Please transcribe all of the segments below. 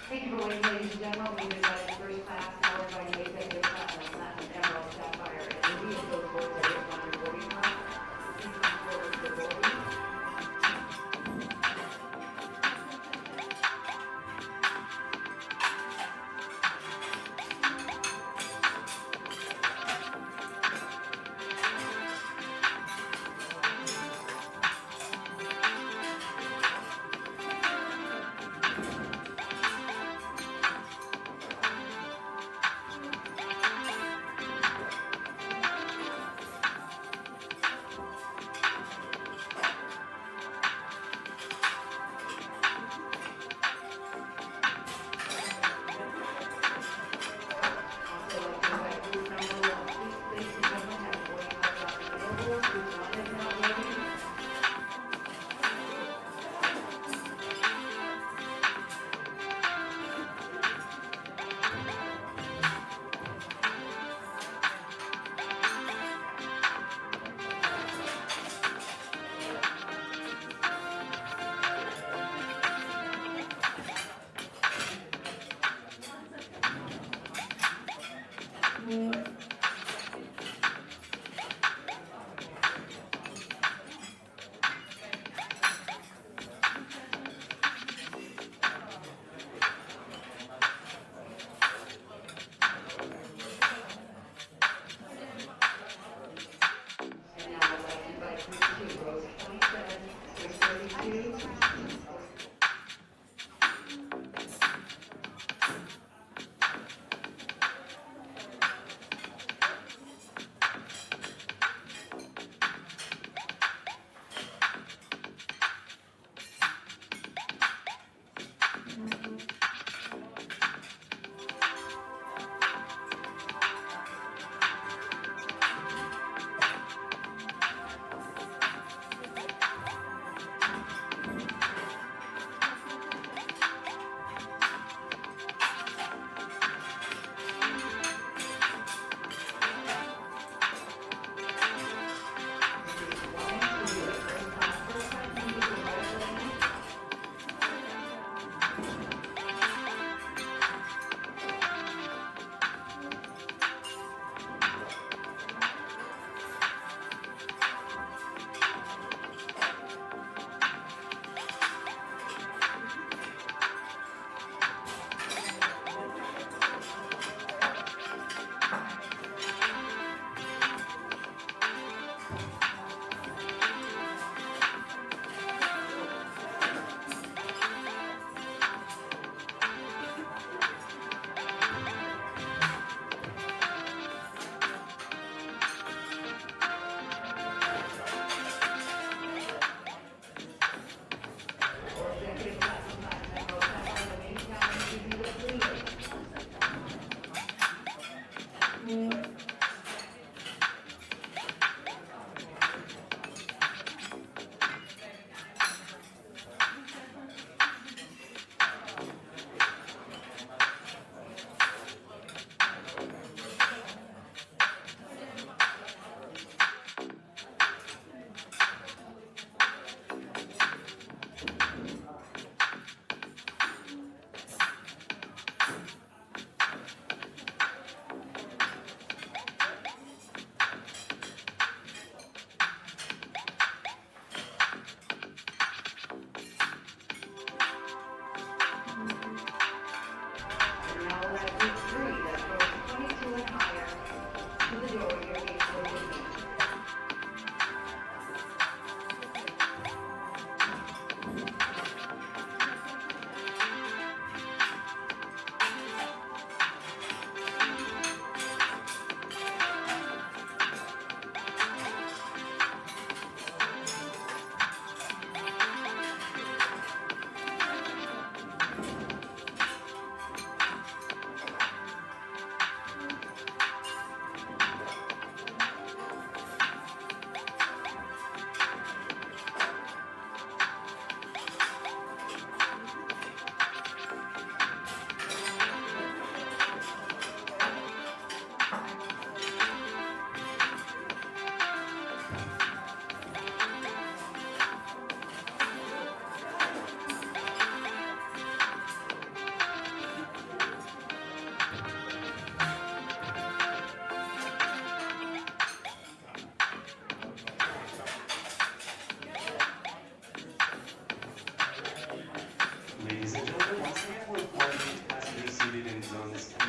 Thank you for waiting, ladies and gentlemen. We've invited first class powered by the executive platinum, emerald, sapphire, and ruby. If those boards are just on your boarding pass, please come forward for boarding. Also, like to invite group number one. Please, ladies and gentlemen, have boarding cards available. Group one is now boarding. And now I'd like to invite group two, rows 27, 632.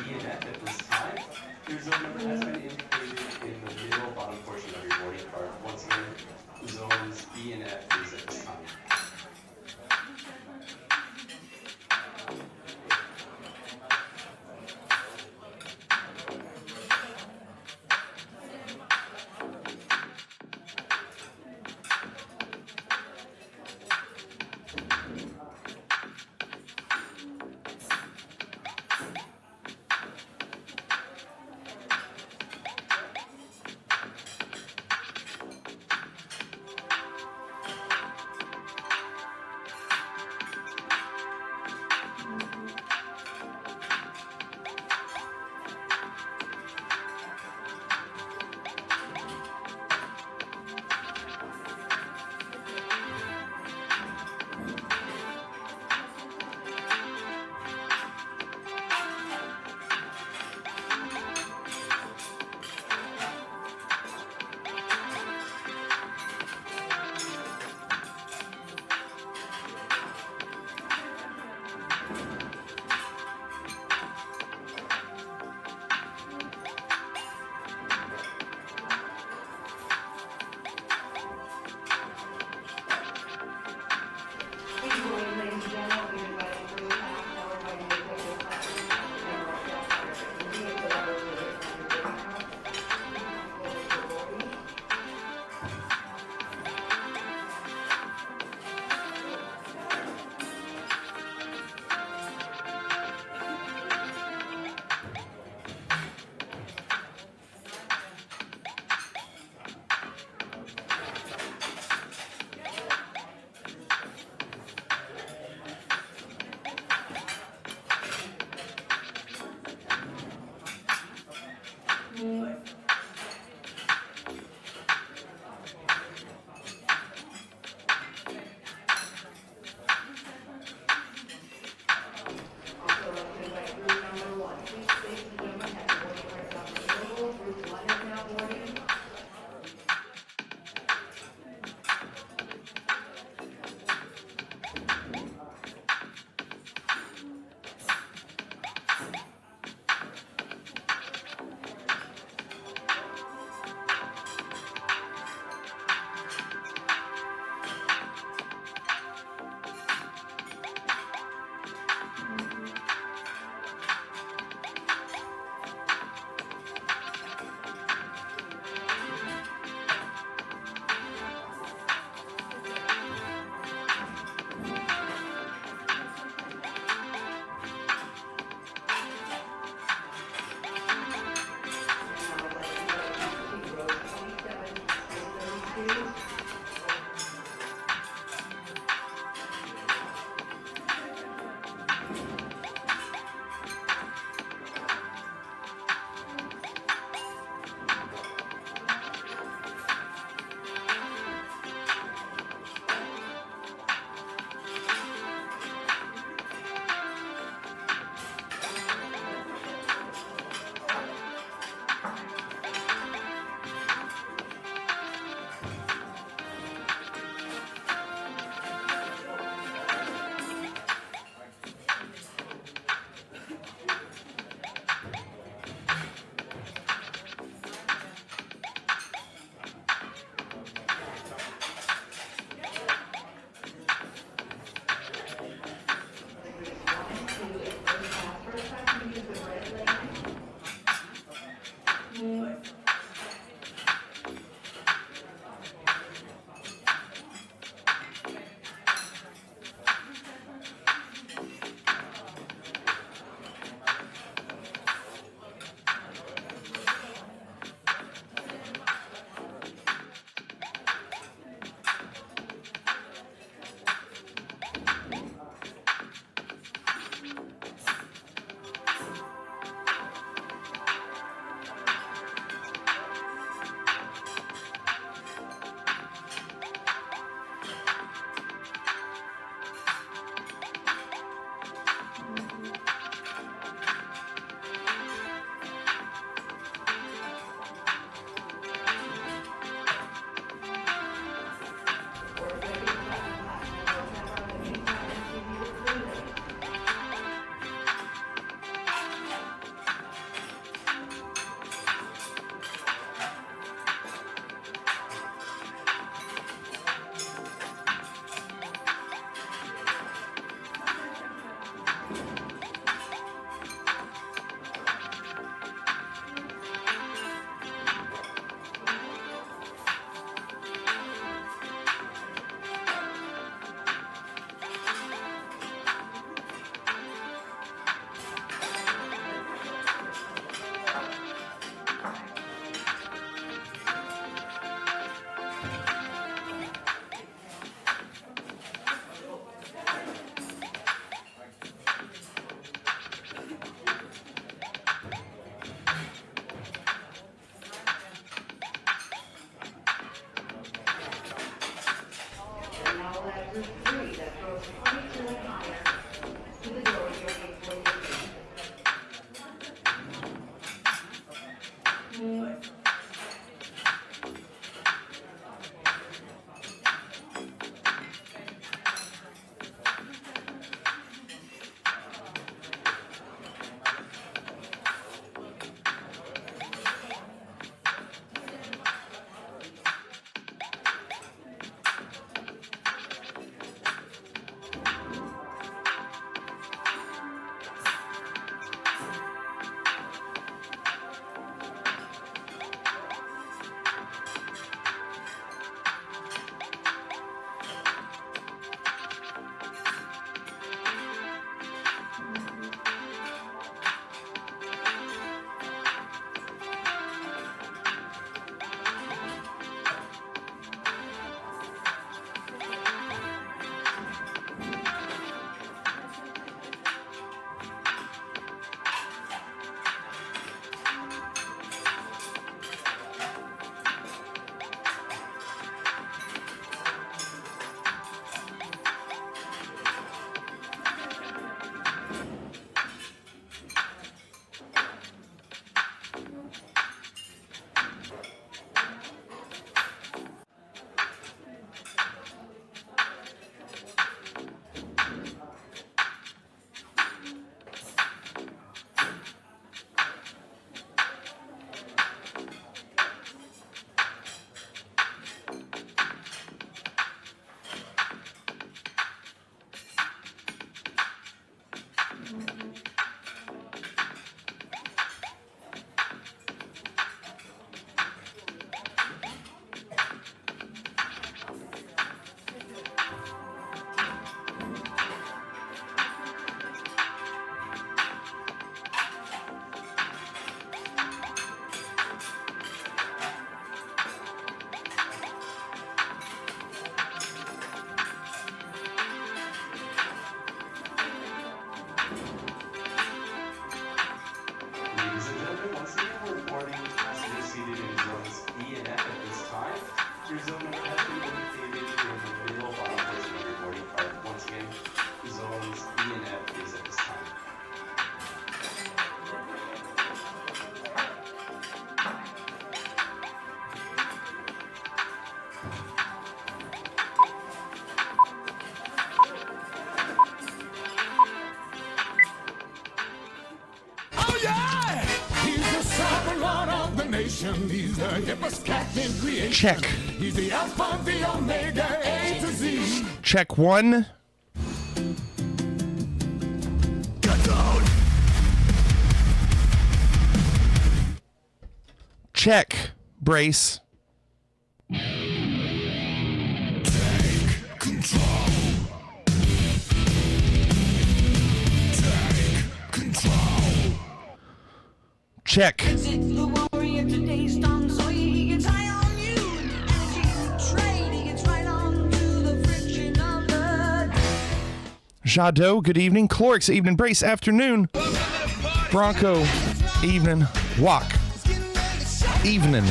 be in F at this time. Your zone number has been indicated in the middle bottom portion of your boarding card. Once again, zones B and F, please, at this time. once again, we're boarding passengers seated in zones E and F at this time. Your zone number has been indicated in the middle bottom portion of your boarding card. Once again, zones E and F is at this time. Oh yeah! He's the sovereign lord of the nation. He's the hippest cat in creation. Check. He's the Alpha, the Omega, A to Z. Check one. Get down! Check. Brace. Take control. Take control. Check. It's the warrior today, strong, so he gets high on you. Energy trade, he gets right on to the friction of the. Jadot, good evening. Clorix, evening. Brace, afternoon. Bronco, evening. Walk, evening.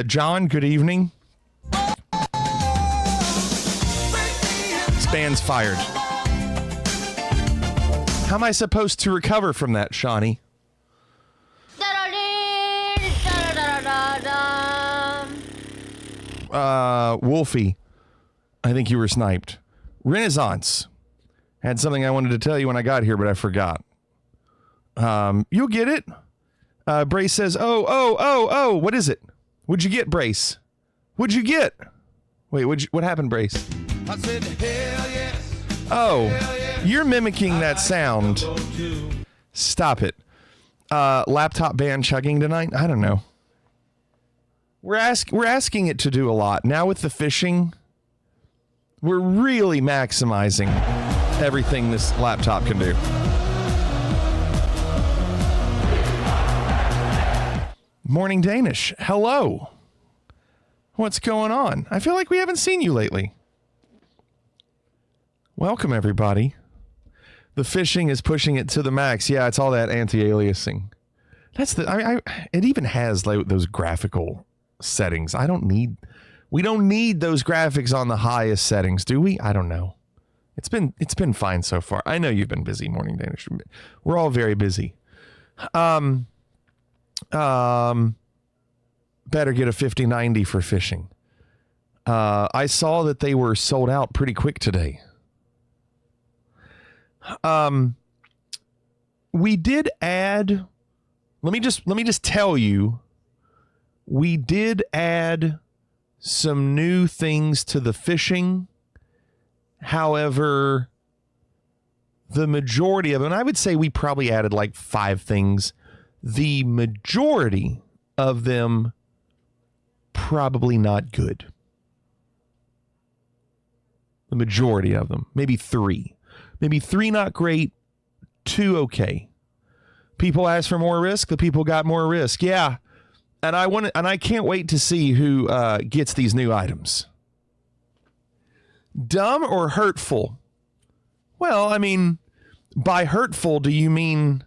John, good evening. Span's fired. How am I supposed to recover from that, Shawnee? Wolfie, I think you were sniped. Renaissance. Had something I wanted to tell you when I got here, but I forgot. You'll get it. Brace says, oh, what is it? What'd you get, Brace? What'd you get? Wait, what happened, Brace? I said, hell yes. Oh, you're mimicking that sound. Stop it. Laptop band chugging tonight? I don't know. We're asking it to do a lot. Now with the fishing, we're really maximizing everything this laptop can do. Morning Danish. Hello. What's going on? I feel like we haven't seen you lately. Welcome, everybody. The fishing is pushing it to the max. Yeah, it's all that anti-aliasing. That's the. It even has like those graphical settings. We don't need those graphics on the highest settings, do we? I don't know. It's been fine so far. I know you've been busy, Morning Danish. We're all very busy. Better get a 5090 for fishing. I saw that they were sold out pretty quick today. We did add, let me just tell you, we did add some new things to the fishing. However, the majority of them, and I would say we probably added like 5 things. The majority of them probably not good. The majority of them, maybe 3. Maybe 3 not great, 2 okay. People asked for more risk, the people got more risk. Yeah. And I can't wait to see who gets these new items. Dumb or hurtful? Well, I mean, by hurtful, do you mean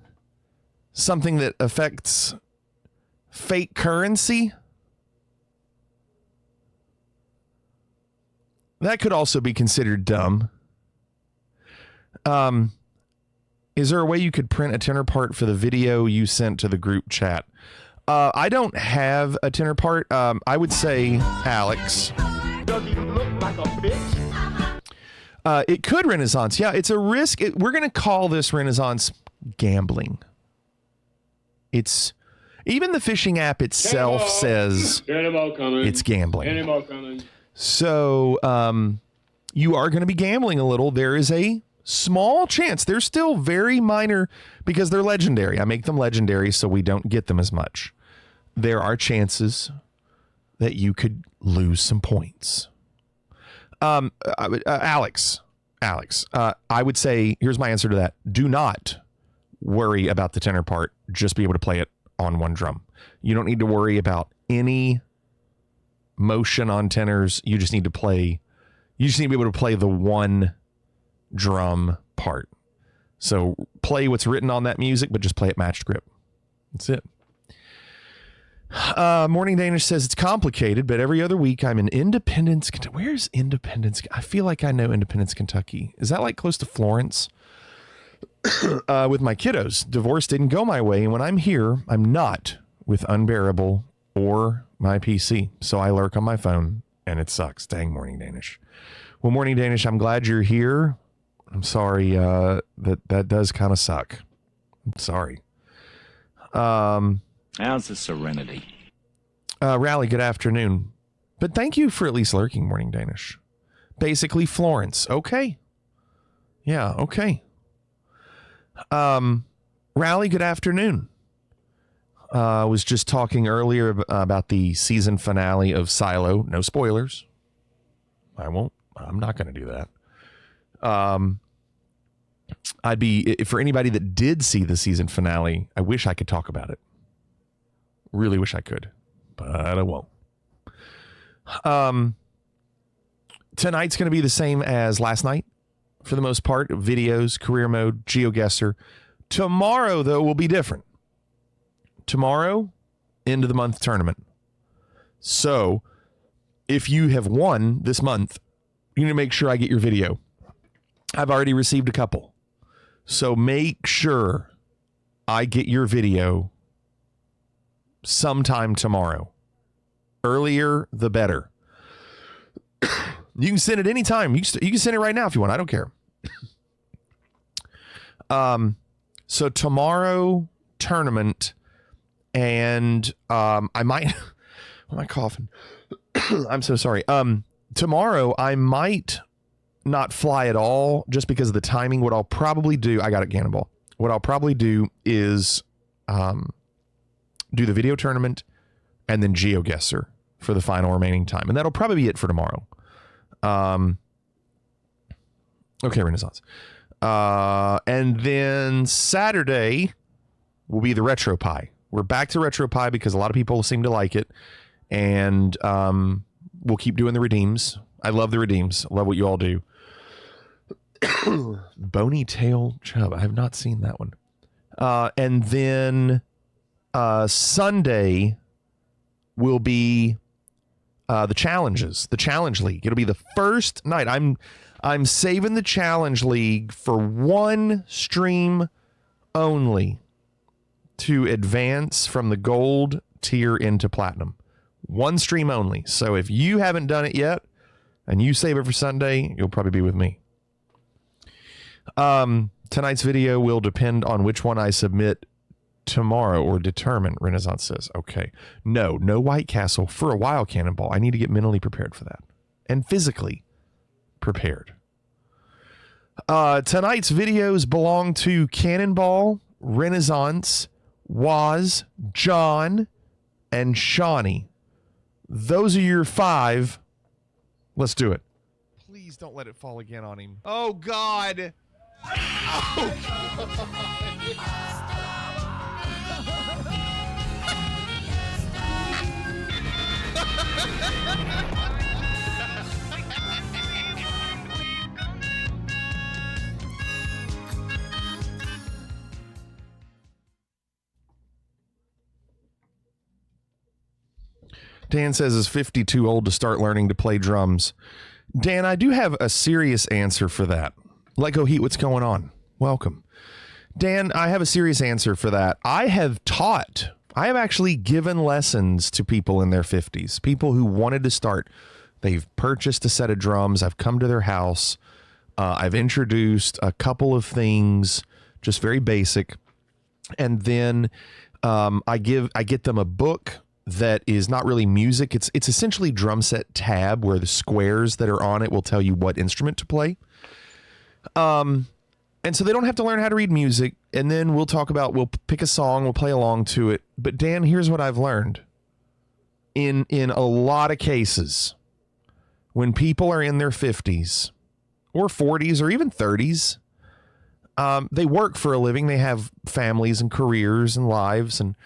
something that affects fake currency? That could also be considered dumb. Is there a way you could print a tenor part for the video you sent to the group chat? I don't have a tenor part. I would say Alex. Does he look like a bitch? It could Renaissance. Yeah, it's a risk. We're going to call this Renaissance gambling. It's even the fishing app itself says it's gambling. So you are going to be gambling a little. There is a small chance. They're still very minor because they're legendary. I make them legendary so we don't get them as much. There are chances that you could lose some points. Alex, I would say, here's my answer to that. Do not worry about the tenor part. Just be able to play it on one drum. You don't need to worry about any motion on tenors. You just need to be able to play the one drum part. part. So play what's written on that music, but just play it matched grip. That's it. Morning Danish says it's complicated, but every other week I'm in Independence. Where's Independence? I feel like I know Independence, Kentucky. Is that like close to Florence? With my kiddos. Divorce didn't go my way, and when I'm here, I'm not with Unbearable or my PC. So I lurk on my phone, and it sucks. Dang, Morning Danish. Well, Morning Danish, I'm glad you're here. I'm sorry that does kind of suck. I'm sorry. How's the serenity? Rally, good afternoon. But thank you for at least lurking, Morning Danish. Basically, Florence. Okay. Yeah, okay. Rally, good afternoon. I was just talking earlier about the season finale of Silo. No spoilers. I'm not going to do that. I'd be, for anybody that did see the season finale, I wish I could talk about it. Really wish I could, but I won't. Tonight's going to be the same as last night, for the most part. Videos, career mode, Geoguessr. Tomorrow, though, will be different. Tomorrow, end of the month tournament. So, if you have won this month, you need to make sure I get your video. I've already received a couple. So make sure I get your video sometime tomorrow. Earlier, the better. You can send it anytime. You can send it right now if you want. I don't care. So tomorrow, tournament, and I might... Am I coughing? I'm so sorry. Tomorrow, I might not fly at all just because of the timing. What I'll probably do... I got it, Cannonball. What I'll probably do is do the video tournament and then Geoguessr for the final remaining time. And that'll probably be it for tomorrow. Okay, Renaissance. And then Saturday will be the Retro Pie. We're back to Retro Pie because a lot of people seem to like it. And we'll keep doing the redeems. I love the redeems. I love what you all do. Bony Tail Chub. I have not seen that one. And then Sunday will be the challenges, the Challenge League. It'll be the first night. I'm saving the Challenge League for one stream only to advance from the gold tier into platinum. One stream only. So if you haven't done it yet and you save it for Sunday, you'll probably be with me. Tonight's video will depend on which one I submit tomorrow or determine, Renaissance says. Okay. No White Castle for a while, Cannonball. I need to get mentally prepared for that. And physically prepared. Tonight's videos belong to Cannonball, Renaissance, Waz, John, and Shawnee. Those are your 5. Let's do it. Please don't let it fall again on him. Oh, God. Dan says, is 50 too old to start learning to play drums? Dan, I do have a serious answer for that. Lego Heat, what's going on? Welcome. Dan, I have a serious answer for that. I have actually given lessons to people in their 50s, people who wanted to start. They've purchased a set of drums. I've come to their house. I've introduced a couple of things, just very basic. And then I get them a book that is not really music. It's essentially drum set tab where the squares that are on it will tell you what instrument to play. And so they don't have to learn how to read music. And then we'll pick a song, we'll play along to it. But Dan, here's what I've learned. In a lot of cases, when people are in their 50s or 40s or even 30s, they work for a living. They have families and careers and lives. And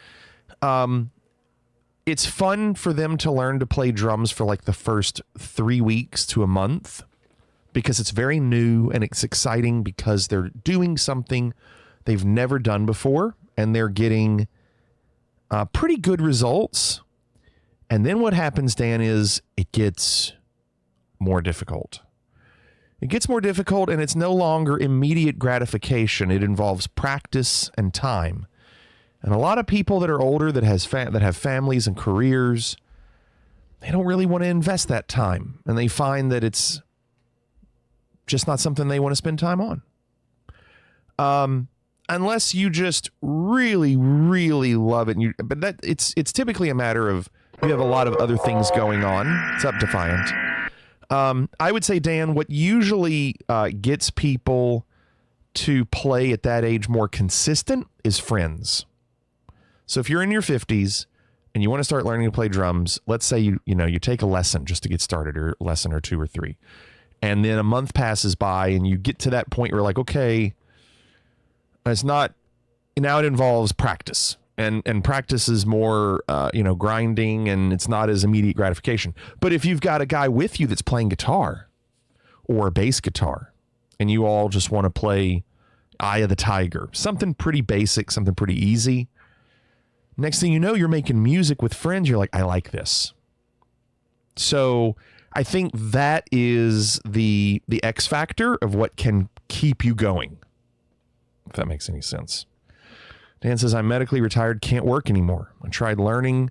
it's fun for them to learn to play drums for like the first 3 weeks to a month. because it's very new and it's exciting because they're doing something they've never done before and they're getting pretty good results. And then what happens, Dan, is it gets more difficult. It gets more difficult, and it's no longer immediate gratification. It involves practice and time. And a lot of people that are older that have families and careers, they don't really want to invest that time, and they find that it's just not something they want to spend time on. Unless you just really, really love it. But it's typically a matter of you have a lot of other things going on. It's up, Defiant. I would say, Dan, what usually gets people to play at that age more consistent is friends. So if you're in your 50s and you want to start learning to play drums, let's say you take a lesson just to get started, or a lesson or 2 or 3. And then a month passes by and you get to that point where you're like, okay, it's not, now it involves practice. And practice is more, grinding, and it's not as immediate gratification. But if you've got a guy with you that's playing guitar or bass guitar, and you all just want to play Eye of the Tiger, something pretty basic, something pretty easy, next thing you know, you're making music with friends. You're like, I like this. So I think that is the X factor of what can keep you going, if that makes any sense. Dan says, I'm medically retired, can't work anymore. I tried learning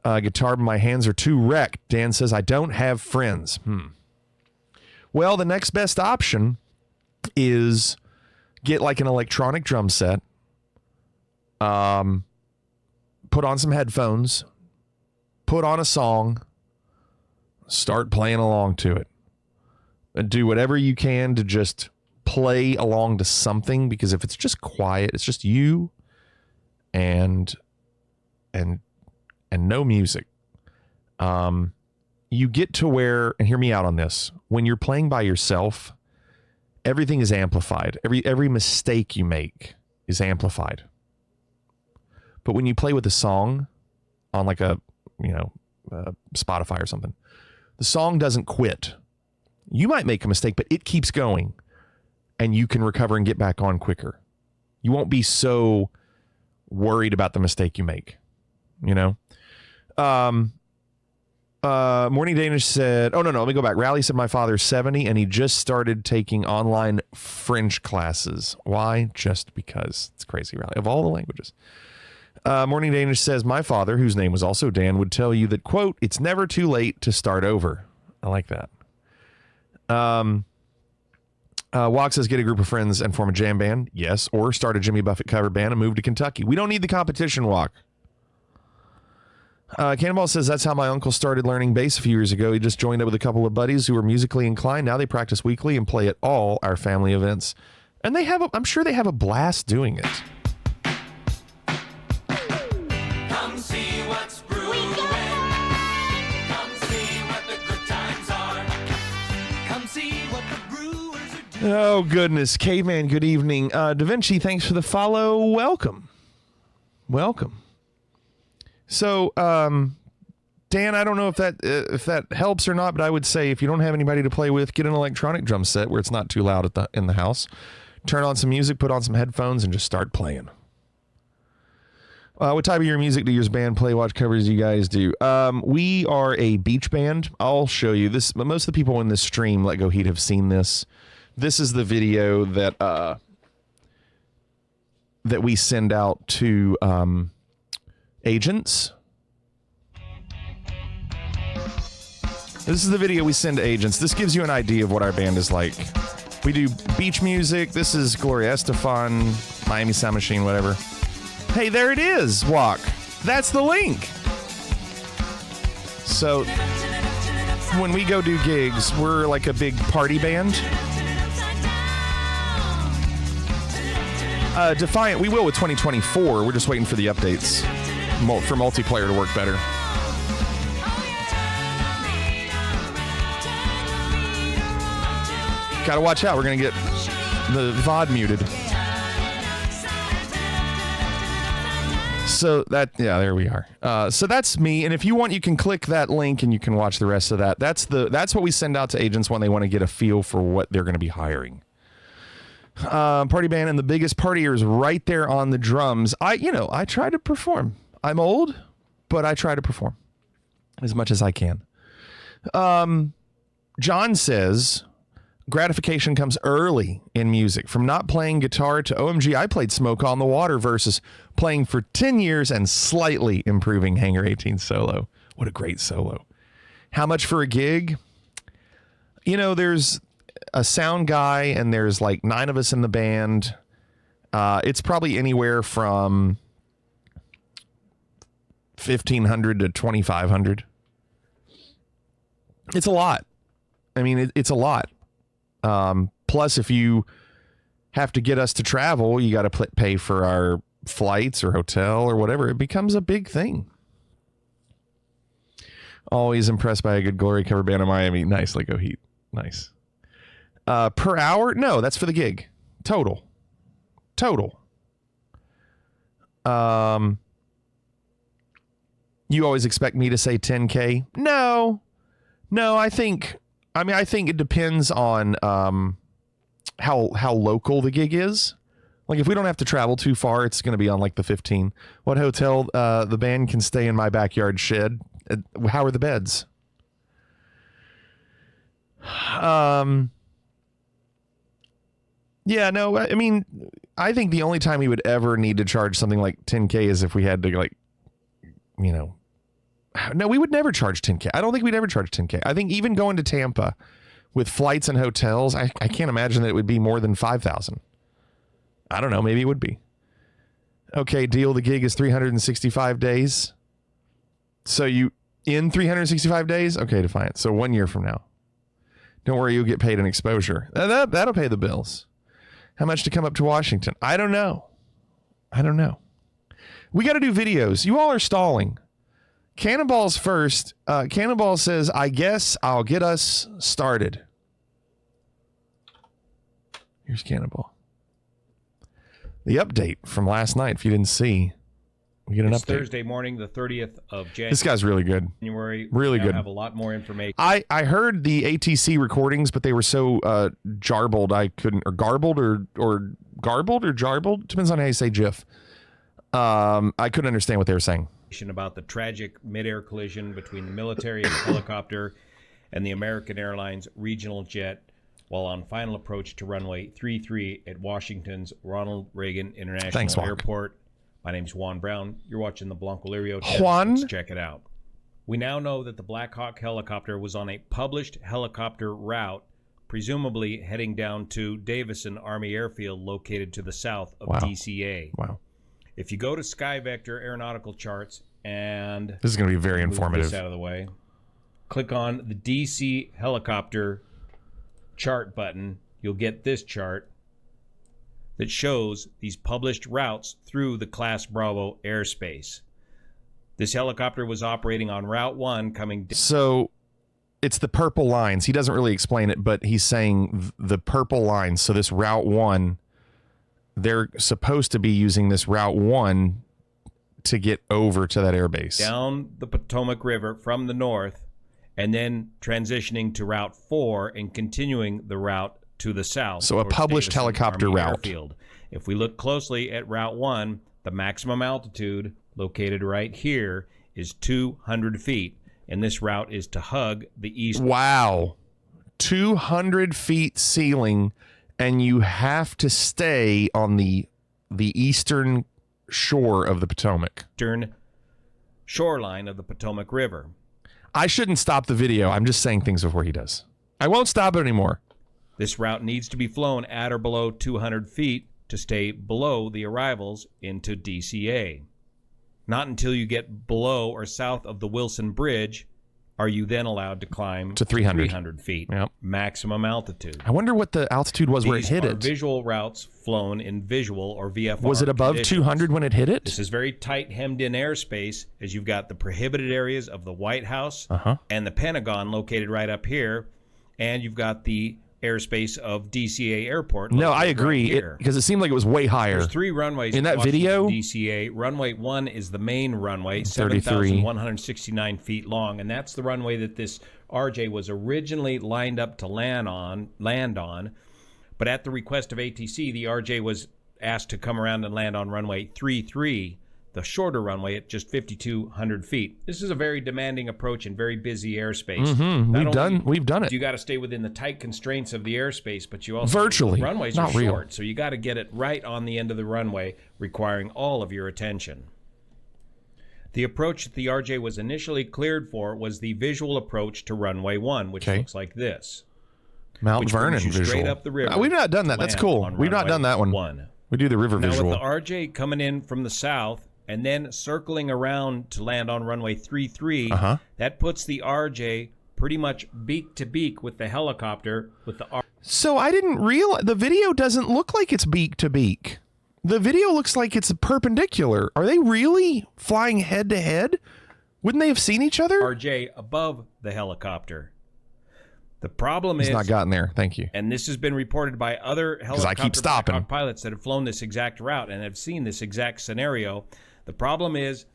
guitar, but my hands are too wrecked. Dan says, I don't have friends. Well, the next best option is get like an electronic drum set, put on some headphones, put on a song, start playing along to it. And do whatever you can to just play along to something, because if it's just quiet, it's just you and no music, you get to where, and hear me out on this, when you're playing by yourself, everything is amplified. Every mistake you make is amplified. But when you play with a song on like a Spotify or something, the song doesn't quit. You might make a mistake, but it keeps going, and you can recover and get back on quicker. You won't be so worried about the mistake you make, Morning Danish said, let me go back. Rally said, my father's 70 and he just started taking online French classes. Why? Just because. It's crazy, Rally, of all the languages. Morning Danish says, my father, whose name was also Dan, would tell you that, quote, it's never too late to start over. I like that. Walk says, get a group of friends and form a jam band. Yes. Or start a Jimmy Buffett cover band and move to Kentucky. We don't need the competition, Walk. Cannonball says, that's how my uncle started learning bass a few years ago. He just joined up with a couple of buddies who were musically inclined. Now they practice weekly and play at all our family events. And I'm sure they have a blast doing it. Come see what's brewing. Come see what the good times are. Come see what the brewers are doing. Oh, goodness. Caveman, good evening. Da Vinci, thanks for the follow. Welcome. So, Dan, I don't know if that helps or not, but I would say if you don't have anybody to play with, get an electronic drum set where it's not too loud in the house. Turn on some music, put on some headphones, and just start playing. What type of your music do your band play? What covers do you guys do? We are a beach band. I'll show you this. Most of the people in this stream, Let Go Heat, have seen this. This is the video that we send out to agents. This is the video we send to agents. This gives you an idea of what our band is like. We do beach music. This is Gloria Estefan, Miami Sound Machine, whatever. Hey, there it is, Walk. That's the link. So when we go do gigs, we're like a big party band. Defiant, we will with 2024. We're just waiting for the updates for multiplayer to work better. Gotta watch out. We're gonna get the VOD muted. So there we are. So that's me. And if you want, you can click that link and you can watch the rest of that. That's what we send out to agents when they want to get a feel for what they're going to be hiring. Party band and the biggest partiers right there on the drums. I try to perform. I'm old, but I try to perform as much as I can. John says gratification comes early in music. From not playing guitar to OMG, I played Smoke on the Water versus playing for 10 years and slightly improving Hangar 18 solo. What a great solo. How much for a gig? There's a sound guy and there's like 9 of us in the band. It's probably anywhere from $1,500 to $2,500. It's a lot. I mean, it's a lot. Plus, if you have to get us to travel, you got to pay for our flights or hotel or whatever. It becomes a big thing. Always impressed by a good glory cover band in Miami. Nice, Lego Heat. Nice. Per hour? No, that's for the gig. Total. You always expect me to say 10K? No, I think it depends on how local the gig is. Like if we don't have to travel too far, it's going to be on like the 15. What hotel the band can stay in my backyard shed? How are the beds? Yeah, no, I mean, I think the only time we would ever need to charge something like 10K is if we had to no, we would never charge 10K. I don't think we'd ever charge 10K. I think even going to Tampa with flights and hotels, I can't imagine that it would be more than 5,000. I don't know. Maybe it would be. Okay, deal. The gig is 365 days. So you in 365 days? Okay, Defiant. So 1 year from now. Don't worry, you'll get paid an exposure. That'll pay the bills. How much to come up to Washington? I don't know. We got to do videos. You all are stalling. Cannonball's first. Cannonball says, I guess I'll get us started. Here's Cannonball. The update from last night, if you didn't see. We get an update. Thursday morning, the 30th of January. This guy's really good. Really good. I have a lot more information. I heard the ATC recordings, but they were so jarbled I couldn't, or garbled or jarbled. Depends on how you say GIF. I couldn't understand what they were saying. About the tragic mid-air collision between the military helicopter and the American Airlines regional jet while on final approach to runway 33 at Washington's Ronald Reagan International Airport. My name's Juan Brown. You're watching the Blanco Lirio test. Juan? Let's check it out. We now know that the Black Hawk helicopter was on a published helicopter route, presumably heading down to Davison Army Airfield located to the south of DCA. Wow. If you go to SkyVector Aeronautical Charts and this is going to be very move informative. This out of the way. Click on the DC helicopter chart button. You'll get this chart that shows these published routes through the Class Bravo airspace. This helicopter was operating on Route 1 coming down. So it's the purple lines. He doesn't really explain it, but he's saying the purple lines. So this Route 1, they're supposed to be using this Route 1 to get over to that airbase. Down the Potomac River from the north, and then transitioning to Route 4 and continuing the route to the south. So a published Davison helicopter Army route. Airfield. If we look closely at Route 1, the maximum altitude located right here is 200 feet, and this route is to hug the east. Wow. 200 feet ceiling, and you have to stay on the eastern shore of the Potomac. Eastern shoreline of the Potomac River. I shouldn't stop the video. I'm just saying things before he does. I won't stop it anymore. This route needs to be flown at or below 200 feet to stay below the arrivals into DCA. Not until you get below or south of the Wilson Bridge are you then allowed to climb to 300 feet, yep. Maximum altitude. I wonder what the altitude was where it hit it. Visual routes flown in visual or VFR. Was it above conditions. 200 when it hit it? This is very tight, hemmed-in airspace, as you've got the prohibited areas of the White House and the Pentagon located right up here, and you've got the airspace of DCA Airport. No, I located agree. right here. Because it seemed like it was way higher. There's 3 runways In that Washington, video? DCA. Runway 1 is the main runway, 33. 7,169 feet long, and that's the runway that this RJ was originally lined up to land on. But at the request of ATC, the RJ was asked to come around and land on runway 33, the shorter runway at just 5,200 feet. This is a very demanding approach in very busy airspace. We've done it. You got to stay within the tight constraints of the airspace, but you also Virtually, the runways not are real. short, so you got to get it right on the end of the runway, requiring all of your attention. The approach that the RJ was initially cleared for was the visual approach to runway 1, which looks like this. Mount which Vernon brings you visual. straight up the river. We've not done that. to That's land cool. on We've not runway done that one. 1. We do the river Now visual. with the RJ coming in from the south and then circling around to land on runway 33, that puts the RJ pretty much beak to beak with the helicopter with the So I didn't realize the video doesn't look like it's beak to beak. The video looks like it's perpendicular. Are they really flying head to head? Wouldn't they have seen each other? RJ above the helicopter. The problem He's is not gotten there. Thank you. and this has been reported by other I keep helicopter stopping. Blackhawk pilots that have flown this exact route and have seen this exact scenario. The problem is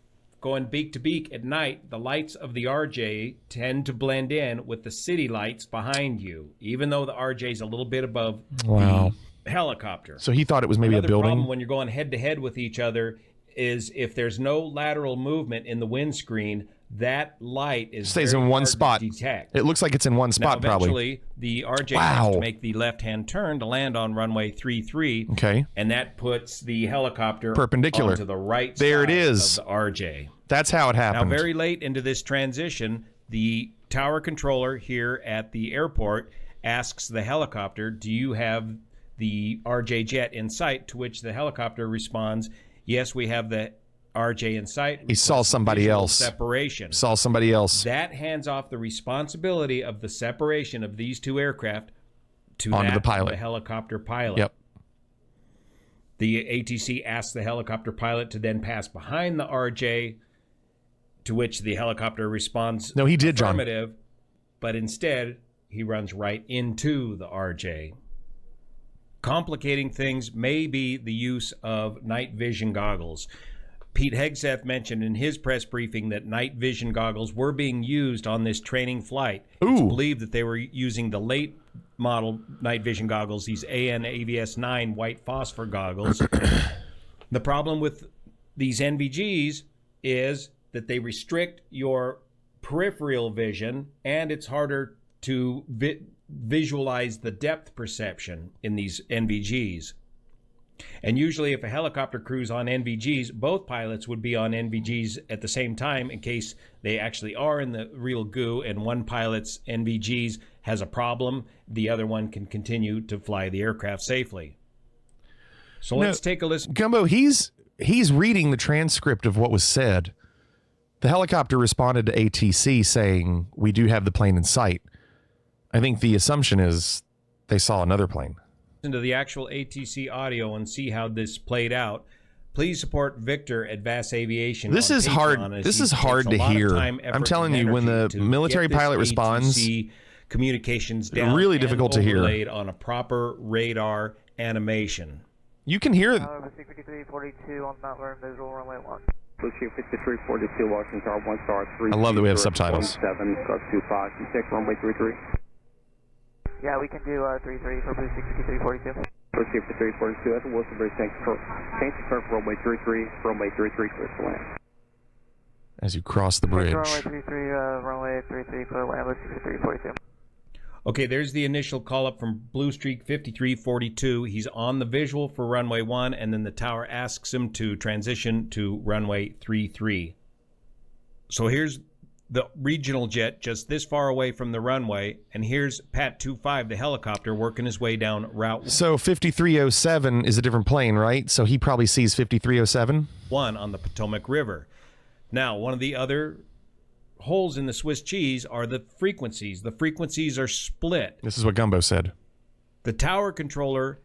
going beak to beak at night, the lights of the RJ tend to blend in with the city lights behind you, even though the RJ is a little bit above the helicopter. So he thought it was maybe Another a building. problem when you're going head to head with each other is if there's no lateral movement in the windscreen, that light is Stays very in one hard to spot. detect. It looks like it's in one spot, Now, probably. eventually, the RJ has to make the left-hand turn to land on runway 33. Okay. And that puts the helicopter Perpendicular. onto the right There side it is. of the RJ. That's how it happened. Now, very late into this transition, the tower controller here at the airport asks the helicopter, do you have the RJ jet in sight? To which the helicopter responds, yes, we have the RJ in sight. He saw somebody Visual else. Separation. Saw somebody else. That hands off the responsibility of the separation of these two aircraft to Onto that the pilot. of the helicopter pilot. Yep. The ATC asks the helicopter pilot to then pass behind the RJ, to which the helicopter responds No, he did, John. affirmative, but instead he runs right into the RJ. Complicating things may be the use of night vision goggles. Pete Hegseth mentioned in his press briefing that night vision goggles were being used on this training flight. It's believed that they were using the late model night vision goggles, these AN AVS 9 white phosphor goggles. The problem with these NVGs is that they restrict your peripheral vision, and it's harder to visualize the depth perception in these NVGs. And usually if a helicopter crews on NVGs, both pilots would be on NVGs at the same time in case they actually are in the real goo and one pilot's NVGs has a problem, the other one can continue to fly the aircraft safely. So let's take a listen. Gumbo, he's reading the transcript of what was said. The helicopter responded to ATC saying, we do have the plane in sight. I think the assumption is they saw another plane. To the actual ATC audio and see how this played out. Please support Victor at Vass Aviation. This on is Patreon hard. as This he is takes hard a to lot of hear. time, I'm effort, telling and you, when the energy to military get this pilot responds, ATC communications down really and difficult to hear. overlaid on a proper radar animation. You can hear. 5342 on Mount Vernon visual runway 1. Blue Sheep 5342, Washington Tower 1 star 3. I love that we have subtitles. 7 + 25. You take runway 33. Yeah, we can do 33 for Blue Sheep 5342. Blue Sheep 5342, that's a Wilson Bridge. Change the turn for runway 33. Runway 33, clear to land. As you cross the bridge. Runway 33 for land, Blue Sheep 5342. Okay, there's the initial call up from Blue Streak 5342. He's on the visual for runway 1, and then the tower asks him to transition to runway 33. So here's the regional jet just this far away from the runway, and here's Pat 25, the helicopter, working his way down route So 5307 is a different plane, right? So he probably sees 5307? 1 on the Potomac River. Now, one of the other holes in the Swiss cheese are the frequencies. The frequencies are split. This is what Gumbo said. The tower controller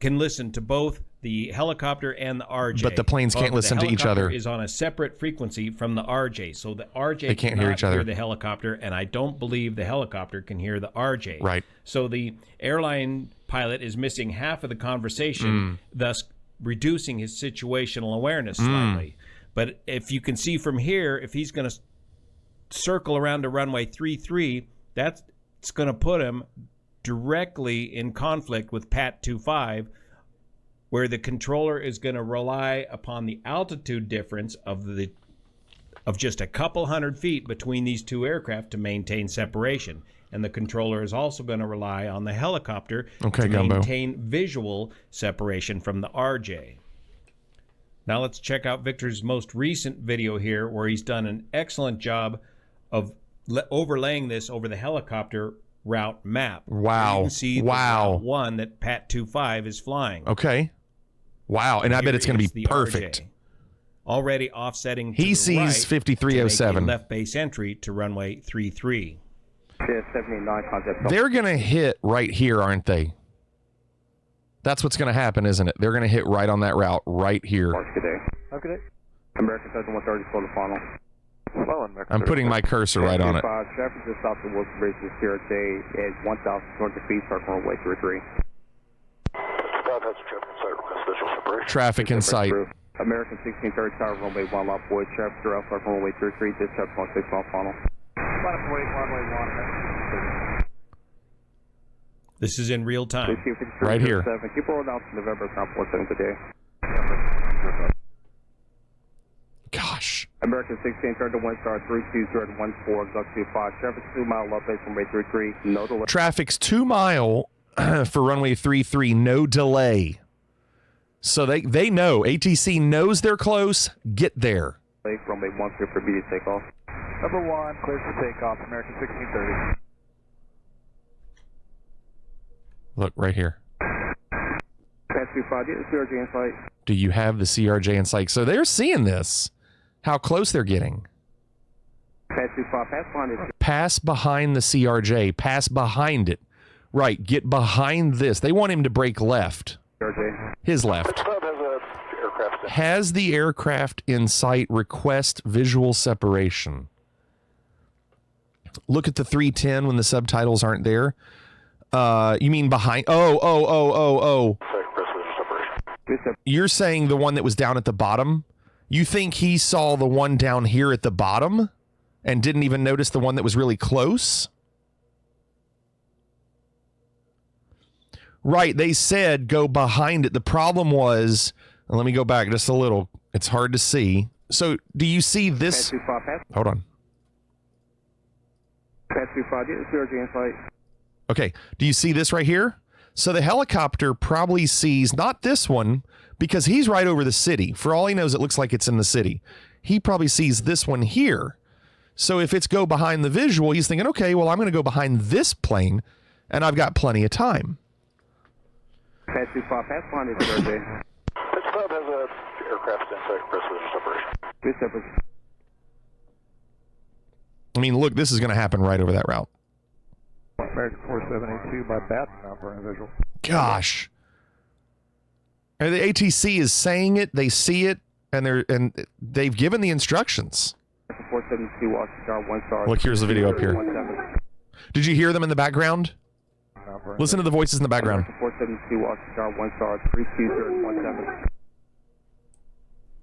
can listen to both the helicopter and the RJ. But the planes can't However, listen to each other. The helicopter is on a separate frequency from the RJ, so the RJ They can't hear each other. the helicopter, and I don't believe the helicopter can hear the RJ. Right. So the airline pilot is missing half of the conversation, thus reducing his situational awareness slightly. But if you can see from here, if he's going to circle around to runway 33, that's going to put him directly in conflict with Pat 25, where the controller is going to rely upon the altitude difference of just a couple hundred feet between these two aircraft to maintain separation. And the controller is also going to rely on the helicopter to maintain visual separation from the RJ. Now let's check out Victor's most recent video here, where he's done an excellent job of overlaying this over the helicopter route map. Wow. You can see the route 1 that Pat 25 is flying. Okay. Wow. And I bet it's going to be perfect. RJ, already offsetting to he the sees right 5307. to make a left base entry to runway 33. Yeah, 789 contact. They're going to hit right here, aren't they? That's what's going to happen, isn't it? They're going to hit right on that route right here. Good day. Okay. American Central 130 for the final. Well, American I'm putting my cursor right on it. Traffic just stopped at Wilson Bridge this here today at 1,200 feet, start from runway 33. Traffic in sight. American 1630 tower, runway 1 lot boy. Traffic throughout, start from runway 33, dispatch 16 on final. This is in real time. Right here. Keep rolling out to November, Trump 17 today. Gosh. American 16, turn to 1 star 32014, duck 25. Traffic 2 mile up base from runway 33. No delay. Traffic's 2 mile for runway 33, no delay. So they know. ATC knows they're close. Get there. Runway 1 clear for immediate takeoff. Number 1, clear for takeoff. American 1630. Look, right here. Pass 25, get the CRJ in sight. Do you have the CRJ in sight? So they're seeing this. How close they're getting. Pass 25, pass behind it. Pass behind the CRJ. Pass behind it. Right, get behind this. They want him to break left. CRJ. His left. Has the aircraft in sight. Request visual separation. Look at the 310 when the subtitles aren't there. You mean behind? Oh. You're saying the one that was down at the bottom? You think he saw the one down here at the bottom and didn't even notice the one that was really close? Right, they said go behind it. The problem was, let me go back just a little. It's hard to see. So, do you see this? Hold on. Pass 25, get the CRJ in sight. Okay, do you see this right here? So the helicopter probably sees not this one because he's right over the city. For all he knows, it looks like it's in the city. He probably sees this one here. So if it's go behind the visual, he's thinking, okay, well, I'm going to go behind this plane and I've got plenty of time. Pass 25, pass behind it, CRJ. This club has a aircraft in sight, press separation. Good separation. I mean, look, this is going to happen right over that route. American 4782 by Batten, not for visual. Gosh. And the ATC is saying it, they see it, and they've given the instructions. 472 Washington, 1 star. Look, here's the video up here. Did you hear them in the background? Listen to the voices in the background. 472 Washington, 1 star, 32017.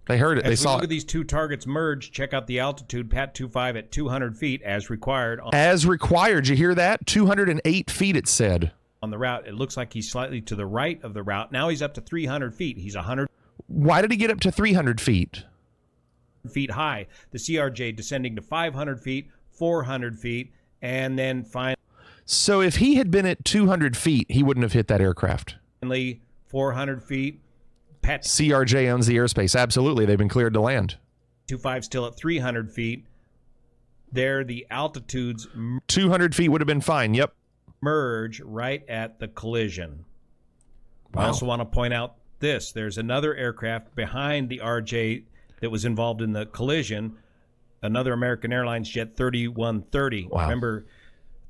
They heard it. They saw Look it. at these two targets merge. Check out the altitude. Pat 25 at 200 feet as required. As required. You hear that? 208 feet, it said. On the route, it looks like he's slightly to the right of the route. Now he's up to 300 feet. He's 100 Why did he get up to 300 feet? feet high. The CRJ descending to 500 feet, 400 feet, and then finally So if he had been at 200 feet, he wouldn't have hit that aircraft. 400 feet. Pat CRJ owns the airspace. Absolutely. They've been cleared to land. 25 still at 300 feet. There, the altitudes 200 feet would have been fine. Yep. merge right at the collision. Wow. I also want to point out this. There's another aircraft behind the RJ that was involved in the collision, another American Airlines Jet 3130. Wow. Remember,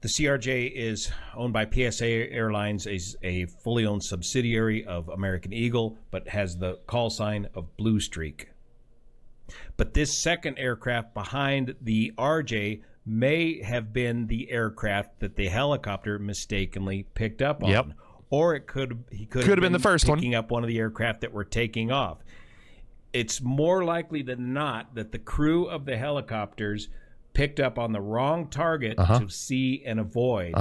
The CRJ is owned by PSA Airlines, is a fully owned subsidiary of American Eagle, but has the call sign of Blue Streak. But this second aircraft behind the RJ may have been the aircraft that the helicopter mistakenly picked up on. Yep. Or he could have been the first one. picking up one of the aircraft that were taking off. It's more likely than not that the crew of the helicopters picked up on the wrong target to see and avoid.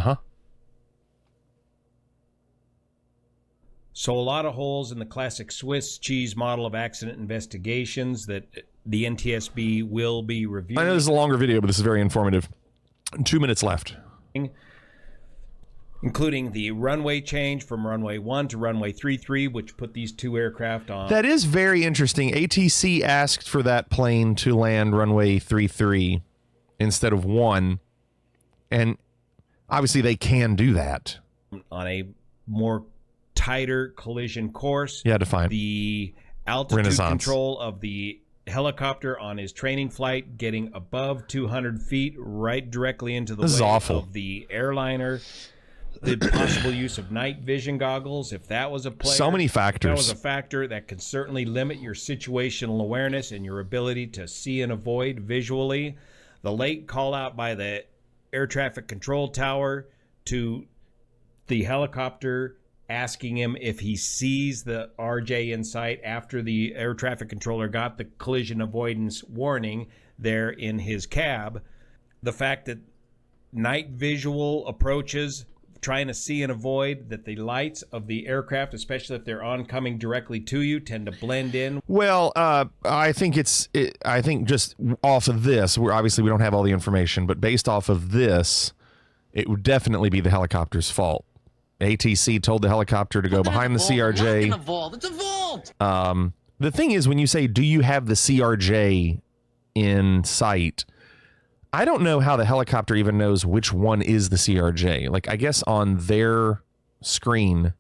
So a lot of holes in the classic Swiss cheese model of accident investigations that the NTSB will be reviewing. I know this is a longer video, but this is very informative. 2 minutes left. Including the runway change from runway 1 to runway 33, which put these two aircraft on. That is very interesting. ATC asked for that plane to land runway 33 instead of 1. And obviously they can do that. On a more tighter collision course. Yeah, define. The altitude Renaissance. control of the helicopter on his training flight getting above 200 feet right directly into the This is way awful. of the airliner. The possible use of night vision goggles, if that was a player. So many If that factors. was a factor that could certainly limit your situational awareness and your ability to see and avoid visually. The late call out by the air traffic control tower to the helicopter asking him if he sees the RJ in sight after the air traffic controller got the collision avoidance warning there in his cab. The fact that night visual approaches, trying to see and avoid, that the lights of the aircraft, especially if they're oncoming directly to you, tend to blend in. Well, I think I think just off of this, we don't have all the information, but based off of this, it would definitely be the helicopter's fault. ATC told the helicopter to go behind the CRJ. It's a vault. It's a vault. The thing is, when you say, do you have the CRJ in sight? I don't know how the helicopter even knows which one is the CRJ. Like, I guess on their screen,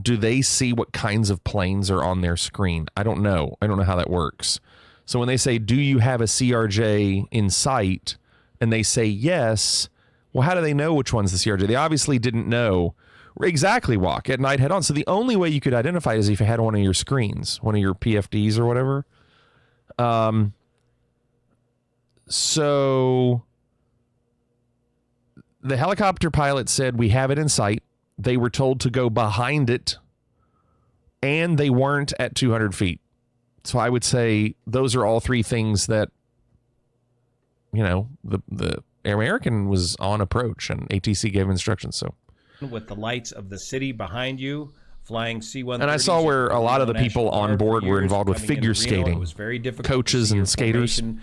do they see what kinds of planes are on their screen? I don't know. I don't know how that works. So when they say, do you have a CRJ in sight? And they say yes. Well, how do they know which one's the CRJ? They obviously didn't know exactly walk at night head on. So the only way you could identify it is if you had one of your screens, one of your PFDs or whatever. So the helicopter pilot said, we have it in sight. They were told to go behind it, and they weren't at 200 feet. So I would say those are all three things that, the American was on approach, and ATC gave instructions. So With the lights of the city behind you, flying C-130s. And I saw where a lot of the people on board were involved with figure skating. It was very difficult coaches to see your and skaters, formation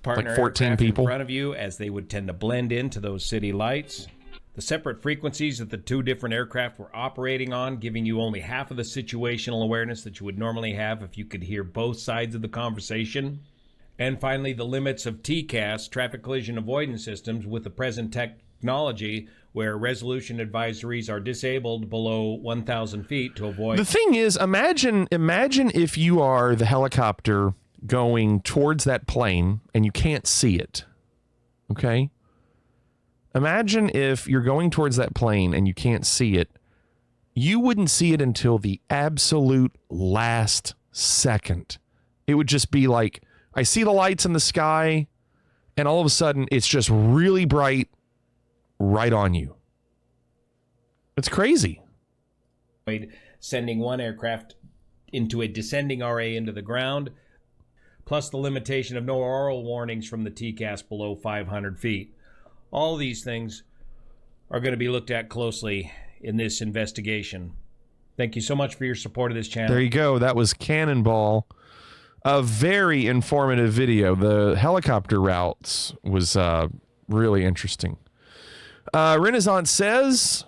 partner like 14 aircraft people. in front of you, as they would tend to blend into those city lights. The separate frequencies that the two different aircraft were operating on, giving you only half of the situational awareness that you would normally have if you could hear both sides of the conversation. And finally, the limits of TCAS, traffic collision avoidance systems, with the present technology where resolution advisories are disabled below 1,000 feet to avoid. The thing is, imagine if you are the helicopter going towards that plane and you can't see it. Okay? Imagine if you're going towards that plane and you can't see it. You wouldn't see it until the absolute last second. It would just be like, I see the lights in the sky, and all of a sudden it's just really bright right on you. It's crazy. Sending one aircraft into a descending RA into the ground, plus the limitation of no aural warnings from the TCAS below 500 feet. All these things are going to be looked at closely in this investigation. Thank you so much for your support of this channel. There you go. That was Cannonball. A very informative video. The helicopter routes was really interesting. Renaissance says,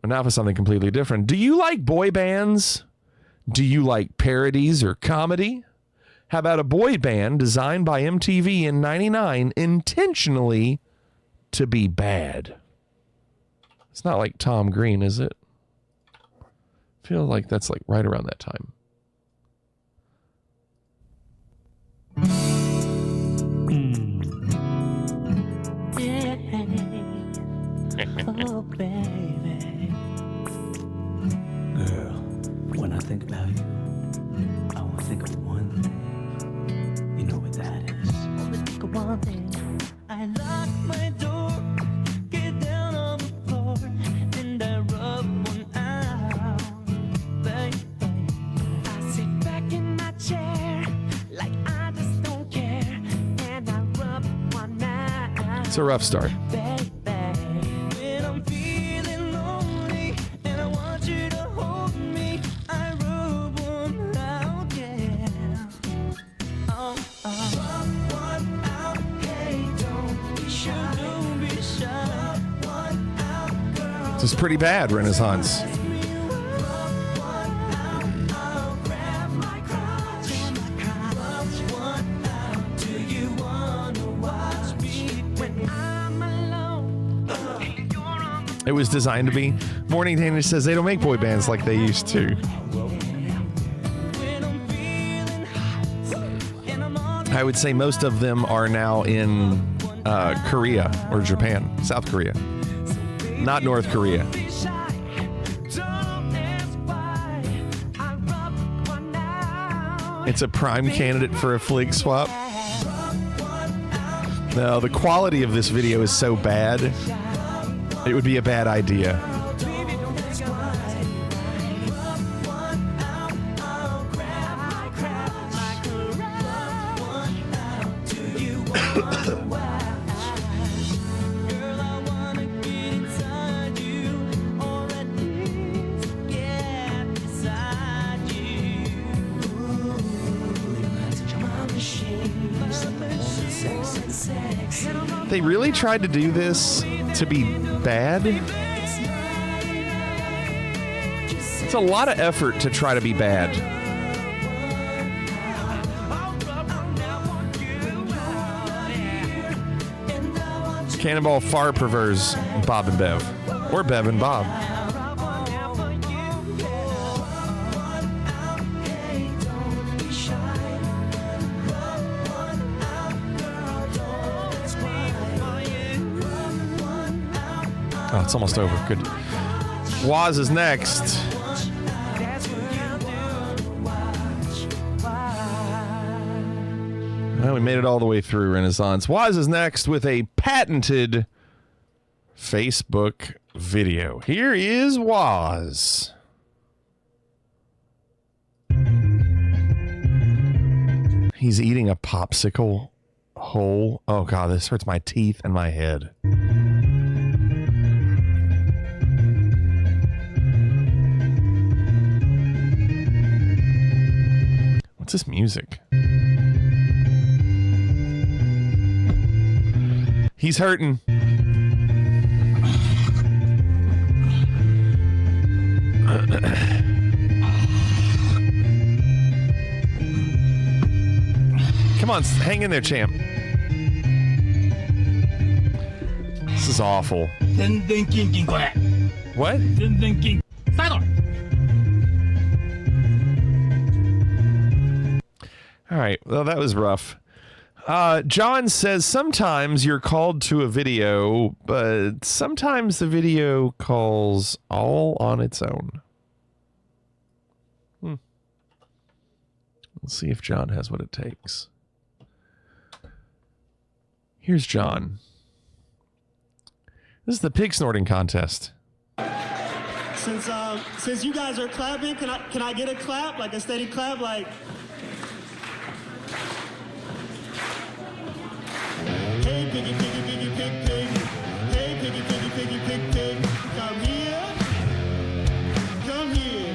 and now for something completely different. Do you like boy bands? Do you like parodies or comedy? How about a boy band designed by MTV in '99 intentionally to be bad? It's not like Tom Green, is it? I feel like that's like right around that time. Oh, baby. Girl, when I think about you, I want to think of one thing. You know what that is? I want to think of one thing. I lock my door, get down on the floor, and I rub one out, baby. I sit back in my chair, like I just don't care, and I rub one out. It's a rough start. When I'm feeling lonely and I want you to hold me, I rub one out, yeah. Oh, rub one out, hey, don't be shy, don't be shy. Rub one out, girl. This is pretty bad, Renaissance. It was designed to be. Morning Danish says they don't make boy bands like they used to. I would say most of them are now in Korea or Japan, South Korea, not North Korea. It's a prime candidate for a flig swap. No, the quality of this video is so bad. It would be a bad idea. They really tried to do this to be bad. It's a lot of effort to try to be bad. Cannonball far prefers Bob and Bev, or Bev and Bob. Oh, it's almost over. Good. Waz is next. Well, we made it all the way through Renaissance. Waz is next with a patented Facebook video. Here is Waz. He's eating a popsicle whole. Oh, God, this hurts my teeth and my head. What's this music? He's hurting. Come on, hang in there, champ. This is awful. What? All right, well, that was rough. John says, sometimes you're called to a video, but sometimes the video calls all on its own. Let's see if John has what it takes. Here's John. This is the pig snorting contest. Since you guys are clapping, can I get a clap, like a steady clap, like? Hey, piggy, piggy, piggy, pig, pig. Hey, piggy, piggy, piggy, pig, pig. Come here. Come here.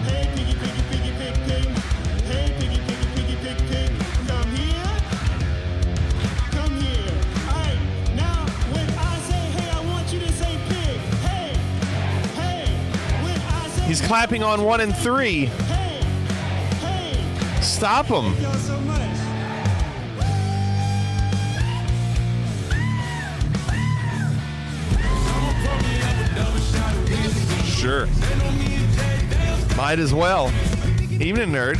Hey, piggy, piggy, piggy, pig, pig. Hey, piggy, piggy, piggy, pig, pig. Come here. Come here. All right. Now, when I say hey, I want you to say pig. Hey. Hey. When I say He's clapping on 1 and 3. Hey. Hey. Stop him. Thank y'all so much. Sure. Might as well. Even a nerd.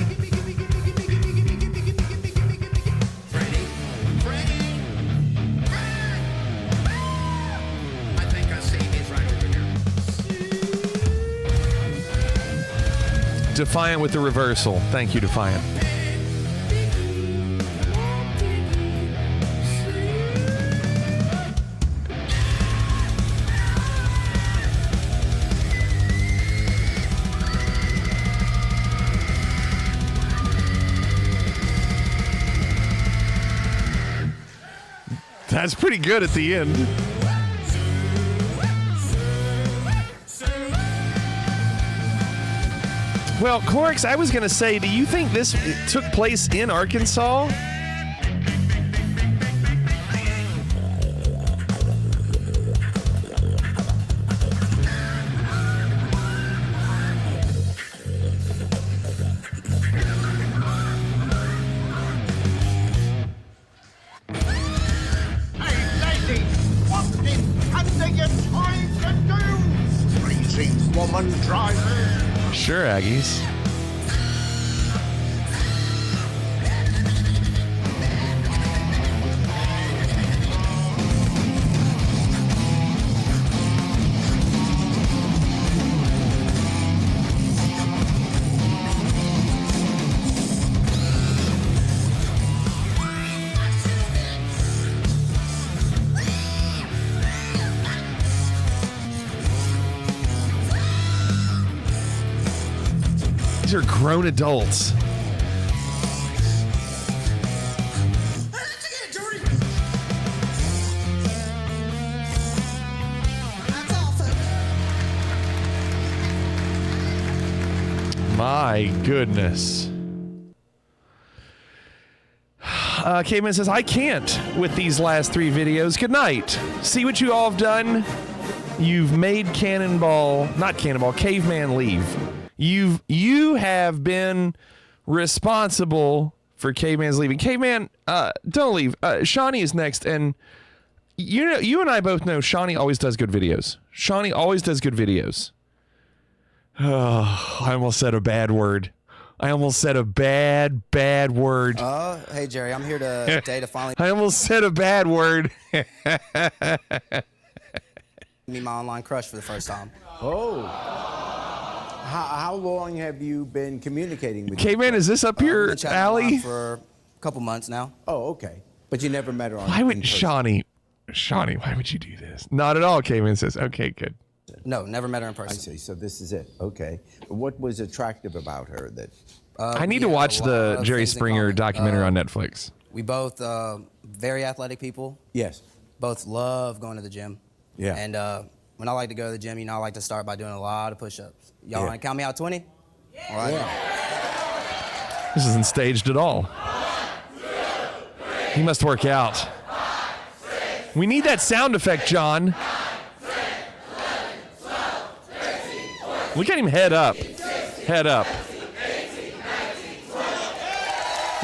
Defiant with the reversal. Thank you, Defiant. That's pretty good at the end. Well, Corix, I was going to say, do you think this took place in Arkansas? Woman driver. Sure, Aggies. These are grown adults. My goodness. Caveman says, I can't with these last 3 videos. Good night. See what you all have done? You've made Caveman leave. You have been responsible for Caveman's leaving. Caveman, don't leave. Shawnee is next, and you and I both know Shawnee always does good videos. Shawnee always does good videos. Oh, I almost said a bad word. I almost said a bad word. Hey Jerry, I'm here today to finally I almost said a bad word. meet my online crush for the first time. Oh. How long have you been communicating with Caveman, is this up your alley? For a couple months now. Oh, okay. But you never met her on Why would Shawnee, why would you do this? Not at all, Caveman says. Okay, good. No, never met her in person. I see. So this is it. Okay. What was attractive about her that... I need to watch the Jerry Springer documentary on Netflix. We both very athletic people. Yes. Both love going to the gym. Yeah. And when I like to go to the gym, I like to start by doing a lot of push-ups. Y'all want to count me out 20? Yeah. All right. Yeah. This isn't staged at all. He must work out. We need that sound effect, John. Look at him head up. Head up.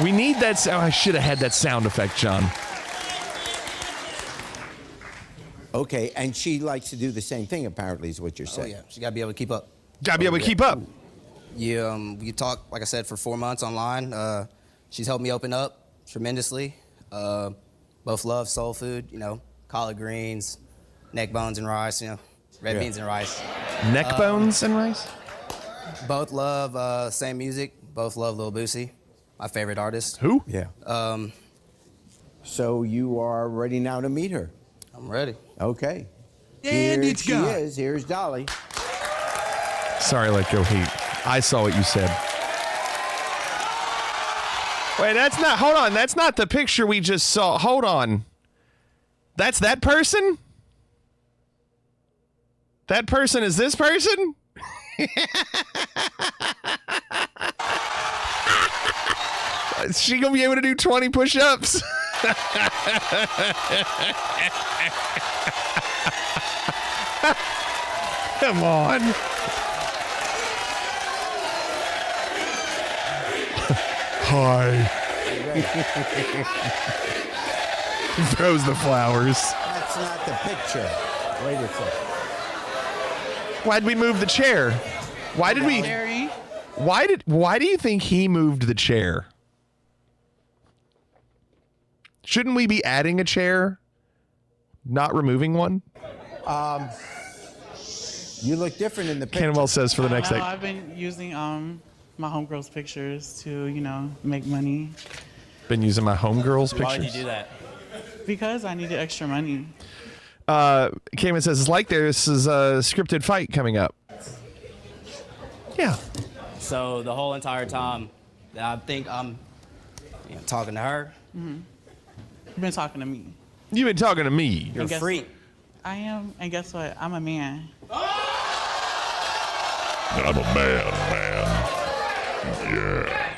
We need that. I should have had that sound effect, John. Okay, and she likes to do the same thing, apparently, is what you're saying. Oh, yeah. She got to be able to keep up. Got to be able to keep up. Yeah, we talked, like I said, for 4 months online. She's helped me open up tremendously. Both love soul food, collard greens, neck bones and rice, red beans and rice. Neck bones and rice? Both love same music. Both love Lil Boosie, my favorite artist. Who? Yeah. So you are ready now to meet her? I'm ready. Okay. And Here it's she gone. is. Here's Dolly. Sorry, Let Go Heat. I saw what you said. Wait, that's not. Hold on. That's not the picture we just saw. Hold on. That's that person? That person is this person? Is she gonna be able to do 20 push-ups? Come on. Hi. Throws the flowers. That's not the picture. Wait a second. Why'd we move the chair? Why did we? Why do you think he moved the chair? Shouldn't we be adding a chair, not removing one? You look different in the picture. Cannonball says for the next I've been using my homegirl's pictures to, you know, make money. Been using my homegirl's pictures. Why would you do that? Because I needed extra money. Cayman says, it's like this is a scripted fight coming up. Yeah. So the whole entire time that I think I'm talking to her. Mm-hmm. You've been talking to me. You've been talking to me. You're a freak. I am, and guess what? I'm a man. I'm a man. Yeah.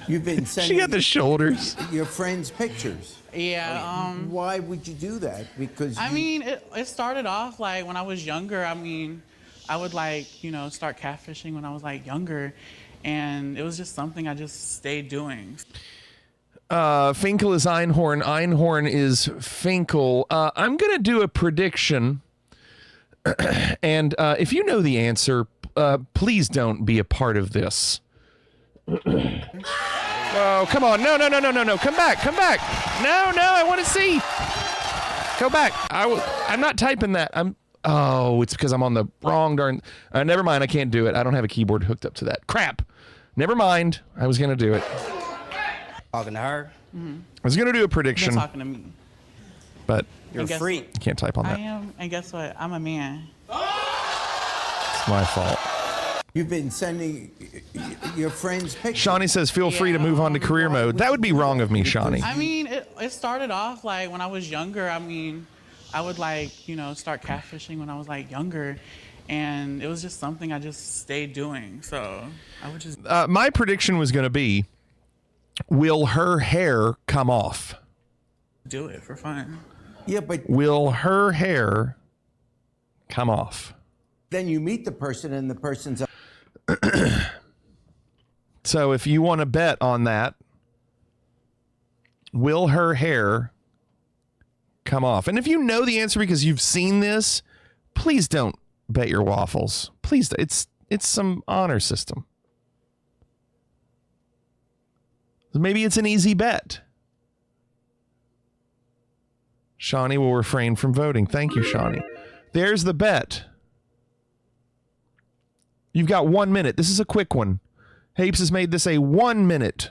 You've been sending. She got the shoulders. Your friends' pictures. Yeah. Why would you do that? Because I mean, it started off like when I was younger. I mean, I would like, you know, start catfishing when I was like younger, and it was just something I just stayed doing. Finkel is Einhorn. Einhorn is Finkel. I'm going to do a prediction. And if you know the answer, please don't be a part of this. Oh, come on. No. Come back. No, I want to see. Go back. I'm not typing that. It's because I'm on the wrong darn. Never mind. I can't do it. I don't have a keyboard hooked up to that. Crap. Never mind. I was going to do it. Talking to her. Mm-hmm. I was going to do a prediction. You've been talking to me. But you're a freak. You can't type on that. I am, and guess what? I'm a man. It's my fault. You've been sending your friends' pictures. Shawnee says, feel free to move on to career mode. That would be wrong of me, Shawnee. I mean, it started off like when I was younger. I mean, I would like, you know, start catfishing when I was like younger. And it was just something I just stayed doing. So I would just. My prediction was going to be, will her hair come off? Do it for fun. Yeah, but will her hair come off? Then you meet the person and the person's. So if you want to bet on that, will her hair come off? And if you know the answer because you've seen this, please don't bet your waffles. Please, it's some honor system. Maybe it's an easy bet. Shawnee will refrain from voting. Thank you, Shawnee. There's the bet. You've got 1 minute. This is a quick one. Hapes has made this a 1 minute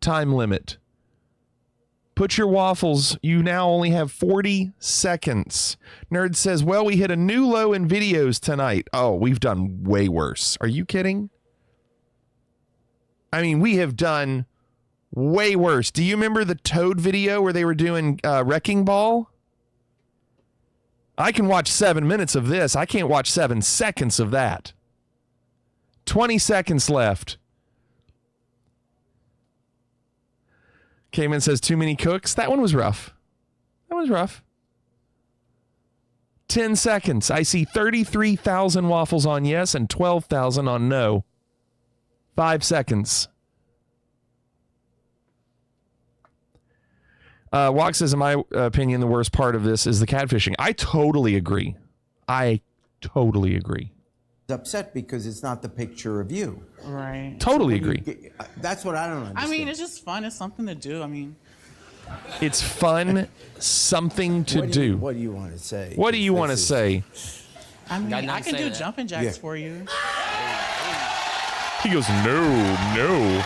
time limit. Put your waffles. You now only have 40 seconds. Nerd says, well, we hit a new low in videos tonight. Oh, we've done way worse. Are you kidding? I mean, we have done way worse. Do you remember the Toad video where they were doing Wrecking Ball? I can watch 7 minutes of this. I can't watch 7 seconds of that. 20 seconds left. Cayman says, too many cooks. That one was rough. 10 seconds. I see 33,000 waffles on yes and 12,000 on no. 5 seconds. Walk says, in my opinion, the worst part of this is the catfishing. I totally agree. Upset because it's not the picture of you. Right. Totally agree. That's what I don't understand. I mean, it's just fun. It's something to do. I mean, it's fun, something to do. What do you want to say? What do you want to say? I mean, I can do jumping jacks for you. He goes, no.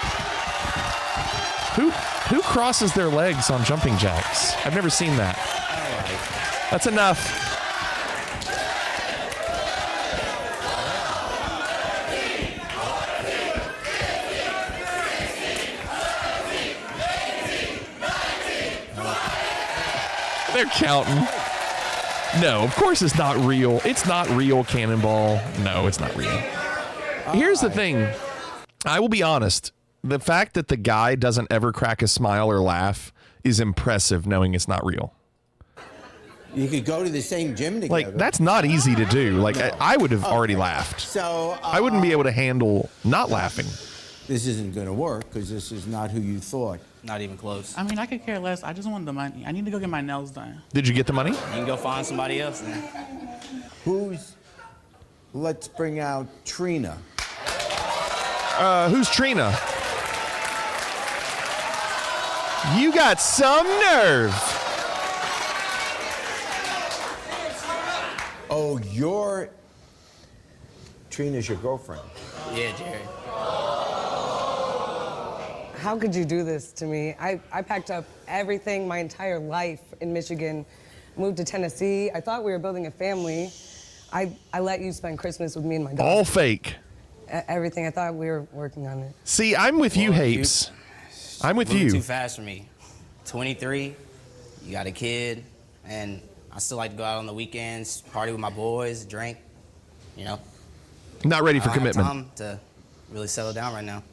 Who crosses their legs on jumping jacks? I've never seen that. That's enough. They're counting. No, of course it's not real. It's not real, Cannonball. No, it's not real. Here's the thing. I will be honest. The fact that the guy doesn't ever crack a smile or laugh is impressive, knowing it's not real. You could go to the same gym together. Like, that's not easy to do. Like, no. I would have already laughed. So I wouldn't be able to handle not laughing. This isn't going to work because this is not who you thought. Not even close. I mean, I could care less. I just want the money. I need to go get my nails done. Did you get the money? You can go find somebody else then. Let's bring out Trina. Who's Trina? You got some nerve. Oh, Trina's your girlfriend. Yeah, Jerry. How could you do this to me? I packed up everything, my entire life in Michigan, moved to Tennessee. I thought we were building a family. I let you spend Christmas with me and my dog. All fake. Everything. I thought we were working on it. See, I'm with you, Hapes. I'm with Moving you. Too fast for me. 23, you got a kid, and I still like to go out on the weekends, party with my boys, drink, you know. Not ready for I don't have commitment. time to really settle down right now.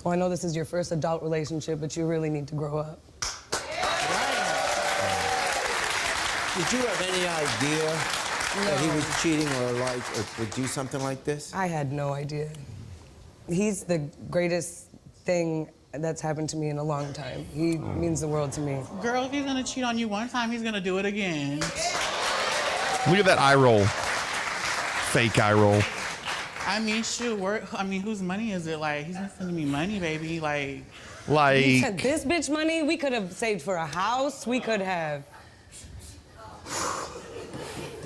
Well, I know this is your first adult relationship, but you really need to grow up. Did you have any idea that he was cheating or would do something like this? I had no idea. He's the greatest thing that's happened to me in a long time. He means the world to me. Girl, if he's gonna cheat on you one time, he's gonna do it again. Look at that eye roll. Fake eye roll. I mean, shoot, whose money is it? Like, he's not sending me money, baby. Like. He sent this bitch money. We could have saved for a house. We could have.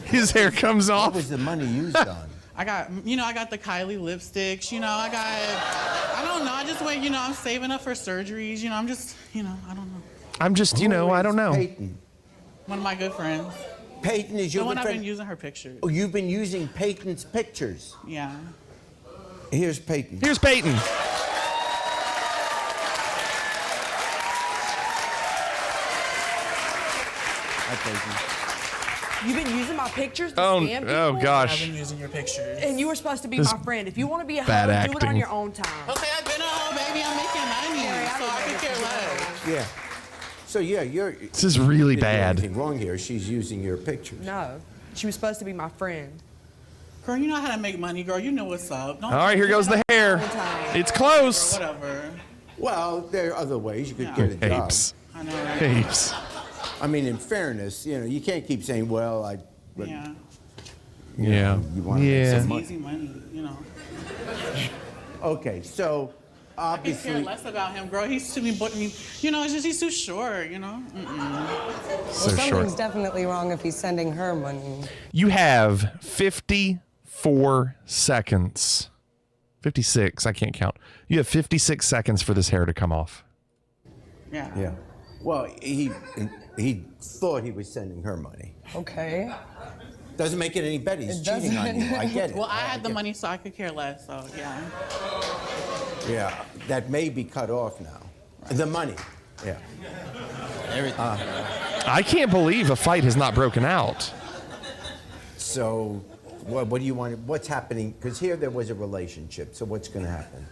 His hair comes off. What was the money used on? I got the Kylie lipsticks. I don't know. I just went, I'm saving up for surgeries. I'm just, I don't know. I'm just, I don't know. Peyton. One of my good friends. Peyton is your The one good I've friend? been using her pictures. Oh, you've been using Peyton's pictures. Yeah. Here's Peyton. Here's Peyton. Hi, Peyton. You've been using my pictures to Oh, scam people? oh gosh. I've been using your pictures. And you were supposed to be This my friend. If you want to be a bad hoe, do it on acting. your own time. Okay, I've been a hoe, baby. I'm making money, so I could care less. Yeah. So yeah, you're. This is really didn't do bad. anything wrong here. She's using your pictures. No, she was supposed to be my friend. Girl, you know how to make money, girl. You know what's up. All right, here goes the hair. It's close. Whatever. Well, there are other ways you could get a job. Apes. I know, right? Apes. I mean, in fairness, you can't keep saying, well, Yeah. Yeah. You want to make some money. Easy money, Okay, so I could care obviously. less about him, girl. He's too it's just he's too short, Well, So something's short. definitely wrong if he's sending her money. You have 54 seconds. 56, I can't count. You have 56 seconds for this hair to come off. Yeah. Yeah. Well, he thought he was sending her money. Okay. Doesn't make it any better. He's It cheating on you. I get it. Well, I had the money, so I could care less. So yeah. Yeah, that may be cut off now. The money. Yeah. Everything. I can't believe a fight has not broken out. So, what do you want? What's happening? Because here there was a relationship. So what's going to happen?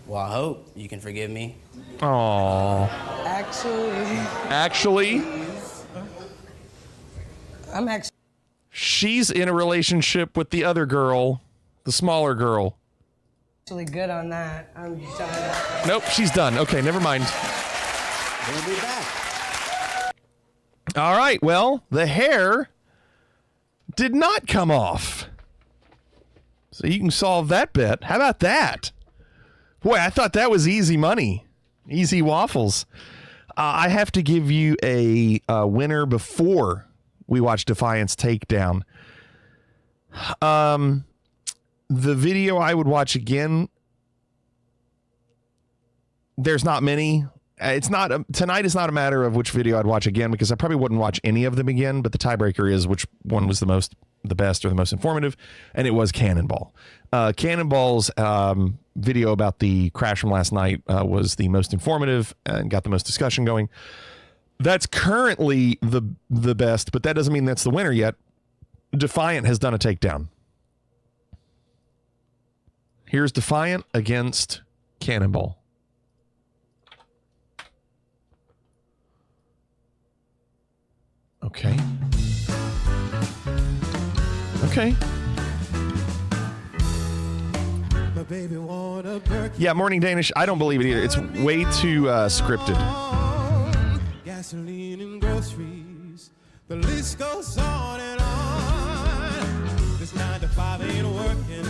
Well, I hope you can forgive me. Aww. Actually, Actually, I'm actually she's in a relationship with the other girl, the smaller girl. good on that. I'm done. Nope, she's done. Okay, never mind. We'll be back. All right, well, the hair did not come off. So you can solve that bet. How about that? Boy, I thought that was easy money. Easy waffles. I have to give you a winner before we watch Defiance Takedown. The video I would watch again, there's not many. It's not tonight is not a matter of which video I'd watch again, because I probably wouldn't watch any of them again, but the tiebreaker is which one was the best or the most informative, and it was Cannonball. Cannonball's video about the crash from last night was the most informative and got the most discussion going. That's currently the best, but that doesn't mean that's the winner yet. Defiant has done a takedown. Here's Defiant against Cannonball. Okay. Okay. Yeah, Morning Danish. I don't believe it either. It's way too scripted. Gasoline and groceries, the list goes on and on. This 9 to 5 ain't working.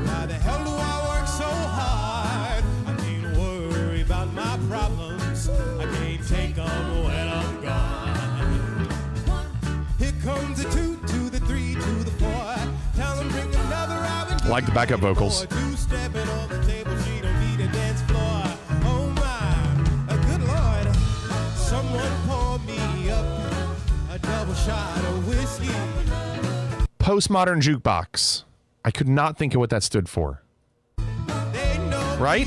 Why the hell do I work so hard? I can't worry about my problems. I can't take them when I'm gone. Here comes the 2 to the 3 to the 4. Tell them bring like the backup vocals. Two-stepping on the table, she don't need a dance floor. Oh my, good Lord. Someone pour me up a double shot of whiskey. Postmodern jukebox. I could not think of what that stood for. Right?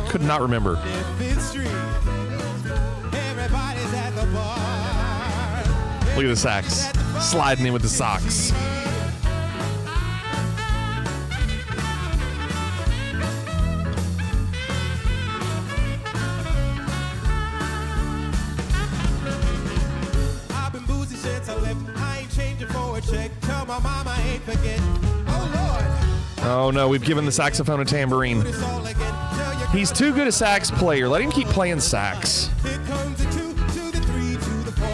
Could not remember. Look at the sax. Sliding in with the socks. I've been boozy since I left. I ain't changing for a check. Tell my mama I ain't forget. Oh Lord. Oh no, we've given the saxophone a tambourine. He's too good a sax player. Let him keep playing sax. Here comes the 2 to the 3 to the 4.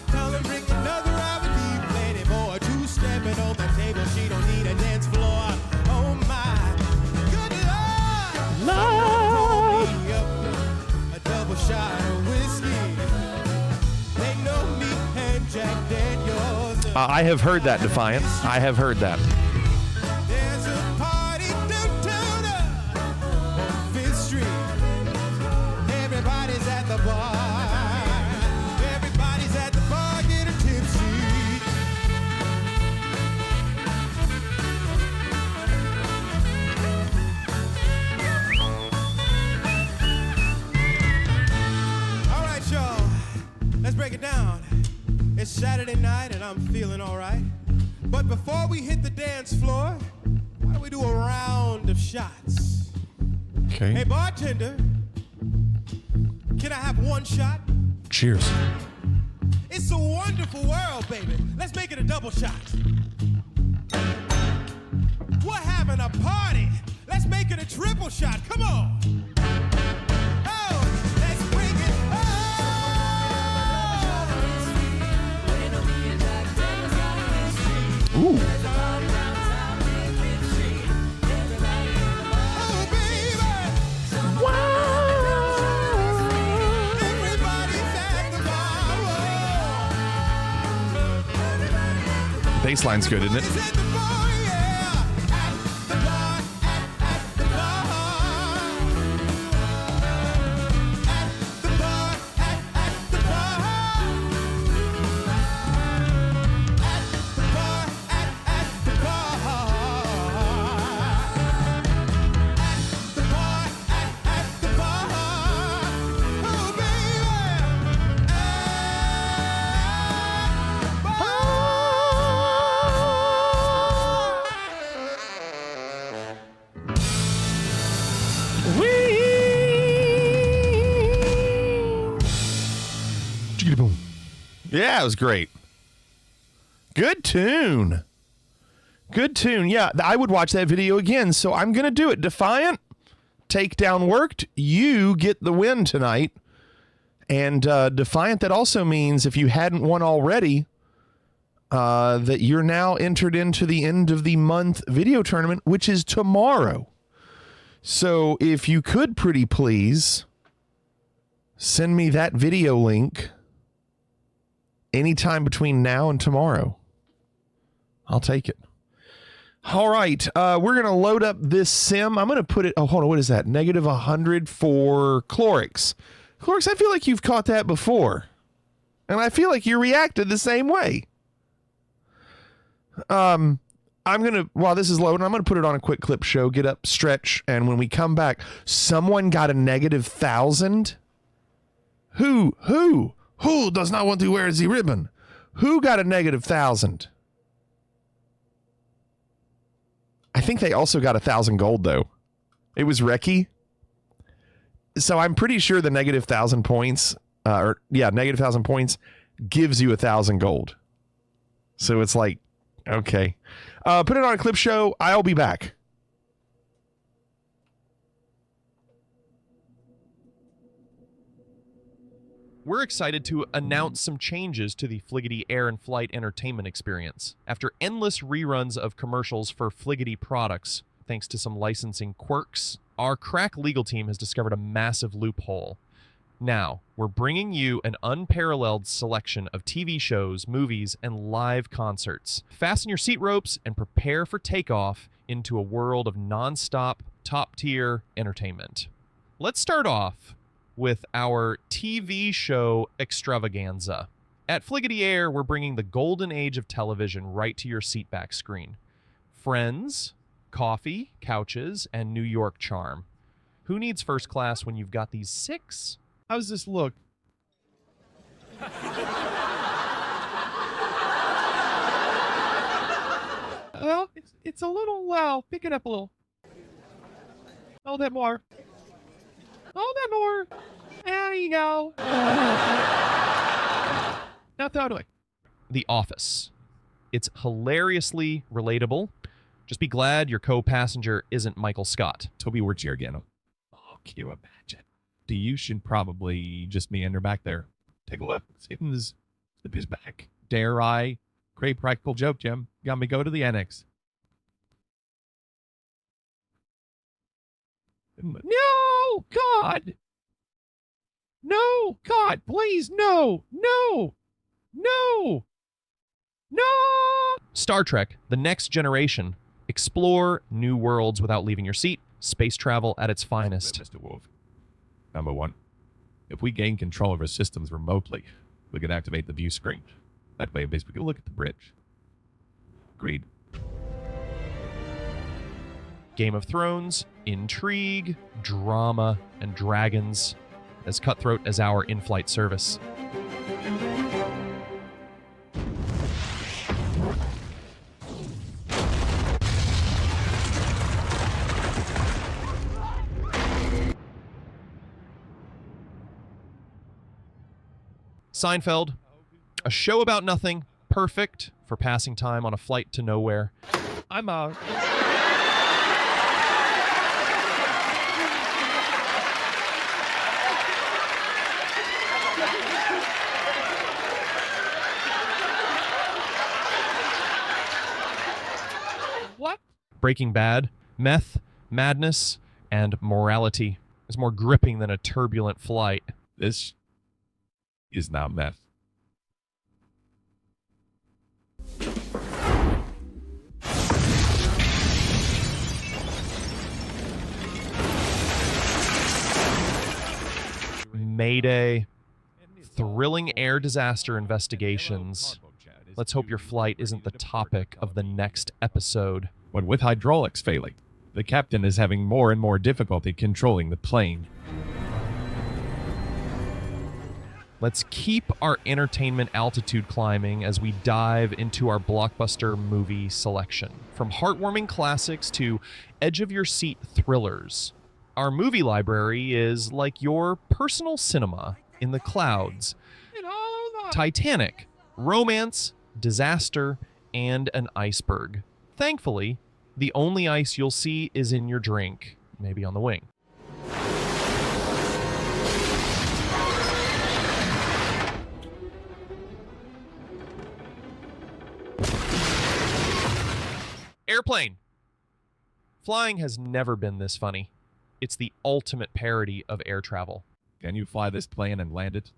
Tell him bring another avenue, play it more. Two-stepping on the table, she don't need a dance floor. Oh my, good Lord. Pour me up a double shot of whiskey. They know me and Jack Daniels. I have heard that, Defiant. I have heard that. There's a party downtown on 5th Street. Everybody's at the bar. Everybody's at the bar getting tipsy. All right, y'all. Let's break it down. It's Saturday night and I'm feeling all right. But before we hit the dance floor, why don't we do a round of shots? Okay. Hey, bartender, can I have one shot? Cheers. It's a wonderful world, baby. Let's make it a double shot. We're having a party. Let's make it a triple shot. Come on. Oh, let's bring it on. Ooh. Bassline's good, isn't it? Yeah, it was great. Good tune. Good tune. Yeah, I would watch that video again, so I'm going to do it. Defiant, takedown worked. You get the win tonight. And Defiant, that also means if you hadn't won already, that you're now entered into the end of the month video tournament, which is tomorrow. So if you could pretty please send me that video link anytime between now and tomorrow. I'll take it. All right. We're going to load up this sim. I'm going to put it. Oh, hold on. What is that? Negative 100 for Clorix. Clorix, I feel like you've caught that before. And I feel like you reacted the same way. I'm going to, while this is loading, I'm going to put it on a quick clip show, get up, stretch. And when we come back, someone got a negative 1,000. Who does not want to wear the ribbon? Who got a negative 1,000? I think they also got 1,000 gold, though. It was Reki. So I'm pretty sure the negative 1,000 points, negative 1,000 points gives you 1,000 gold. So it's like, okay. Put it on a clip show. I'll be back. We're excited to announce some changes to the Fliggity Air and Flight entertainment experience. After endless reruns of commercials for Fliggity products, thanks to some licensing quirks, our crack legal team has discovered a massive loophole. Now, we're bringing you an unparalleled selection of TV shows, movies, and live concerts. Fasten your seat ropes and prepare for takeoff into a world of nonstop, top-tier entertainment. Let's start off with our TV show extravaganza. At Fliggity Air, we're bringing the golden age of television right to your seatback screen. Friends, coffee, couches, and New York charm. Who needs first class when you've got these 6? How's this look? Well, it's a little loud. Pick it up a little. Hold that more. Hold that more. There you go. Now throw it away. The Office. It's hilariously relatable. Just be glad your co-passenger isn't Michael Scott. Toby works here again. Oh, can you imagine? You should probably just meander back there. Take a look. See if his slip his back. Dare I? Great practical joke, Jim. Got me go to the annex. No, God! No, God, please, no, no, no, no! Star Trek, The Next Generation. Explore new worlds without leaving your seat. Space travel at its finest. Mr. Wolf. Number 1, if we gain control of our systems remotely, we can activate the view screen. That way, basically, we can look at the bridge. Agreed. Game of Thrones, intrigue, drama, and dragons. As cutthroat as our in-flight service. Seinfeld, a show about nothing, perfect for passing time on a flight to nowhere. I'm What? Breaking Bad, meth, madness, and morality is more gripping than a turbulent flight. This is not meth. Mayday, thrilling air disaster investigations. Let's hope your flight isn't the topic of the next episode. But with hydraulics failing, the captain is having more and more difficulty controlling the plane. Let's keep our entertainment altitude climbing as we dive into our blockbuster movie selection. From heartwarming classics to edge-of-your-seat thrillers, our movie library is like your personal cinema in the clouds. Titanic, romance, disaster, and an iceberg. Thankfully, the only ice you'll see is in your drink, maybe on the wing. Airplane. Flying has never been this funny. It's the ultimate parody of air travel. Can you fly this plane and land it?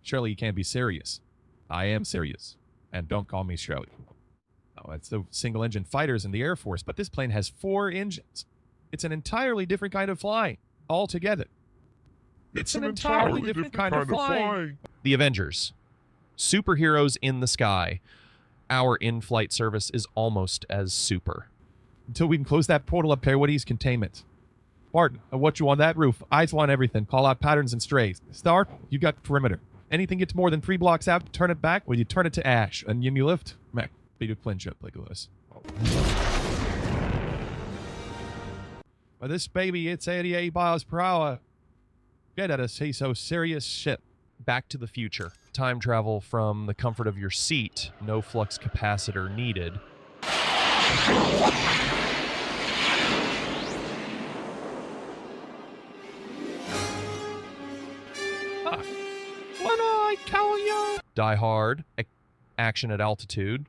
Surely you can't be serious. I am serious. And don't call me Shirley. Oh, it's the single-engine fighters in the Air Force, but this plane has 4 engines. It's an entirely different kind of flying altogether. It's an entirely different kind of flying. The Avengers. Superheroes in the sky. Our in-flight service is almost as super. Until we can close that portal up Periwity's containment. Barton, I want you on that roof. Eyes on everything. Call out patterns and strays. Star, you got perimeter. Anything gets more than 3 blocks out, turn it back, or you turn it to ash. And you lift. Mac, be to clinch up like this. But this baby, it's 88 miles per hour. Get at us, he's so serious shit. Back to the future. Time travel from the comfort of your seat. No flux capacitor needed. When I call you. Die Hard. Action at altitude.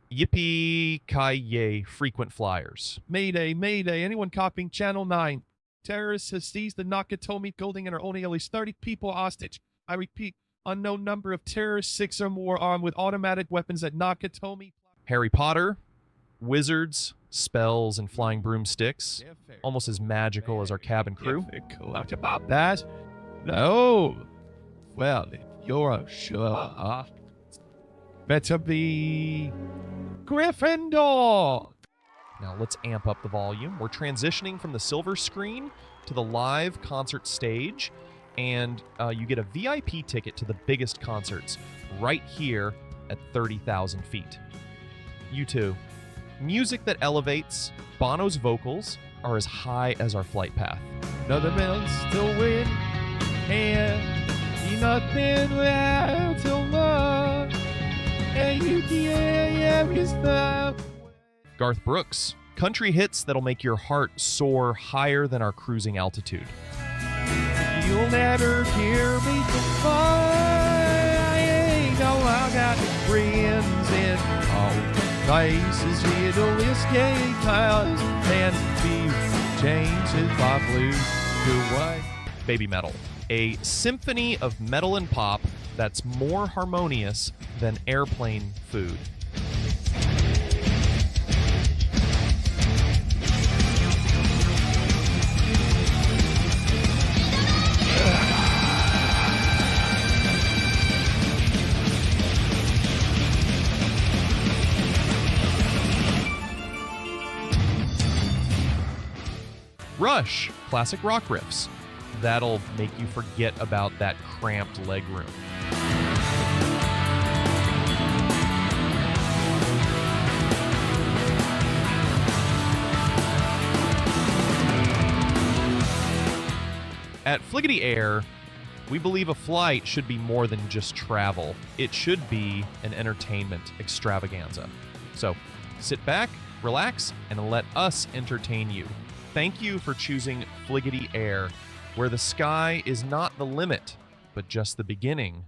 Yippee-ki-yay, frequent flyers. Mayday, mayday, anyone copying Channel 9? terrorists have seized the Nakatomi building and are holding at least 30 people hostage. I repeat, unknown number of terrorists, 6 or more, armed with automatic weapons at Nakatomi. Harry Potter, wizards, spells, and flying broomsticks. Almost as magical as our cabin crew. About that? No. Well, if you're sure, better be Gryffindor. Now let's amp up the volume. We're transitioning from the silver screen to the live concert stage, and you get a VIP ticket to the biggest concerts right here at 30,000 feet. U2. Music that elevates. Bono's vocals are as high as our flight path. Another man's still win, and you nothing left to love, and you can't stop. Garth Brooks. Country hits that'll make your heart soar higher than our cruising altitude. You'll never hear me before. I ain't no, I got friends in all places here to escape clouds and be changes my blue to white. Baby metal. A symphony of metal and pop that's more harmonious than airplane food. Rush, classic rock riffs. That'll make you forget about that cramped legroom. At Fliggity Air, we believe a flight should be more than just travel. It should be an entertainment extravaganza. So sit back, relax, and let us entertain you. Thank you for choosing Fliggity Air, where the sky is not the limit, but just the beginning.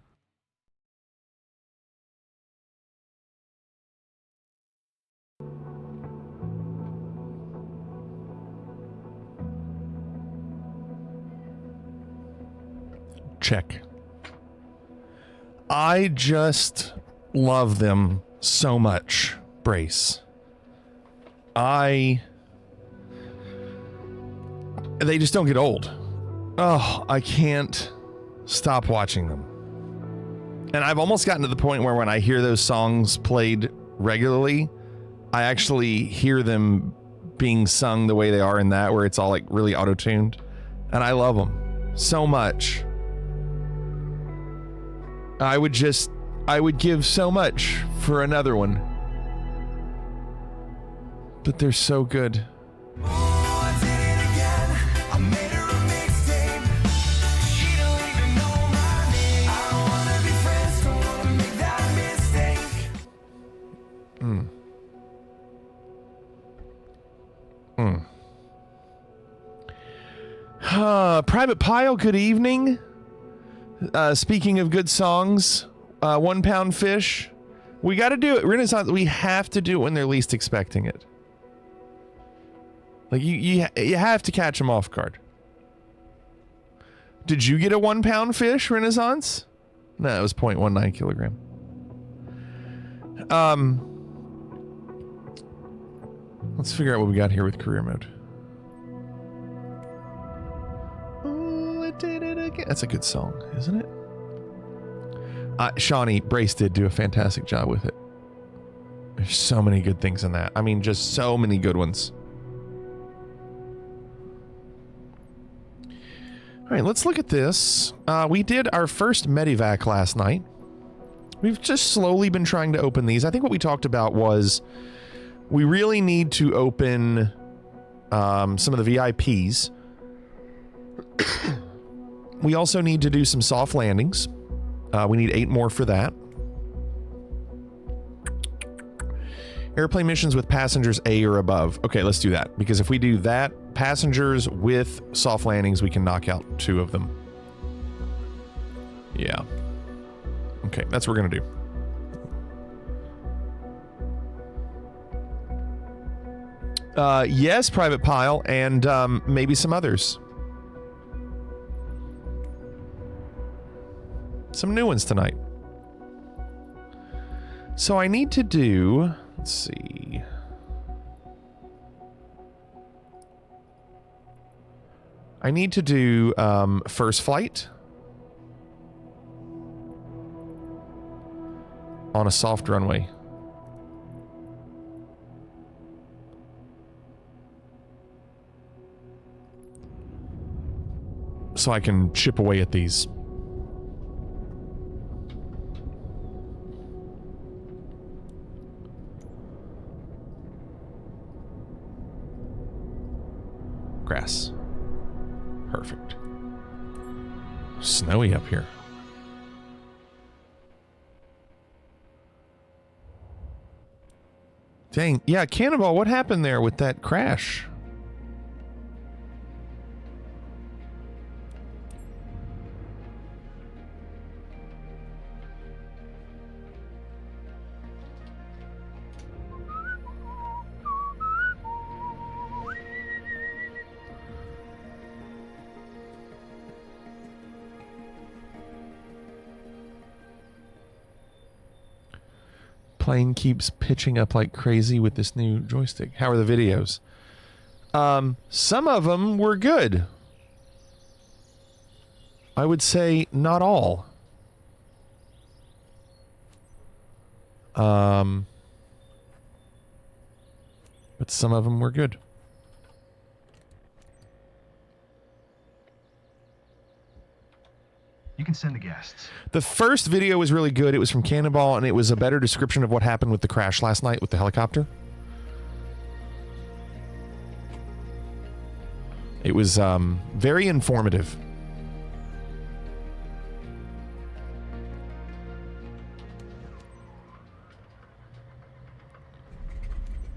Check. I just love them so much, Brace. They just don't get old. Oh, I can't stop watching them. And I've almost gotten to the point where when I hear those songs played regularly, I actually hear them being sung the way they are in that, where it's all like really auto-tuned. And I love them so much. I would give so much for another one. But they're so good. Private Pile, good evening. Speaking of good songs, 1 Pound Fish. We got to do it. Renaissance, we have to do it when they're least expecting it. Like, you have to catch them off guard. Did you get a 1 pound fish, Renaissance? No, it was 0.19 kilogram. Let's figure out what we got here with career mode. Did it again. That's a good song, isn't it? Shawnee, Brace did do a fantastic job with it. There's so many good things in that. I mean, just so many good ones. All right, let's look at this. We did our first Medivac last night. We've just slowly been trying to open these. I think what we talked about was we really need to open some of the VIPs. We also need to do some soft landings. We need 8 more for that. Airplane missions with passengers A or above. Okay, let's do that. Because if we do that, passengers with soft landings, we can knock out 2 of them. Yeah. Okay, that's what we're going to do. Yes, Private Pile, and maybe some others. Some new ones tonight. So I need to do, let's see. I need to do first flight on a soft runway. So I can chip away at these. Grass. Perfect. Snowy up here. Dang. Yeah, Cannonball, what happened there with that crash? Plane keeps pitching up like crazy with this new joystick. How are the videos? Some of them were good. I would say not all. But some of them were good. You can send the guests. The first video was really good. It was from Cannonball, and it was a better description of what happened with the crash last night with the helicopter. It was very informative.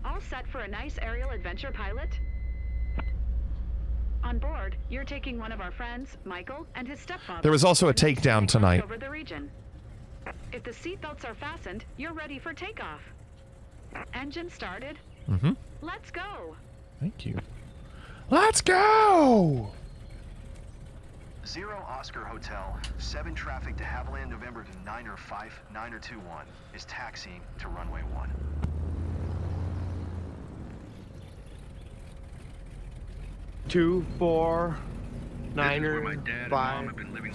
All set for a nice aerial adventure, pilot? On board, you're taking one of our friends, Michael, and his stepfather. There was also a takedown tonight. Over the region. If the seatbelts are fastened, you're ready for takeoff. Engine started. Mm-hmm. Let's go. Thank you. Let's go! 0 Oscar Hotel, 7 traffic to Haviland, November to 905, 9021 is taxiing to runway 1. Two, 4, 9er, 5,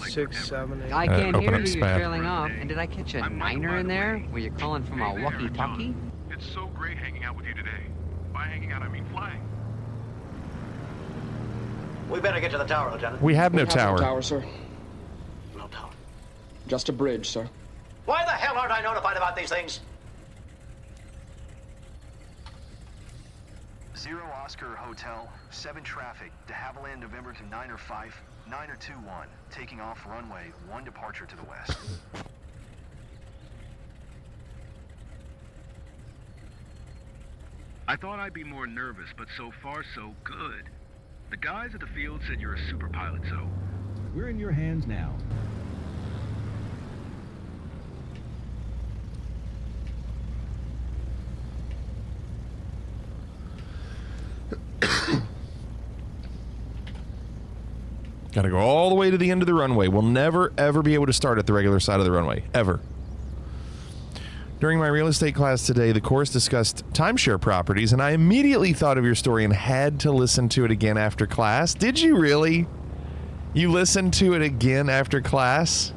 6, 7, 8. I can't hear you. You're trailing off. And did I catch a niner in there? Were you calling from a walkie-talkie? It's so great hanging out with you today. By hanging out, I mean flying. We better get to the tower, Lieutenant. We have no tower. No tower, sir. No tower. Just a bridge, sir. Why the hell aren't I notified about these things? 0 Oscar Hotel, 7 traffic to Haviland, November to 905, 9021, taking off runway 1 departure to the west. I thought I'd be more nervous, but so far so good. The guys at the field said you're a super pilot, so we're in your hands now. Gotta go all the way to the end of the runway. We'll never, ever be able to start at the regular side of the runway. Ever. During my real estate class today, the course discussed timeshare properties, and I immediately thought of your story and had to listen to it again after class. Did you really? You listened to it again after class?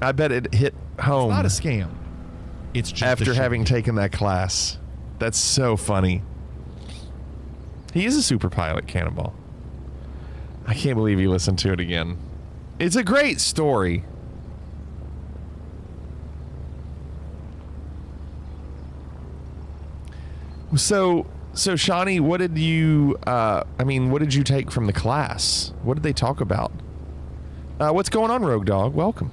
I bet it hit home. It's not a scam. It's just after having taken that class. That's so funny. He is a super pilot, Cannonball. I can't believe you listened to it again. It's a great story. So Shawnee, what did you, what did you take from the class? What did they talk about? What's going on, Rogue Dog? Welcome.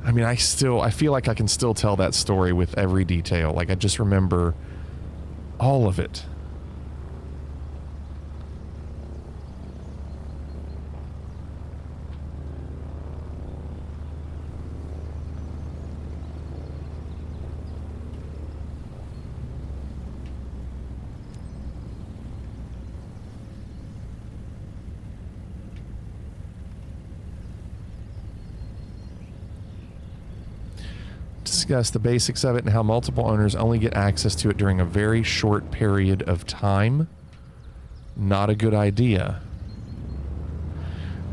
I mean, I feel like I can still tell that story with every detail. Like, I just remember all of it. discuss the basics of it and how multiple owners only get access to it during a very short period of time. Not a good idea.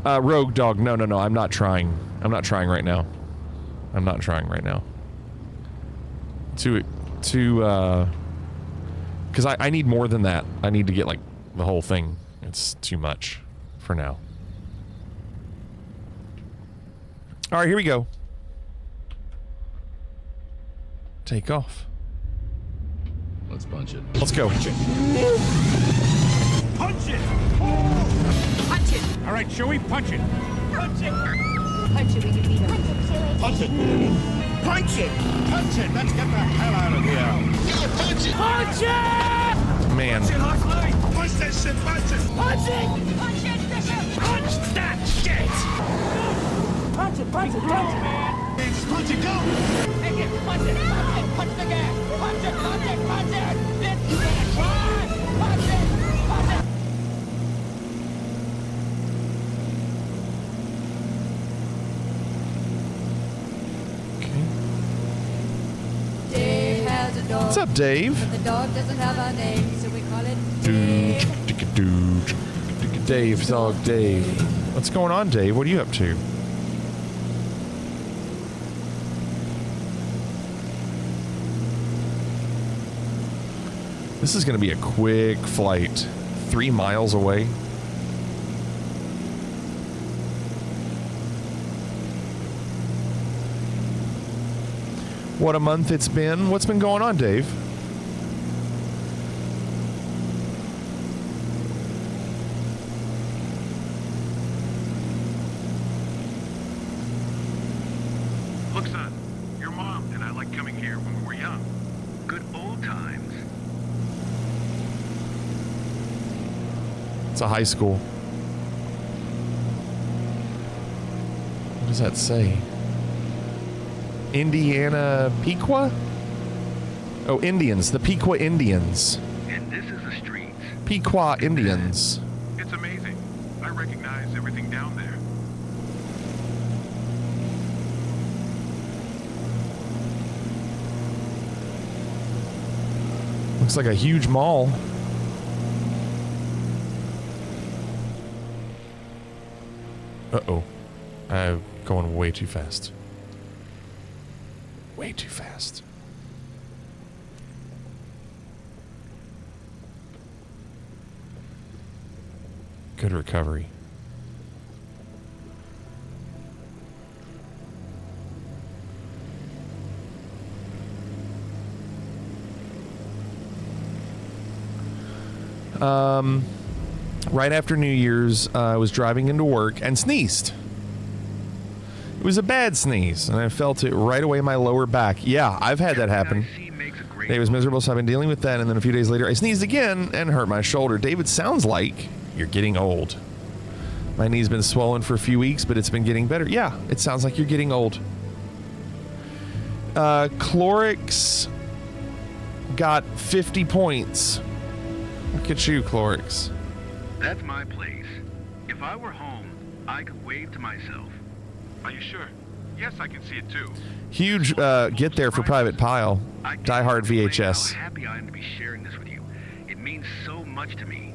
Rogue Dog, no, I'm not trying. I'm not trying right now. I'm not trying right now. Because I need more than that. I need to get, like, the whole thing. It's too much for now. All right, here we go. Take off. Let's punch it. Let's go. Punch it! Punch it! All right, shall we punch it? Punch it! Punch it, we can beat him. Punch it! Punch it! Punch it! Let's get the hell out of here! Yeah, punch it! Punch it! Man. Punch it, Huxley! Punch that shit! Punch it! Punch it! Punch it, Bishop! Punch that shit! Punch it! Punch it! Punch it! Just punch it! Go! Take it! Punch it! Punch it! Punch the gas! Punch it! Punch it! Punch it! This is gonna try! Punch it! Punch it! Dave has a dog. What's up, Dave? But the dog doesn't have a name, so we call it Dave. Dave, dog, Dave. What's going on, Dave? What are you up to? This is going to be a quick flight. 3 miles away. What a month it's been. What's been going on, Dave? Look, son, your mom and I liked coming here when we were young. Good old times. It's a high school. What does that say? Indiana Pequot? Oh, Indians. The Pequot Indians. And this is the streets. Pequot Indians. It's amazing. I recognize everything down there. Looks like a huge mall. Uh-oh. I'm going way too fast. Way too fast. Good recovery. Right after New Year's, I was driving into work and sneezed. It was a bad sneeze, and I felt it right away in my lower back. Yeah, I've had that happen. It was miserable, so I've been dealing with that, and then a few days later, I sneezed again and hurt my shoulder. David, sounds like you're getting old. My knee's been swollen for a few weeks, but it's been getting better. Yeah, it sounds like you're getting old. Clorix got 50 points. Look at you, Clorix. That's my place. If I were home, I could wave to myself. Are you sure? Yes, I can see it too. Huge get there for Private Pile. Die Hard VHS. How happy I am to be sharing this with you. It means so much to me.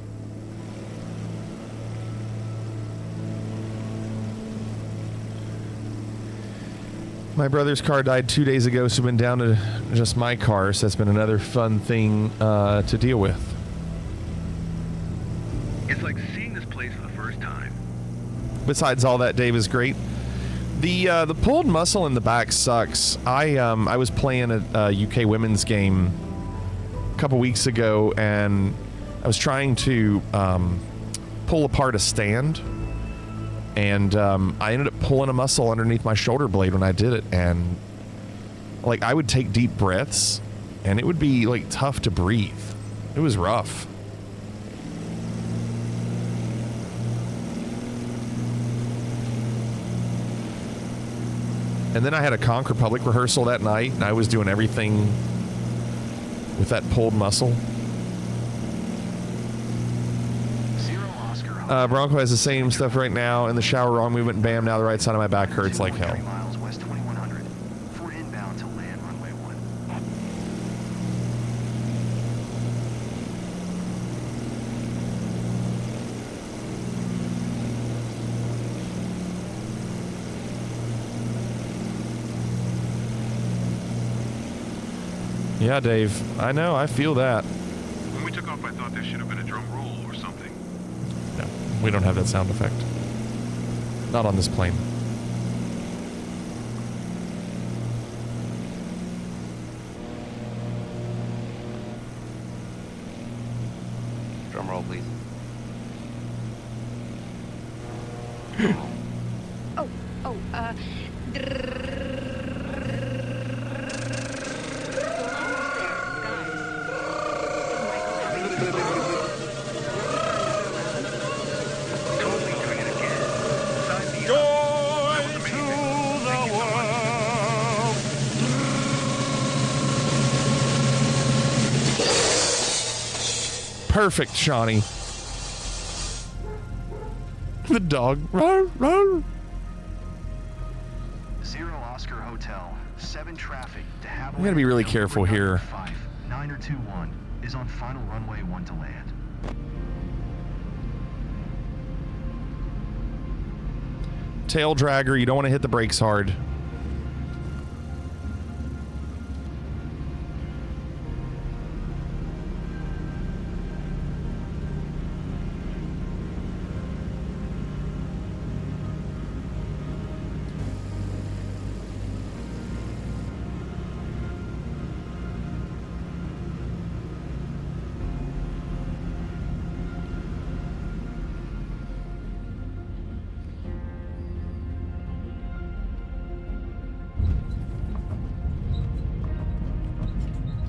My brother's car died 2 days ago, so I've been down to just my car, so that's been another fun thing to deal with. It's like seeing this place for the first time. Besides all that, Dave is great. The pulled muscle in the back sucks. I was playing a UK women's game a couple weeks ago, and I was trying to pull apart a stand, and I ended up pulling a muscle underneath my shoulder blade when I did it, and like I would take deep breaths, and it would be like tough to breathe. It was rough. And then I had a Conk Republic rehearsal that night, and I was doing everything with that pulled muscle. Bronco has the same stuff right now. In the shower, wrong movement, bam, now the right side of my back hurts like hell. Yeah, Dave. I know. I feel that. When we took off, I thought there should have been a drum roll or something. No, we don't have that sound effect. Not on this plane. Drum roll, please. Perfect, Shawnee. The dog. Zero Oscar Hotel, 7 traffic to have. We gotta be really careful here. 921 is on final runway 1 to land. Tail dragger, you don't want to hit the brakes hard.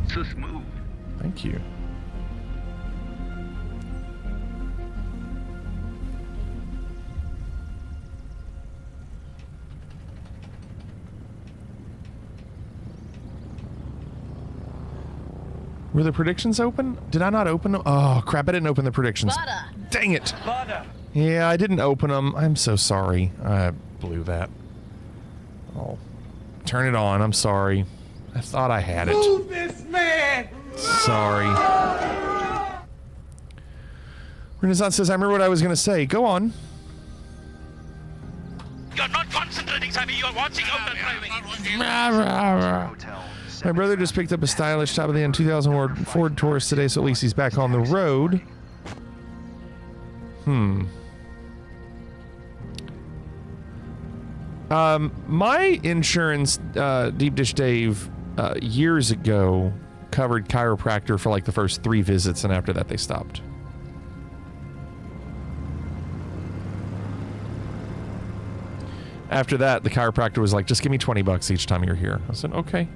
So smooth. Thank you. Were the predictions open? Did I not open them? Oh, crap. I didn't open the predictions. Butter. Dang it. Butter. Yeah, I didn't open them. I'm so sorry. I blew that. Oh, turn it on. I'm sorry. I thought I had it. Move this man! Sorry. Renaissance says, I remember what I was going to say. Go on. You're not concentrating, Sammy. You're watching out the driving. My brother just picked up a stylish top of the end 2000 Ford Taurus today, so at least he's back on the road. My insurance, Deep Dish Dave, years ago covered chiropractor for like the first 3 visits, and after that they stopped. After that, the chiropractor was like, just give me $20 each time you're here. I said, okay.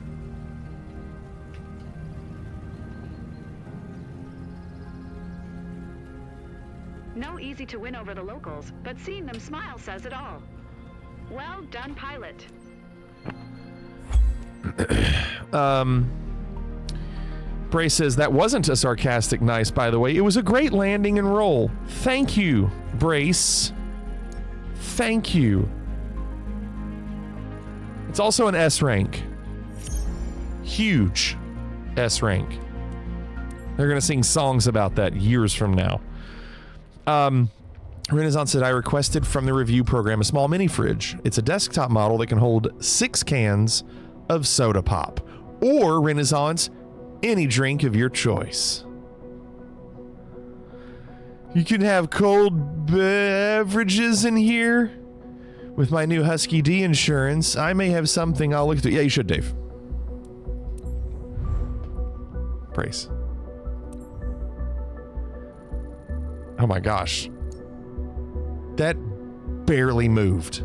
No easy to win over the locals, but seeing them smile says it all. Well done, pilot. Bray says, that wasn't a sarcastic nice, by the way. It was a great landing and roll. Thank you, Brace. Thank you. It's also an S rank. Huge S rank. They're going to sing songs about that years from now. Renaissance said, I requested from the review program a small mini fridge. It's a desktop model that can hold 6 cans of soda pop. Or, Renaissance, any drink of your choice. You can have cold beverages in here. With my new Husky D insurance, I may have something I'll look through. Yeah, you should, Dave. Brace. Oh my gosh. That barely moved.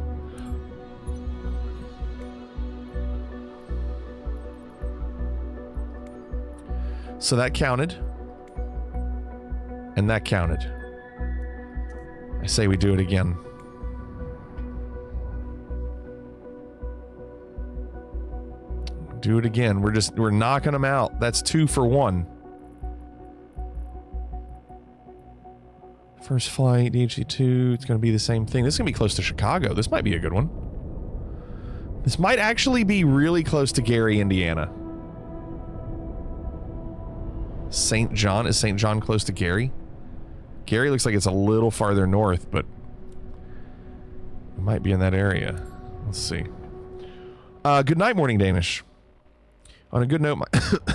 So that counted. And that counted. I say we do it again. Do it again. We're knocking them out. That's 2 for 1. First flight, DHC2, it's going to be the same thing. This is going to be close to Chicago. This might be a good one. This might actually be really close to Gary, Indiana. St. John? Is St. John close to Gary? Gary looks like it's a little farther north, but it might be in that area. Let's see. Good night, Morning Danish. On a good note,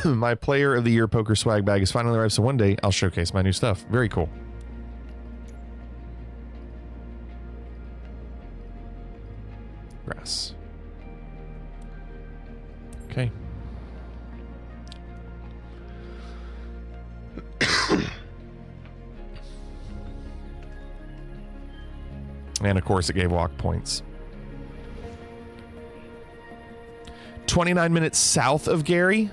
my Player of the Year poker swag bag is finally arrived, so one day I'll showcase my new stuff. Very cool. Grass. Okay. And of course it gave walk points. 29 minutes south of Gary.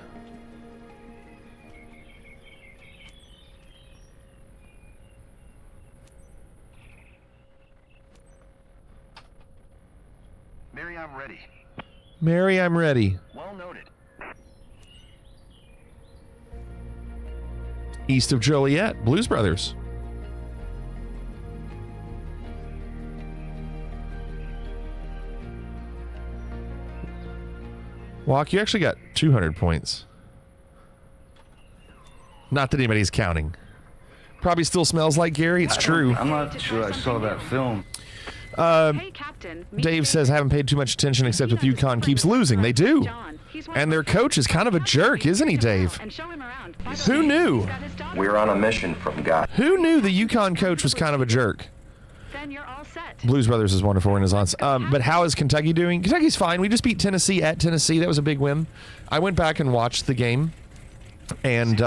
Mary, I'm ready. Mary, I'm ready. Well noted. East of Joliet, Blues Brothers. Walk, you actually got 200 points. Not that anybody's counting. Probably still smells like Gary. It's true. I'm not sure I saw that film. Dave says, haven't paid too much attention except if UConn keeps losing. They do. And their coach is kind of a jerk, isn't he, Dave? Who knew? We're on a mission from God. Who knew the UConn coach was kind of a jerk? Blues Brothers is wonderful Renaissance. But how is Kentucky doing? Kentucky's fine. We just beat Tennessee at Tennessee. That was a big win. I went back and watched the game, and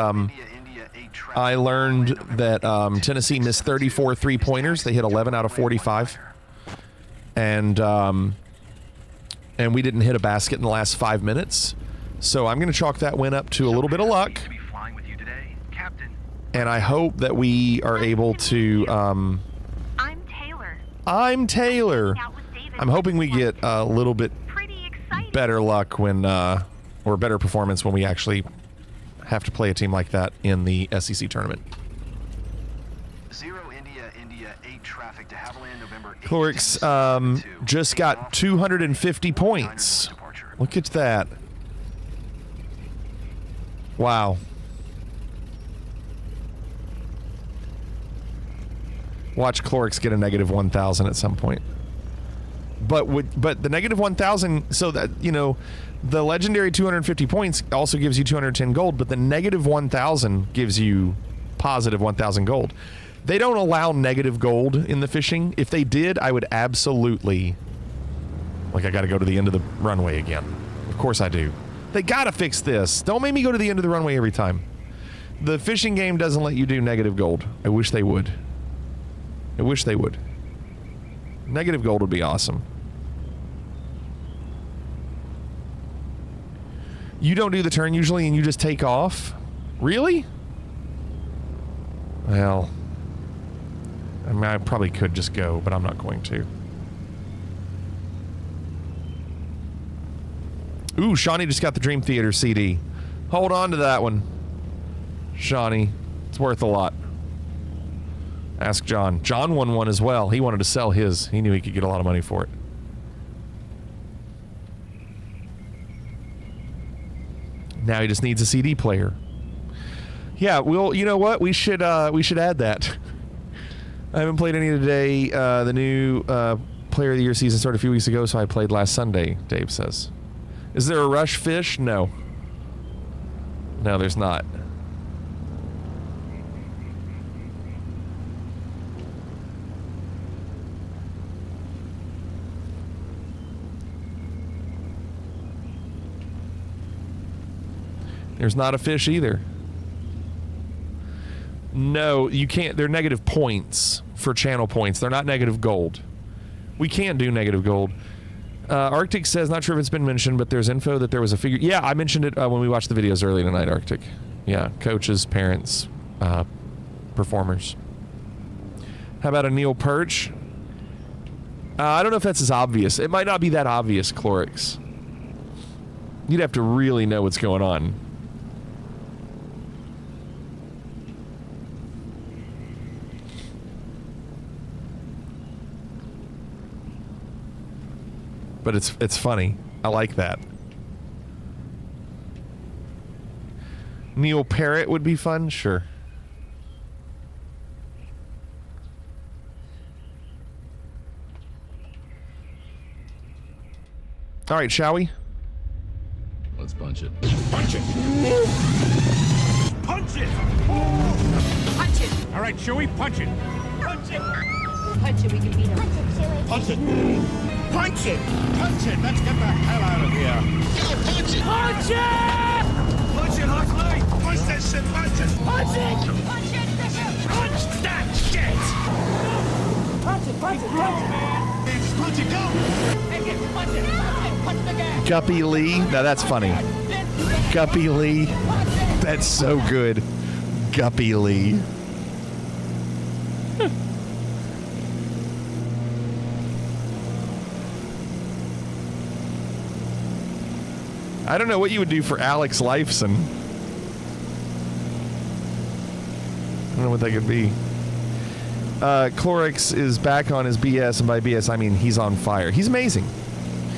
I learned that Tennessee missed 34 three-pointers. They hit 11 out of 45. And we didn't hit a basket in the last 5 minutes. So I'm going to chalk that win up to a little bit of luck. And I hope that we are able to... I'm Taylor. I'm hoping we get a little bit better luck when, or better performance when we actually have to play a team like that in the SEC tournament. 0 India 8 traffic to Haviland, November 8th. Clorix just got 250 points. Look at that. Wow. Watch Clorix get a negative 1,000 at some point. But the negative 1,000, so that, you know, the legendary 250 points also gives you 210 gold, but the negative 1,000 gives you positive 1,000 gold. They don't allow negative gold in the fishing. If they did, I would absolutely... Like, I got to go to the end of the runway again. Of course I do. They got to fix this. Don't make me go to the end of the runway every time. The fishing game doesn't let you do negative gold. I wish they would. I wish they would. Negative gold would be awesome. You don't do the turn usually and you just take off? Really? Well, I mean, I probably could just go, but I'm not going to. Ooh, Shawnee just got the Dream Theater CD. Hold on to that one, Shawnee. It's worth a lot. Ask John. John won one as well. He wanted to sell his. He knew he could get a lot of money for it. Now he just needs a CD player. Yeah, well, you know what? We should add that. I haven't played any today. The new Player of the Year season started a few weeks ago, so I played last Sunday, Dave says. Is there a rush fish? No. No, there's not. There's not a fish either. No, you can't. They're negative points for channel points. They're not negative gold. We can't do negative gold. Arctic says, not sure if it's been mentioned, but there's info that there was a figure. Yeah, I mentioned it when we watched the videos early tonight, Arctic. Yeah, coaches, parents, performers. How about a Neil Perch? I don't know if that's as obvious. It might not be that obvious, Clorix. You'd have to really know what's going on. But it's funny. I like that. Neil Parrott would be fun, sure. All right, shall we? Let's bunch punch it. Punch it! Punch it! Punch it. All right, Chewie, punch it. Punch it! Punch it. We can beat him. Punch it, Chewie. Punch it! Punch it! Punch it! Let's get the hell out of here. Go, punch it! Punch it! Punch it, Huxley! Punch that shit! Punch it! Punch it! Punch it, Bishop. Punch that shit! Punch it! Punch it! Punch it! It's punch it! Go! Make it. Punch it. Punch it. Punch the gas. Guppy Lee. Now that's funny. Guppy Lee. That's so good. Guppy Lee. I don't know what you would do for Alex Lifeson. I don't know what that could be. Clorix is back on his BS, and by BS I mean he's on fire. He's amazing.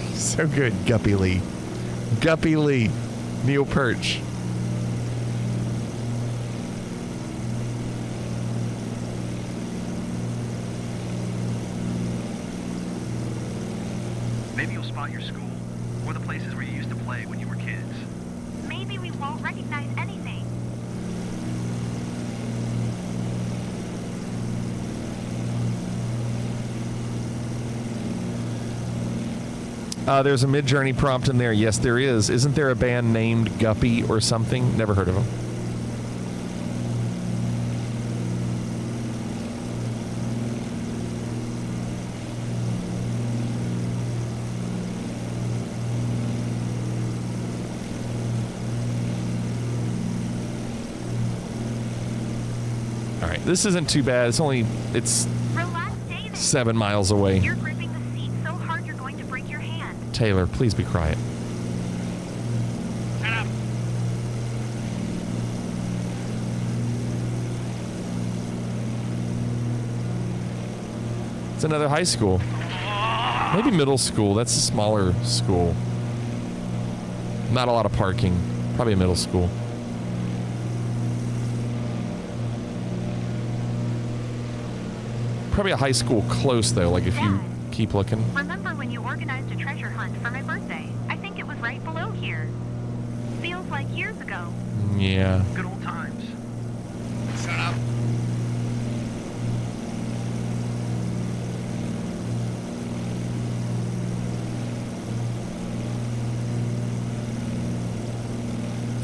He's so good. Guppy Lee. Guppy Lee. Neil Perch. Maybe you'll spot your school, or the places where you used to play when you were kids. Maybe we won't recognize anything. There's a Mid-Journey prompt in there. Yes, there is. Isn't there a band named Guppy or something? Never heard of them. All right, this isn't too bad. It's Relax, David. 7 miles away. You're gripping the seat so hard you're going to break your hand. Taylor, please be quiet. Shut up! It's another high school. Maybe middle school. That's a smaller school. Not a lot of parking. Probably a middle school. Probably a high school close, though, like if you keep looking. Remember when you organized a treasure hunt for my birthday? I think it was right below here. Feels like years ago. Yeah. Good old times. Shut up!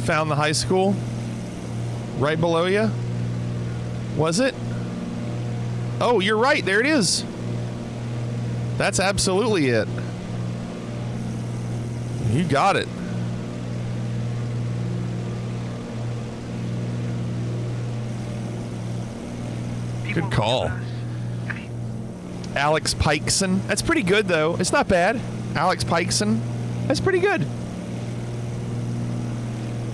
Found the high school? Right below you? Was it? Oh, you're right. There it is. That's absolutely it. You got it. Good call. Alex Pikeson. That's pretty good, though. It's not bad. Alex Pikeson. That's pretty good.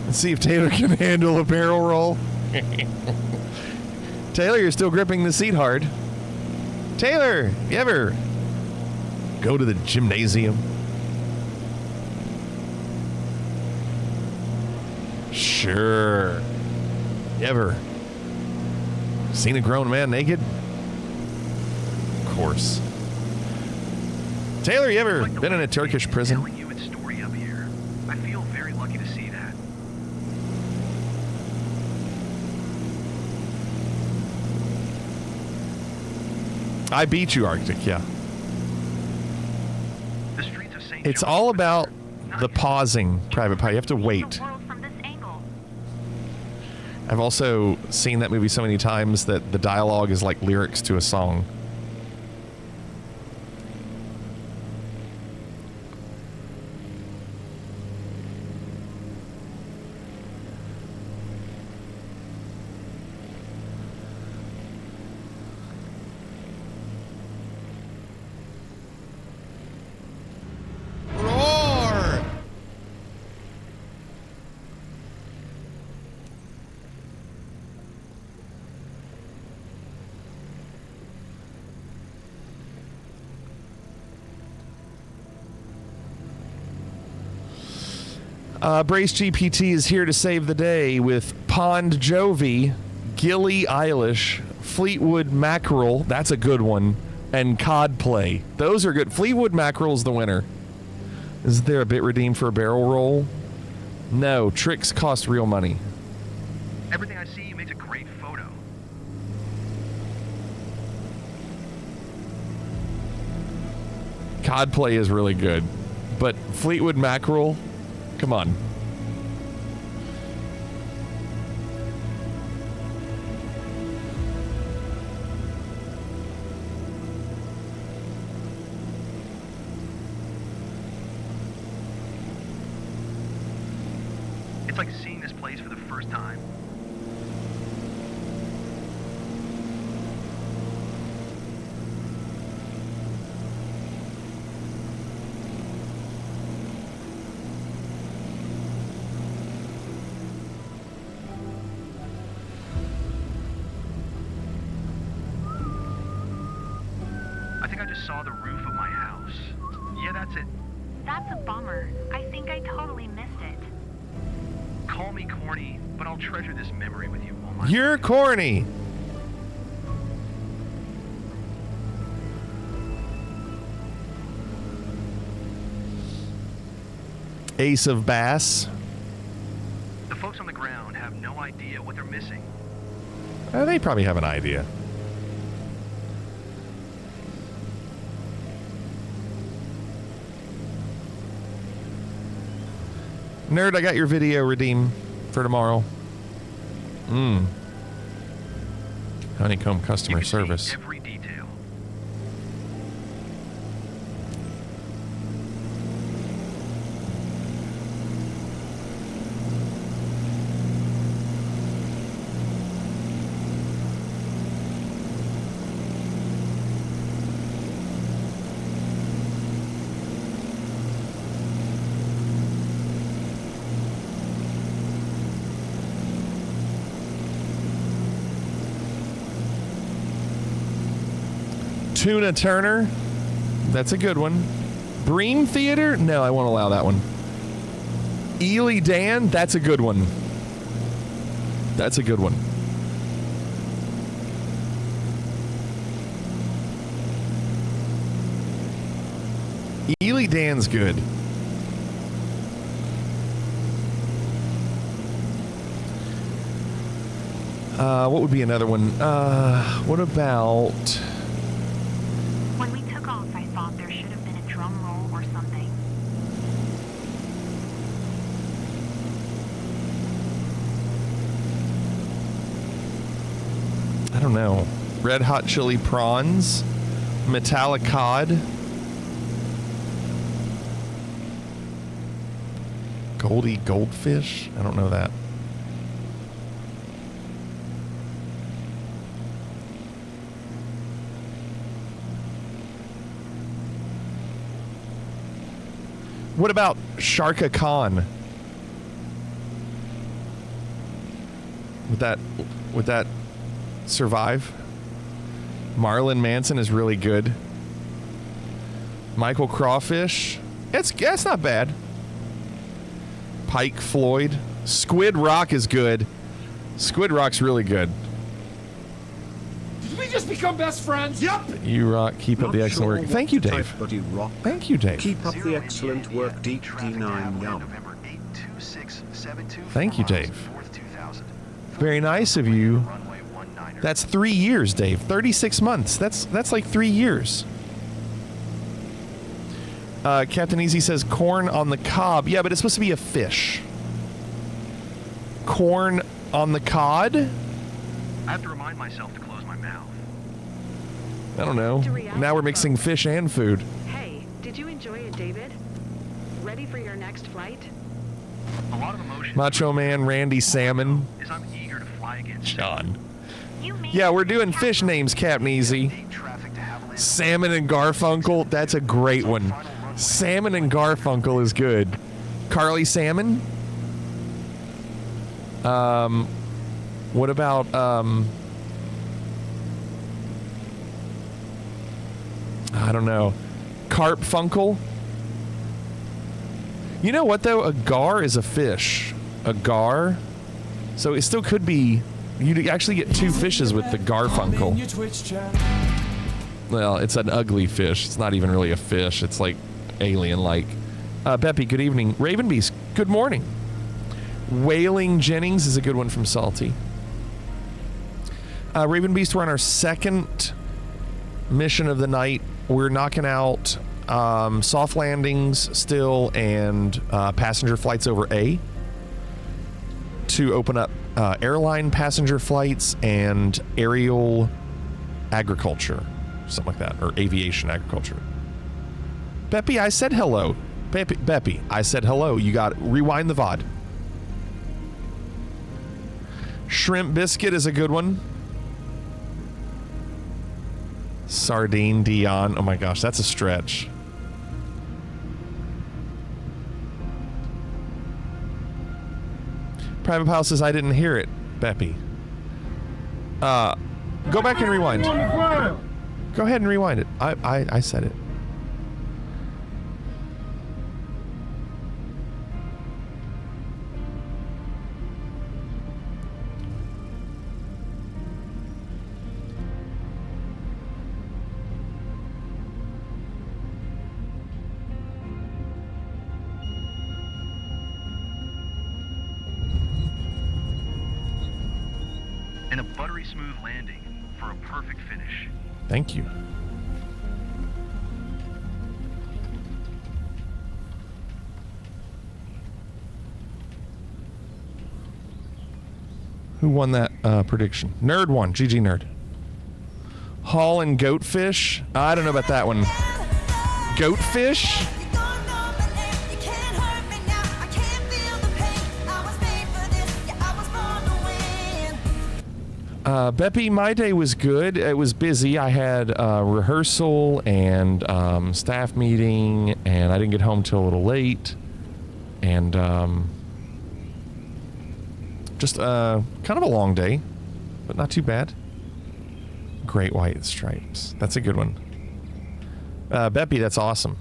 Let's see if Taylor can handle a barrel roll. Taylor, you're still gripping the seat hard. Taylor, you ever go to the gymnasium? Sure. You ever seen a grown man naked? Of course. Taylor, you ever been in a Turkish prison? I feel very lucky to see that. I beat you, Arctic, yeah. It's all about the pausing, Private Pie. You have to wait. I've also seen that movie so many times that the dialogue is like lyrics to a song. Brace GPT is here to save the day with Pond Jovi, Gilly Eilish, Fleetwood Mackerel, that's a good one, and Codplay. Those are good. Fleetwood Mackerel's the winner. Is there a bit redeemed for a barrel roll? No, tricks cost real money. Everything I see makes a great photo. Codplay is really good, but Fleetwood Mackerel, come on. It's like seeing this place for the first time. I think I just saw the roof of my house. Yeah, that's it. That's a bummer. I think I totally missed it. Call me corny, but I'll treasure this memory with you all my You're corny. Ace of Bass. The folks on the ground have no idea what they're missing. They probably have an idea. Nerd, I got your video redeemed for tomorrow. Honeycomb customer service. Every detail. Tuna Turner. That's a good one. Bream Theater? No, I won't allow that one. Ely Dan? That's a good one. That's a good one. Ely Dan's good. What would be another one? What about... When we took off, I thought there should have been a drum roll or something. I don't know. Red Hot Chili Prawns? Metallic Cod? Goldie Goldfish? I don't know that. What about Sharka Khan? Would that survive? Marlon Manson is really good. Michael Crawfish, that's not bad. Pike Floyd, Squid Rock is good. Squid Rock's really good. Did we just become best friends? Yep. You rock. Keep up the excellent work. Thank you, Dave. Thank you, Dave. Keep up the excellent work, D9 Yum. Thank you, Dave. Very nice of you. That's 3 years, Dave. 36 months. That's like 3 years. Captain Easy says corn on the cob. Yeah, but it's supposed to be a fish. Corn on the cod? I have to remind myself to close my mouth. I don't know. Now we're mixing fish and food. Hey, did you enjoy it, David? Ready for your next flight? A lot of emotion. Macho Man Randy Salmon. Is I'm eager to fly again. John. Yeah, we're doing fish names, Captain Easy. Salmon and Garfunkel. That's a great one. Salmon and Garfunkel is good. Carly Salmon. What about I don't know. Carp Funkel. You know what though? A gar is a fish. A gar. So it still could be. You'd actually get two fishes with the Garfunkel. Well, it's an ugly fish. It's not even really a fish. It's like alien-like. Beppy, good evening. Raven Beast, good morning. Wailing Jennings is a good one from Salty. Raven Beast, we're on our second mission of the night. We're knocking out soft landings still and passenger flights over A to open up airline passenger flights and aerial agriculture, something like that, or aviation agriculture. Beppy, I said hello. Beppy, I said hello. You got it. Rewind the VOD. Shrimp Biscuit is a good one. Sardine Dion. Oh my gosh, that's a stretch. Private Pile says I didn't hear it, Beppy. Go back and rewind. Go ahead and rewind it. I said it. And a buttery smooth landing for a perfect finish. Thank you. Who won that prediction? Nerd won. GG Nerd. Hall and Goatfish? I don't know about that one. Goatfish? Beppy, my day was good. It was busy. I had rehearsal and staff meeting, and I didn't get home till a little late. And just kind of a long day, but not too bad. Great White Stripes. That's a good one. Beppy, that's awesome.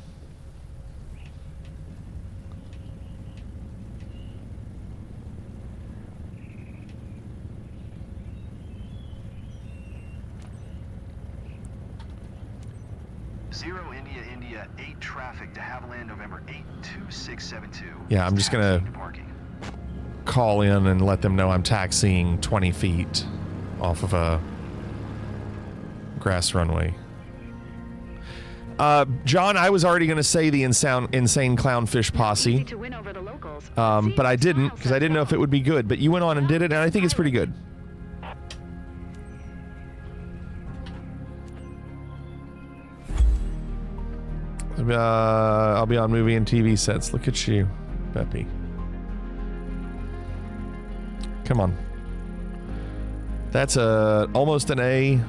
India 8 traffic to Havilland November 82672. Yeah, I'm just gonna call in and let them know I'm taxiing 20 feet off of a grass runway. John, I was already gonna say the insane clownfish posse, but I didn't because I didn't know if it would be good. But you went on and did it, and I think it's pretty good. I'll be on movie and TV sets. Look at you, Beppy. Come on. That's almost an A.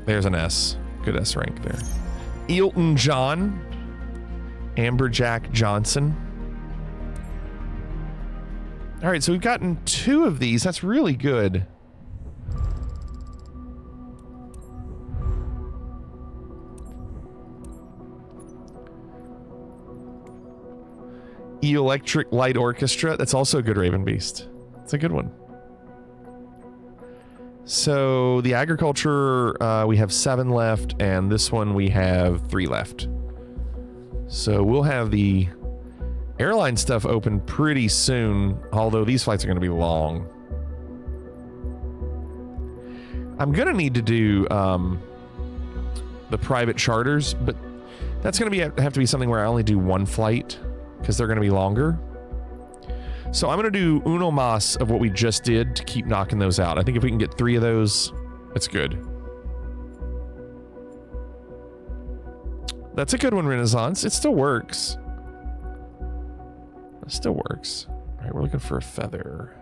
There's an S. Good S rank there. Eilton John. Amberjack Johnson. All right, so we've gotten 2 of these. That's really good. Electric Light Orchestra. That's also a good Raven Beast. It's a good one. So the agriculture, we have 7 left, and this one we have 3 left. So we'll have the airline stuff open pretty soon, although these flights are going to be long. I'm going to need to do the private charters, but that's going to have to be something where I only do 1 flight, because they're going to be longer. So I'm going to do uno mas of what we just did to keep knocking those out. I think if we can get 3 of those, that's good. That's a good one, Renaissance. It still works. It still works. All right, we're looking for a feather.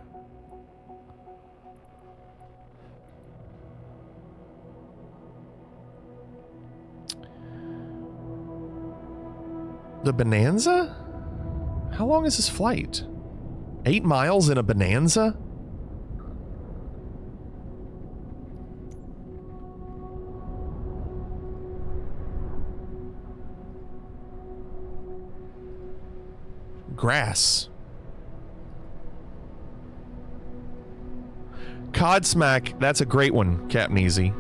The Bonanza? How long is this flight? 8 miles in a Bonanza? Grass. Cod Smack, that's a great one, Captain Easy.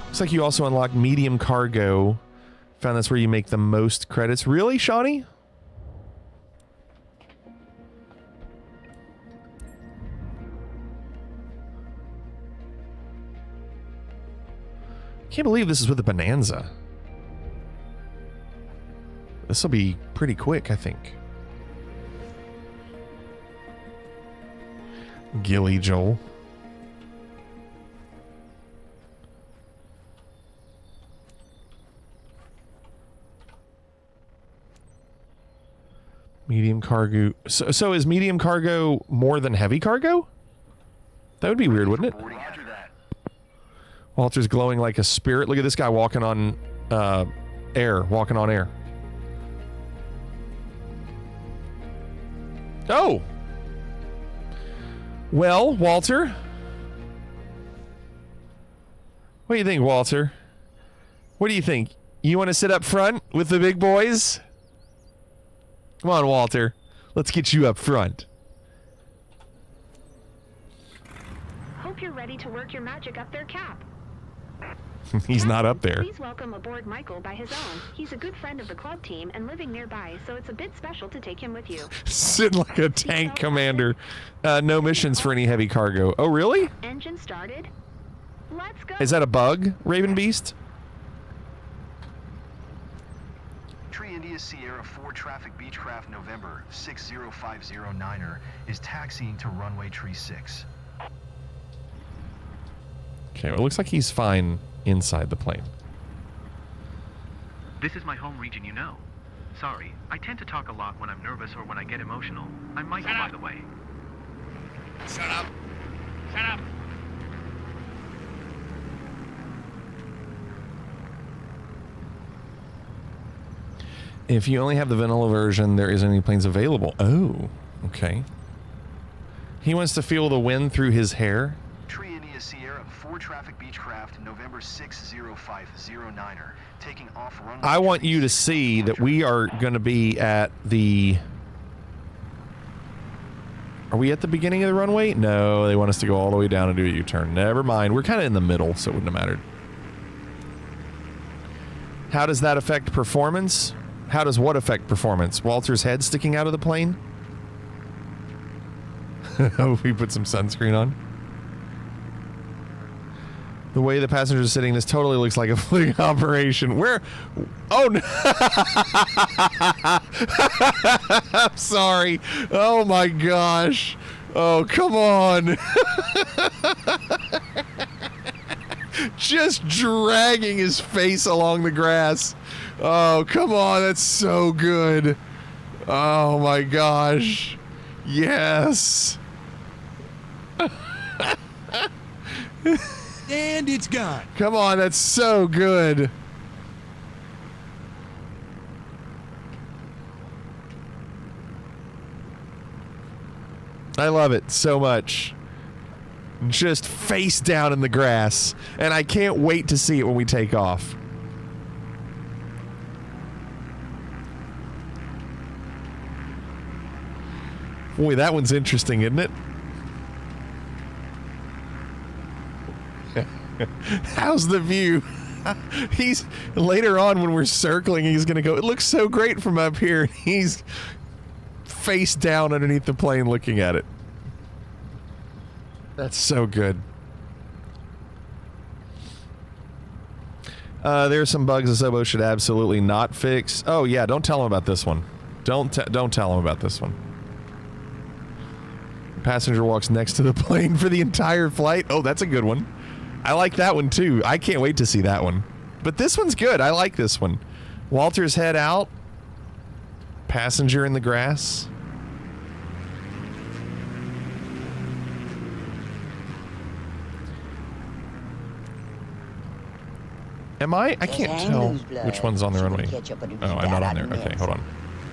Looks like you also unlocked medium cargo. Found that's where you make the most credits. Really, Shawnee? Can't believe this is with the Bonanza. This will be pretty quick, I think. Gilly Joel. Medium cargo. So is medium cargo more than heavy cargo? That would be weird, wouldn't it? Walter's glowing like a spirit. Look at this guy walking on air. Walking on air. Oh! Well, Walter? What do you think, Walter? What do you think? You want to sit up front with the big boys? Come on, Walter. Let's get you up front. Hope you're ready to work your magic up their cap. He's not up there. Please welcome aboard Michael by his own. He's a good friend of the club team and living nearby, so it's a bit special to take him with you. Sitting like a tank commander. No missions for any heavy cargo. Oh, really? Engine started. Let's go. Is that a bug, Raven Beast? Tree India Sierra 4 traffic Beechcraft November 60509er is taxiing to runway tree 6. Okay, well, it looks like he's fine inside the plane. This is my home region, you know. Sorry, I tend to talk a lot when I'm nervous or when I get emotional. I'm Michael, by the way. Shut up. Shut up. If you only have the vanilla version, there isn't any planes available. Oh, okay. He wants to feel the wind through his hair. Tree India Sierra 4 traffic Beechcraft November 60509er taking off runway. I want you to see that we are going to be at the... Are we at the beginning of the runway? No, they want us to go all the way down and do a U-turn. Never mind. We're kind of in the middle, so it wouldn't have mattered. How does that affect performance? How does what affect performance? Walter's head sticking out of the plane? Oh, we put some sunscreen on. The way the passengers are sitting, this totally looks like a fleeing operation. Where? Oh, no. I'm sorry. Oh, my gosh. Oh, come on. Just dragging his face along the grass. Oh, come on. That's so good. Oh, my gosh. Yes. And it's gone. Come on, that's so good. I love it so much. Just face down in the grass. And I can't wait to see it when we take off. Boy, that one's interesting, isn't it? How's the view? He's later on when we're circling, he's gonna go, it looks so great from up here. He's face down underneath the plane looking at it. That's so good. There are some bugs the Sobo should absolutely not fix. Oh yeah, don't tell him about this one. Don't tell him about this one. The passenger walks next to the plane for the entire flight. Oh, that's a good one. I like that one too. I can't wait to see that one. But this one's good. I like this one. Walter's head out. Passenger in the grass. Am I? I can't tell which one's on the runway. Oh, I'm not on there. Okay, hold on.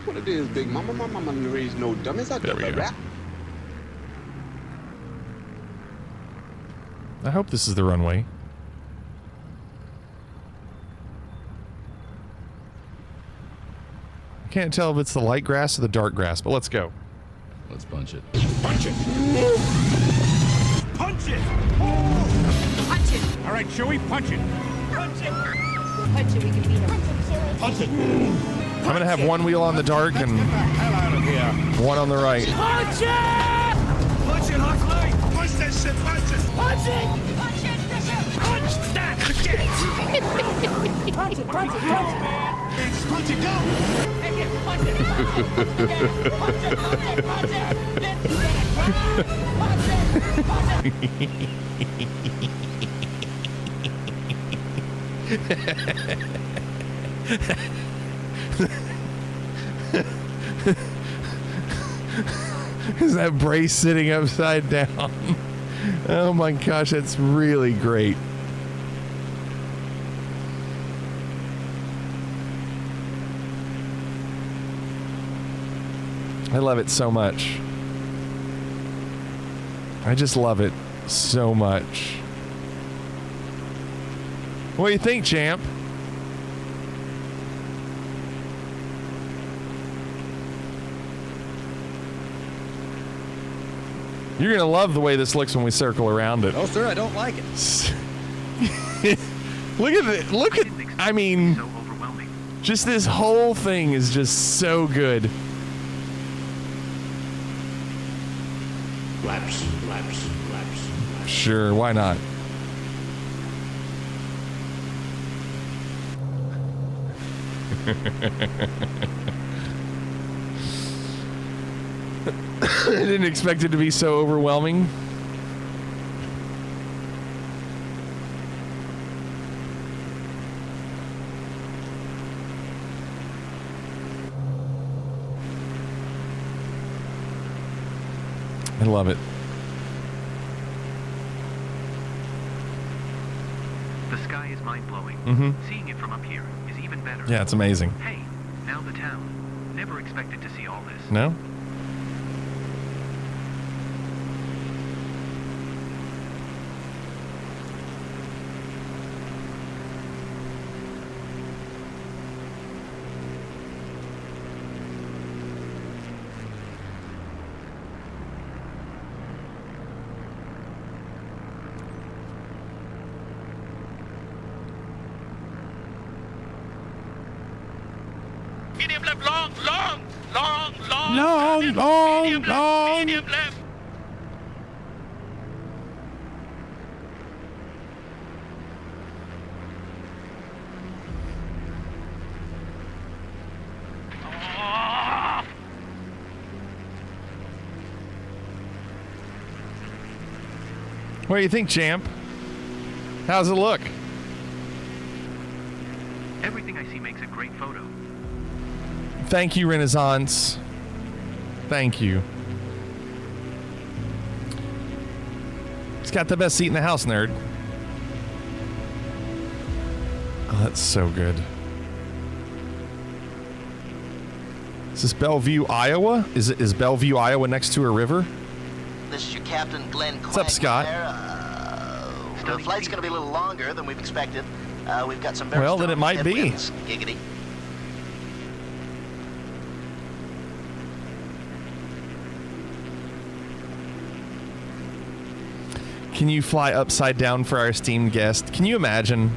What it is, big mama, mama, raise no dummies. There we go. I hope this is the runway. I can't tell if it's the light grass or the dark grass, but let's go. Let's punch it. Punch it. Punch it. Punch it. All right, Chewie, punch it. Punch it. Punch it. We can beat him. Punch it. I'm gonna have one wheel on the dark and one on the right. Punch it! Punch it, Huxley! Punch that shit, punch it! Punch it! Punch it, Bishop! Punch! that shit! Punch it, punch it, punch it, man! Punch it, go! Hey, punch it, punch it, punch it, punch it, punch it! Let's do that, punch it! Is that brace sitting upside down? Oh my gosh, that's really great. I love it so much. I just love it so much. What do you think, champ? You're gonna love the way this looks when we circle around it. No, sir, I don't like it. Look at it. Look at. I mean, just this whole thing is just so good. Laps, laps, laps. Sure, why not? I didn't expect it to be so overwhelming. I love it. The sky is mind-blowing. Mm-hmm. Seeing it from up here is even better. Yeah, it's amazing. Hey, now the town. Never expected to see all this. No? Medium left, long, long, long, long. Long, long, medium long. Left, medium left. What do you think, champ? How's it look? Everything I see makes a great photo. Thank you, Renaissance. Thank you. He's got the best seat in the house, nerd. Oh, that's so good. Is this Bellevue, Iowa? Is Bellevue, Iowa next to a river? This is your captain, Glenn Quinn. What's up, Scott? The flight's going to be a little longer than we've expected. We've got some very Well, then it might be. headwinds. Giggity. Can you fly upside down for our esteemed guest? Can you imagine?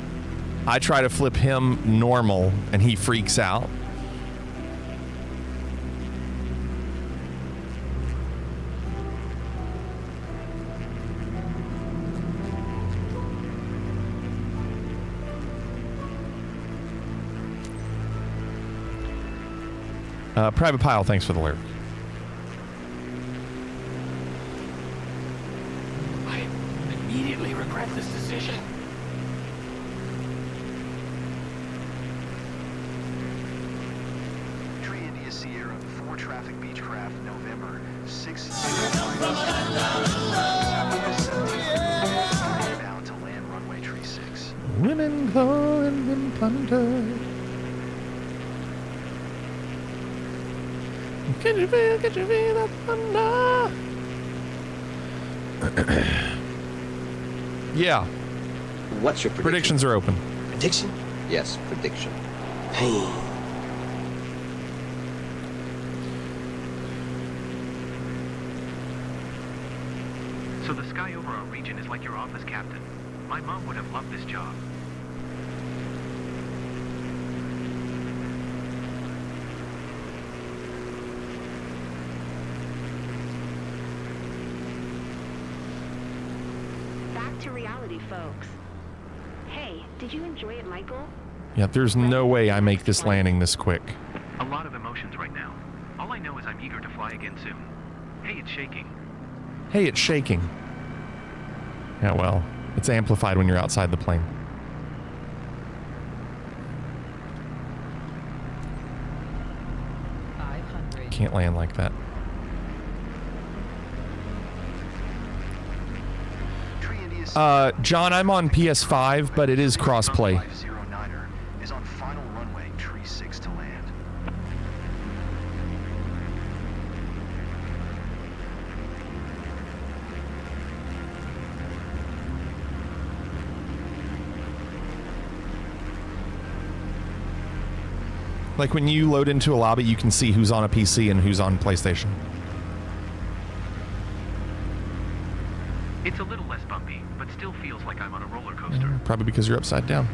I try to flip him normal and he freaks out. Private Pile, thanks for the alert. I immediately regret this decision. Tree India Sierra 4 traffic Beechcraft November 6 bound to land runway tree 6. Women calling and plunder. Can you feel that thunder? Yeah. What's your prediction? Predictions are open. Prediction? Yes, prediction. Pain. So the sky over our region is like your office captain. My mom would have loved this job. Back to reality, folks. Hey, did you enjoy it, Michael? Yeah, there's no way I make this landing this quick. A lot of emotions right now. All I know is I'm eager to fly again soon. Hey, it's shaking. Hey, it's shaking. Yeah, well, it's amplified when you're outside the plane. Can't land like that. John, I'm on PS5, but it is crossplay. 509er is on final runway, tree 6 to land. Like when you load into a lobby, you can see who's on a PC and who's on PlayStation. It's a little less bumpy, but still feels like I'm on a roller coaster. Probably because you're upside down.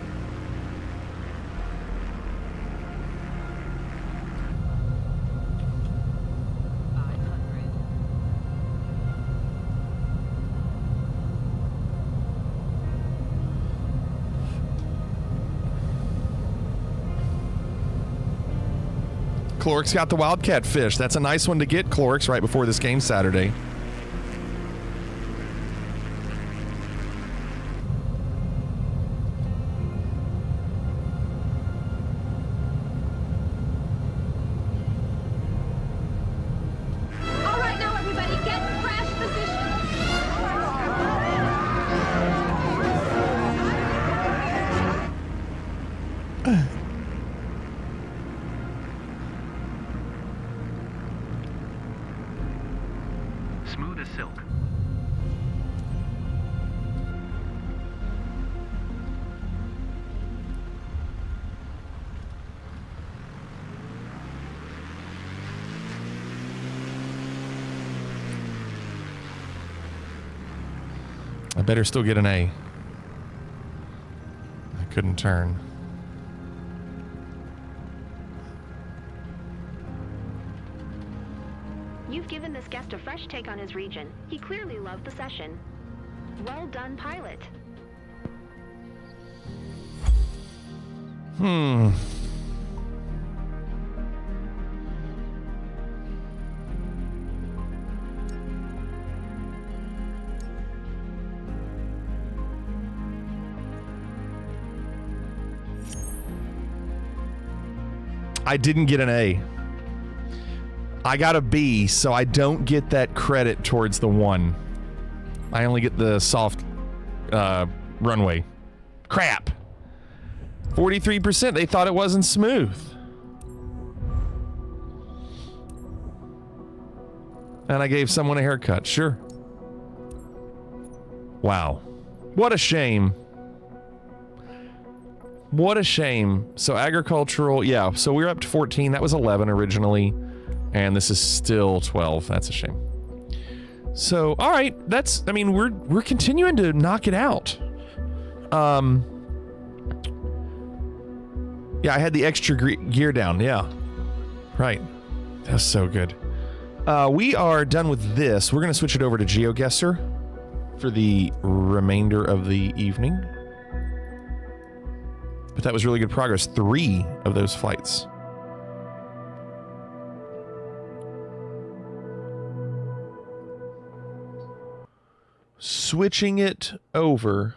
Clorix got the wildcat fish. That's a nice one to get, Clorix, right before this game Saturday. All right, now everybody, get in crash position. Smooth as silk. I better still get an A. I couldn't turn. You've given this guest a fresh take on his region. He clearly loved the session. Well done, pilot. I didn't get an A. I got a B, so I don't get that credit towards the 1. I only get the soft runway. Crap. 43%. They thought it wasn't smooth. And I gave someone a haircut. Sure. Wow. What a shame. What a shame. So agricultural, yeah. So we're up to 14. That was 11 originally. And this is still 12. That's a shame. So, all right. That's, I mean, we're continuing to knock it out. Yeah, I had the extra gear down. Yeah. Right. That's so good. We are done with this. We're going to switch it over to Geoguessr for the remainder of the evening. But that was really good progress. 3 of those flights. Switching it over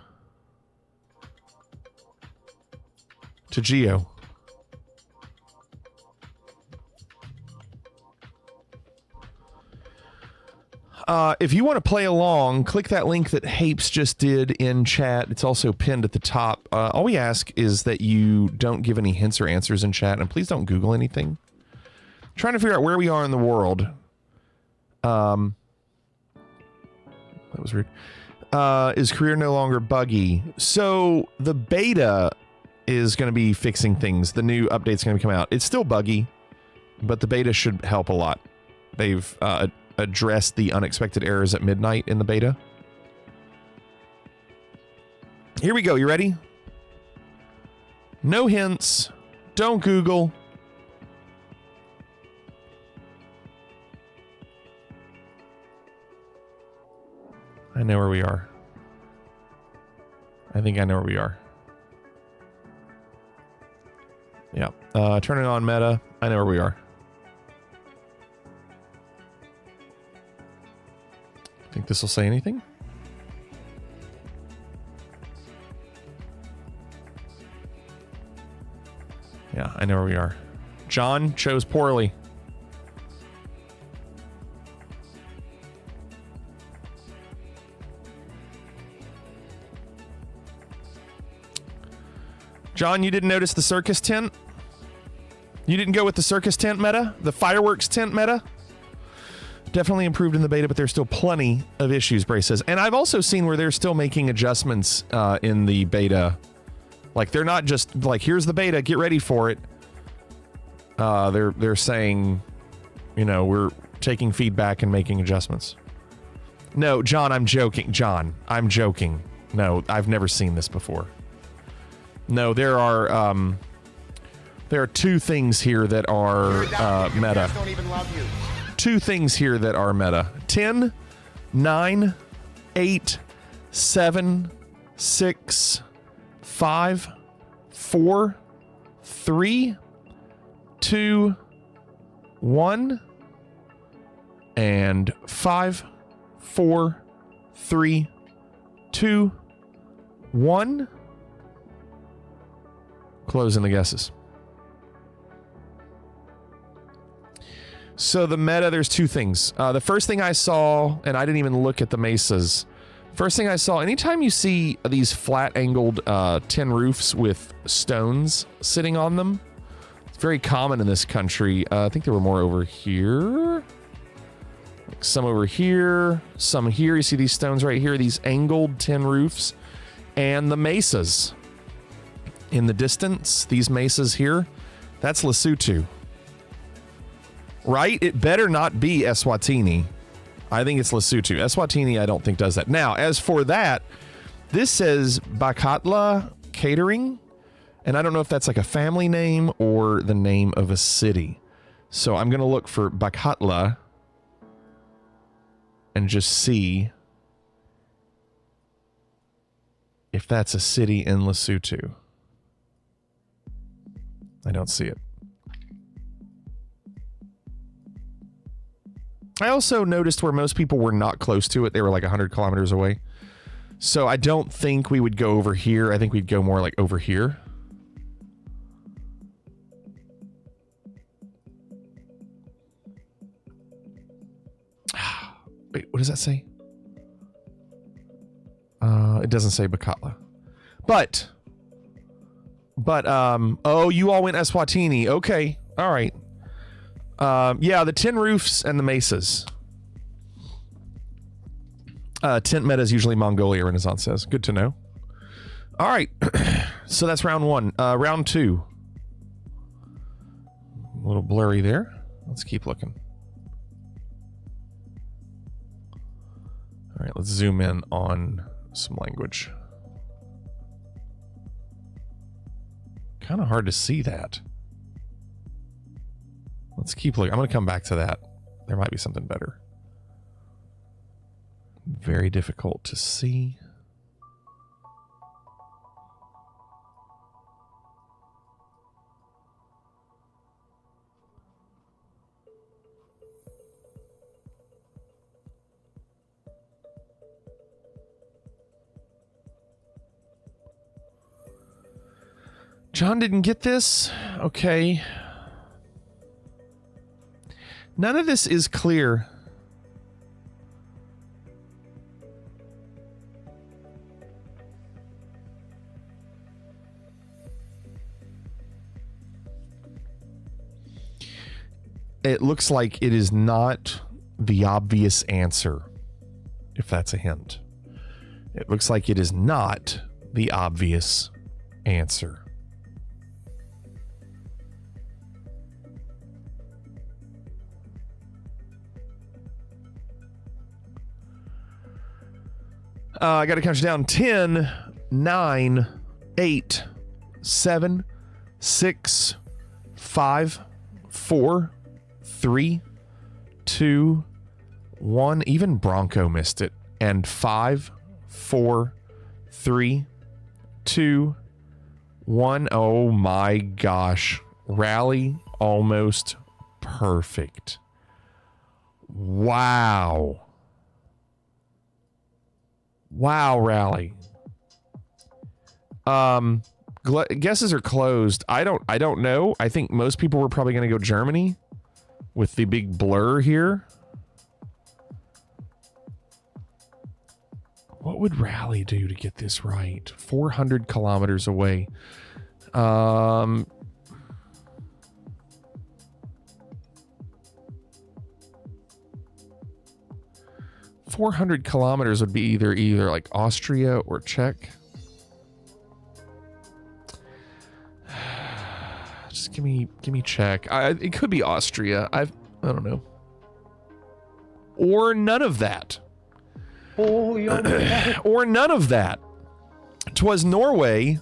to Geo. If you want to play along, click that link that Hapes just did in chat. It's also pinned at the top. All we ask is that you don't give any hints or answers in chat, and please don't Google anything. Trying to figure out where we are in the world. That was rude. Is career no longer buggy? So the beta is going to be fixing things. The new update's going to come out. It's still buggy, but the beta should help a lot. They've addressed the unexpected errors at midnight in the beta. Here we go. You ready? No hints. Don't Google. I know where we are. I think I know where we are. Yeah. Turning on meta. I know where we are. Think this will say anything? Yeah, I know where we are. John chose poorly. John, you didn't notice the circus tent? You didn't go with the circus tent meta? The fireworks tent meta? Definitely improved in the beta, but there's still plenty of issues, Bray says. And I've also seen where they're still making adjustments in the beta. Like, they're not just like, here's the beta, get ready for it. They're saying, you know, we're taking feedback and making adjustments. No, John, I'm joking. John, I'm joking. No, I've never seen this before. No, there are two things here that are meta. Don't even love you. Two things here that are meta. 10, 9, 8, 7, 6, 5, 4, 3, 2, 1, and 5, 4, 3, 2, 1. Closing the guesses. So the meta, there's two things. The first thing I saw, and I didn't even look at the mesas. First thing I saw, anytime you see these flat angled tin roofs with stones sitting on them, it's very common in this country. I think there were more over here. Some over here, some here. You see these stones right here, these angled tin roofs, and the mesas. In the distance, these mesas here, that's Lesotho. Right? It better not be Eswatini. I think it's Lesotho. Eswatini, I don't think does that. Now, as for that, this says Bakatla Catering, and I don't know if that's like a family name or the name of a city. So I'm going to look for Bakatla and just see if that's a city in Lesotho. I don't see it. I also noticed where most people were not close to it. They were like 100 kilometers away. So I don't think we would go over here. I think we'd go more like over here. Wait, what does that say? It doesn't say Bakatla. But, oh, you all went Eswatini. Okay. All right. Yeah, the tin roofs and the mesas. Tent meta is usually Mongolia, Renaissance says. Good to know. All right. So that's round one. Round two. A little blurry there. Let's keep looking. All right, let's zoom in on some language. Kind of hard to see that. Let's keep looking. I'm going to come back to that. There might be something better. Very difficult to see. John didn't get this? Okay. None of this is clear. It looks like it is not the obvious answer, if that's a hint. It looks like it is not the obvious answer. I got to count you down. 10, 9, 8, 7, 6, 5, 4, 3, 2, 1. Even Bronco missed it. And 5, 4, 3, 2, 1. Oh my gosh. Rally, almost perfect. Wow. Wow, Rally. Guesses are closed. I don't know. I think most people were probably going to go Germany with the big blur here. What would Rally do to get this right? 400 kilometers away. 400 kilometers would be either like Austria or Czech. Just give me Czech. It could be Austria. I don't know. Or none of that. Or none of that. 'Twas Norway.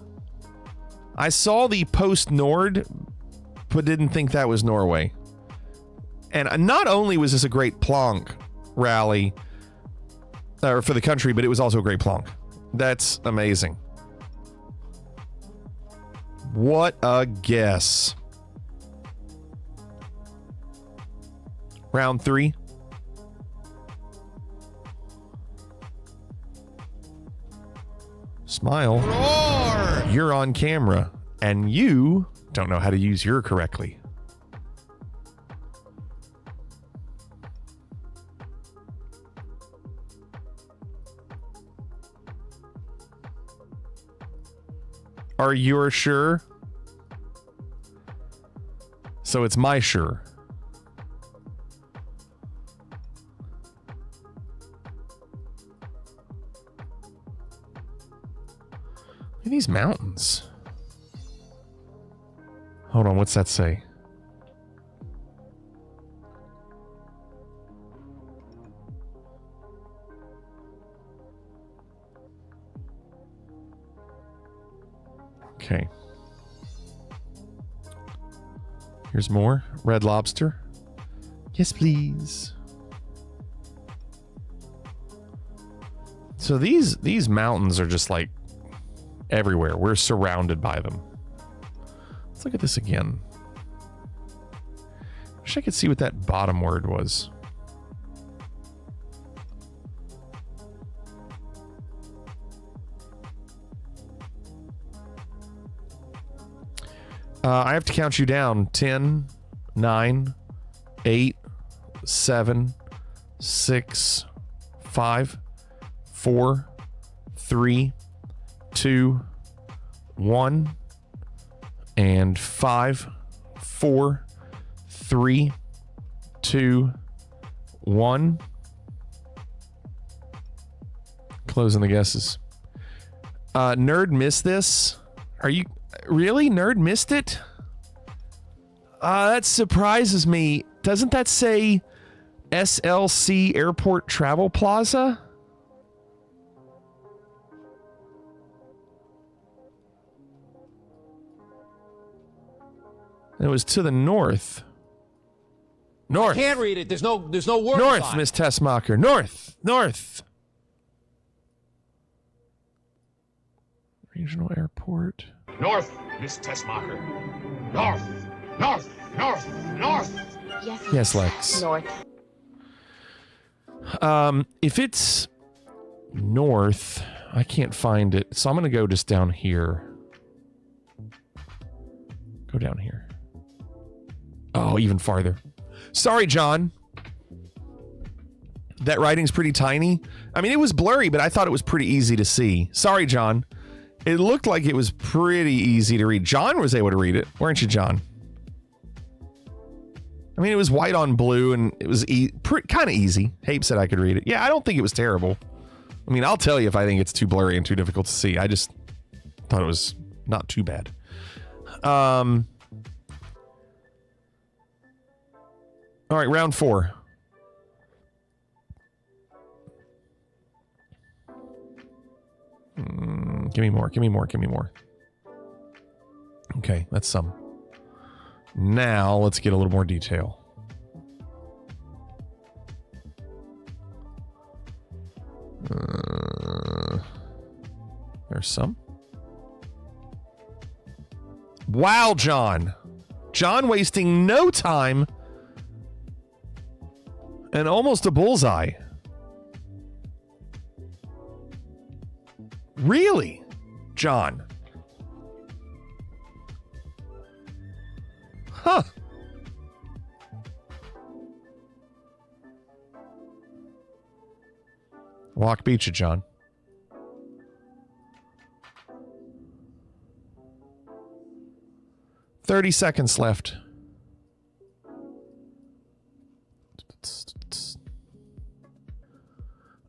I saw the post Nord, but didn't think that was Norway. And not only was this a great plonk rally for the country, but it was also a great plonk. That's amazing. What a guess. Round 3. Smile. Roar! You're on camera, and you don't know how to use your correctly. Are you sure? So it's my sure. Look at these mountains. Hold on, what's that say? Okay. Here's more. Red Lobster. Yes, please. So these mountains are just like everywhere. We're surrounded by them. Let's look at this again. Wish I could see what that bottom word was. I have to count you down. 10, 9, 8, 7, 6, 5, 4, 3, 2, 1, and 5, 4, 3, 2, 1. Closing the guesses. Nerd missed this. Are you really? Nerd missed it? That surprises me. Doesn't that say SLC Airport Travel Plaza? It was to the north. North. I can't read it. There's no words North, on it. Miss Tessmacher. North. North. Regional airport. North, Miss Tessmacher. North, north, north, north. Yes, Lex. North. If it's north, I can't find it. So I'm going to go just down here. Go down here. Oh, even farther. Sorry, John. That writing's pretty tiny. I mean, it was blurry, but I thought it was pretty easy to see. Sorry, John. It looked like it was pretty easy to read. John was able to read it. Weren't you, John? I mean, it was white on blue, and it was kind of easy. Hape said I could read it. Yeah, I don't think it was terrible. I mean, I'll tell you if I think it's too blurry and too difficult to see. I just thought it was not too bad. All right, round 4. Give me more, give me more, give me more. Okay, that's some. Now, let's get a little more detail. There's some. Wow, John. John wasting no time and almost a bullseye. Really, John? Huh. Walk beat you, John. $30 seconds left.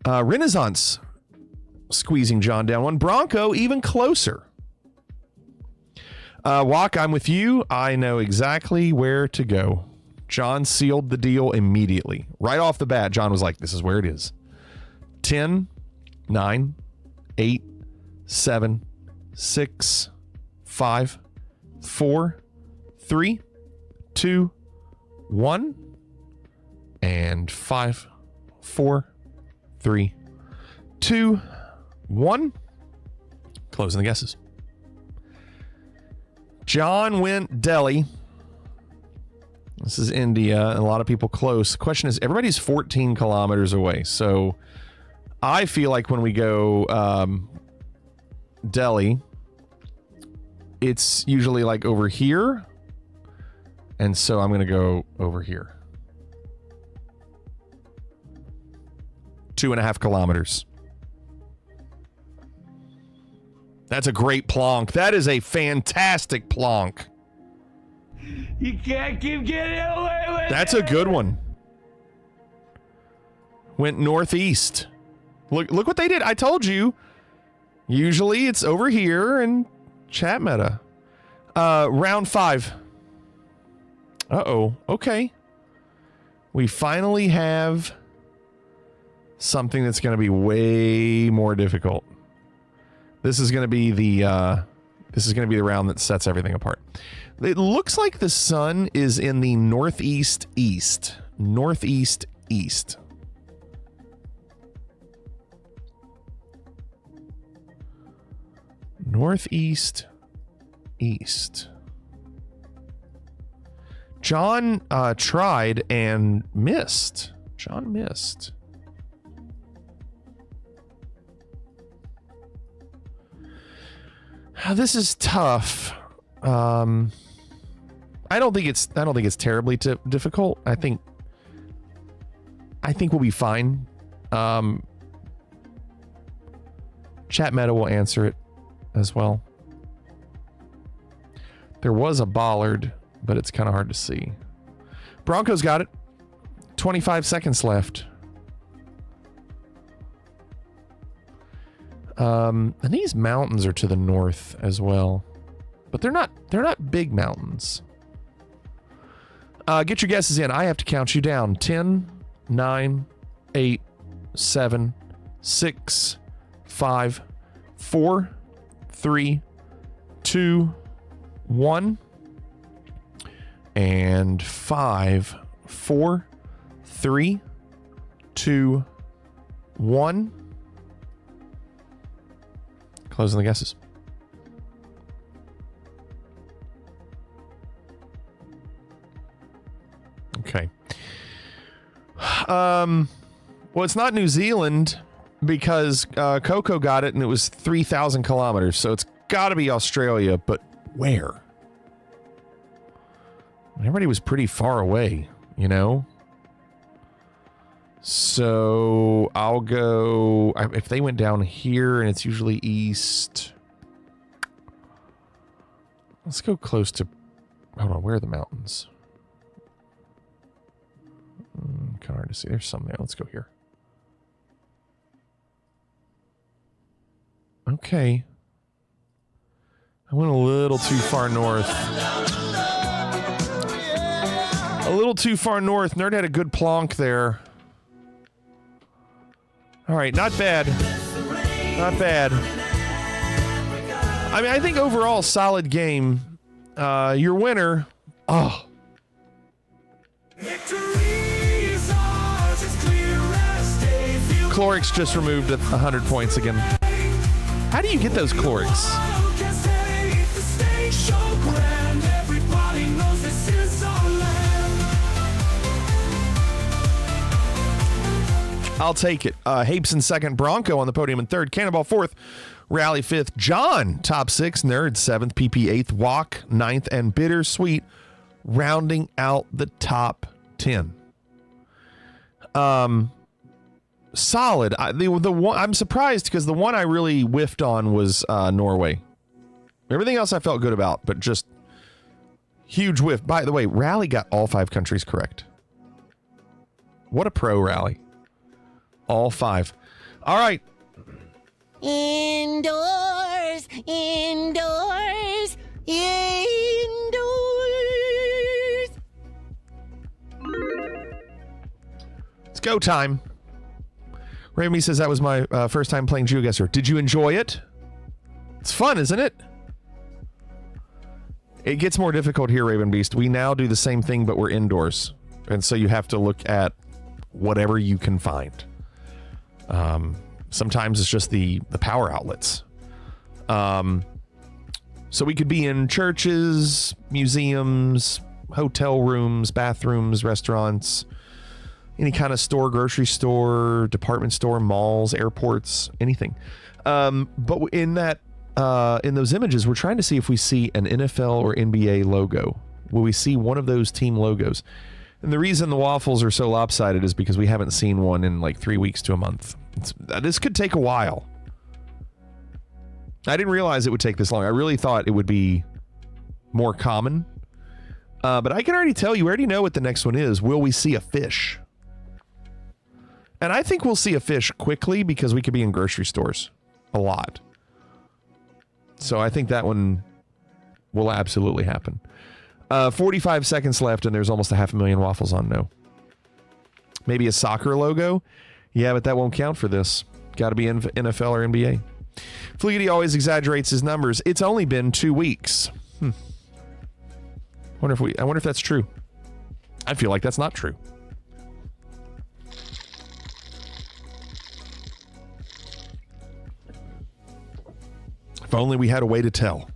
Renaissance squeezing John down one. Bronco even closer. Walk, I'm with you. I know exactly where to go. John sealed the deal immediately. Right off the bat, John was like, this is where it is. 10, 9, 8, 7, 6, 5, 4, 3, 2, 1, and 5, 4, 3, 2, 1. Closing the guesses. John went Delhi. This is India, and a lot of people close. The question is, everybody's 14 kilometers away. So I feel like when we go Delhi, it's usually like over here. And so I'm going to go over here. 2.5 kilometers. That's a great plonk. That is a fantastic plonk. You can't keep getting away with That's a good one. Went northeast. Look what they did. I told you. Usually it's over here in chat meta. Round 5. Uh-oh. Okay. We finally have something that's going to be way more difficult. This is going to be the round that sets everything apart. It looks like the sun is in the northeast east. Northeast east. Northeast east. John tried and missed. John missed. This is tough. I don't think it's terribly difficult. I think we'll be fine. Chat meta will answer it as well. There was a bollard, but it's kind of hard to see. Broncos got it. 25 seconds left. And these mountains are to the north as well, but they're not big mountains. Get your guesses in. I have to count you down. 10, 9, 8, 7, 6, 5, 4, 3, 2, 1, and 5, 4, 3, 2, 1. Closing the guesses. Okay. Well, it's not New Zealand because Coco got it and it was 3,000 kilometers. So it's got to be Australia, but where? Everybody was pretty far away, you know? So I'll go, if they went down here and it's usually east. Let's go close to, hold on, where are the mountains? Kind of hard to see. There's some there. Let's go here. Okay. I went a little too far north. A little too far north. Nerd had a good plonk there. All right, not bad. Not bad. I mean, I think overall solid game. Your winner. Oh. Clorix just removed 100 points again. How do you get those Clorix? I'll take it. Hapes in second, Bronco on the podium in third, Cannonball fourth, Rally fifth, John top six, Nerd seventh, PP eighth, Walk ninth, and Bittersweet rounding out the top 10. Solid. The one I'm surprised because the one I really whiffed on was Norway. Everything else I felt good about, but just huge whiff. By the way, Rally got all 5 countries correct. What a pro Rally. All 5. All right. Indoors, indoors, indoors. It's go time. Ramy says that was my first time playing Geoguessr. Did you enjoy it? It's fun, isn't it? It gets more difficult here, Raven Beast. We now do the same thing, but we're indoors. And so you have to look at whatever you can find. Sometimes it's just the power outlets. So we could be in churches, museums, hotel rooms, bathrooms, restaurants, any kind of store, grocery store, department store, malls, airports, anything. But in those images, we're trying to see if we see an NFL or NBA logo. Will we see one of those team logos? And the reason the waffles are so lopsided is because we haven't seen one in like 3 weeks to a month. This could take a while. I didn't realize it would take this long. I really thought it would be more common. But I can already tell you, we already know what the next one is. Will we see a fish? And I think we'll see a fish quickly because we could be in grocery stores a lot. So I think that one will absolutely happen. 45 seconds left and there's almost 500,000 waffles on no. Maybe a soccer logo? Yeah, but that won't count for this. Got to be NFL or NBA. Fleety always exaggerates his numbers. It's only been 2 weeks. I wonder if that's true. I feel like that's not true. If only we had a way to tell.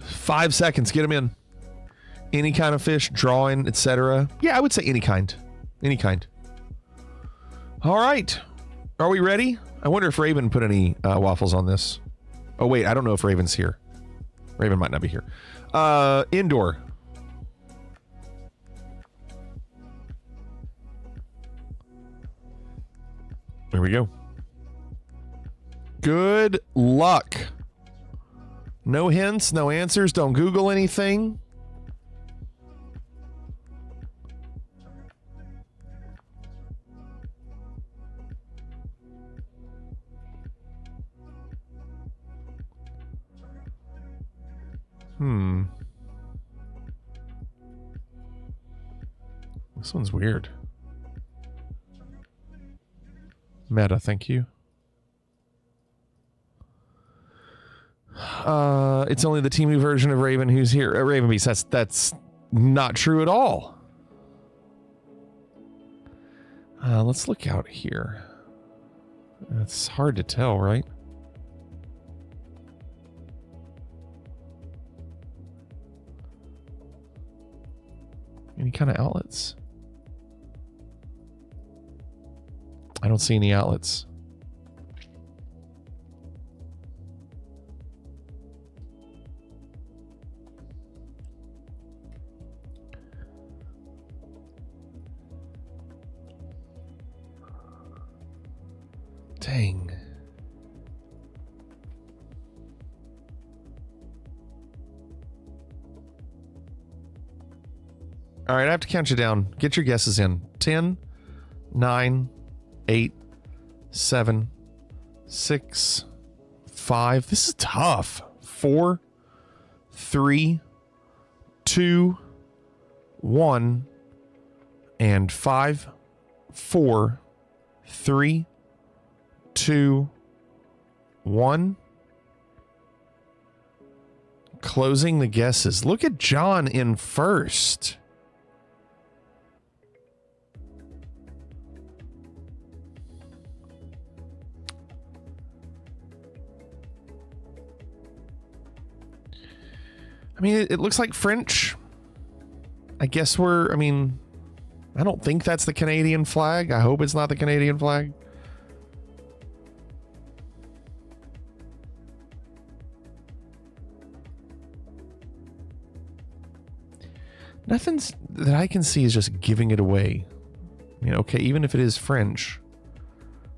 Five seconds, get them in. Any kind of fish, drawing, etc. Yeah, I would say any kind. Any kind. All right. Are we ready? I wonder if Raven put any waffles on this. Oh, wait, I don't know if Raven's here. Raven might not be here. Indoor. There we go. Good luck. No hints, no answers. Don't Google anything. This one's weird. Meta, thank you. It's only the Temu version of Raven who's here. Raven Beast, that's not true at all. Let's look out here. It's hard to tell, right? Any kind of outlets? I don't see any outlets. Dang. All right, I have to count you down. Get your guesses in. 10, 9, 8, 7, 6, 5. This is tough. 4, 3, 2, 1, and 5, 4, 3, 2, 1. Closing the guesses. Look at John in first. I mean, it looks like French. I guess I don't think that's the Canadian flag. I hope it's not the Canadian flag. Nothing that I can see is just giving it away. I mean, okay, even if it is French,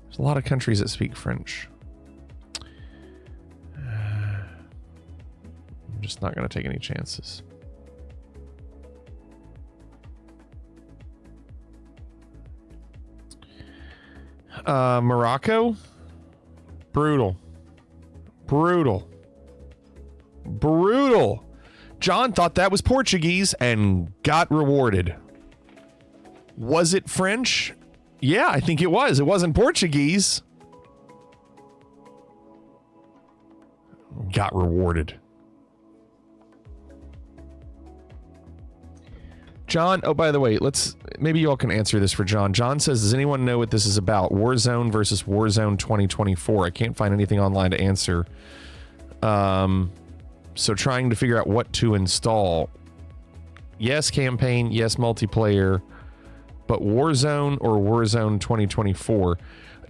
there's a lot of countries that speak French. I'm just not going to take any chances. Morocco? Brutal. Brutal. Brutal. John thought that was Portuguese and got rewarded. Was it French? Yeah, I think it was. It wasn't Portuguese. Got rewarded. John, oh, by the way, maybe you all can answer this for John. John says, does anyone know what this is about? Warzone versus Warzone 2024. I can't find anything online to answer. So trying to figure out what to install. Yes, campaign. Yes, multiplayer. But Warzone or Warzone 2024.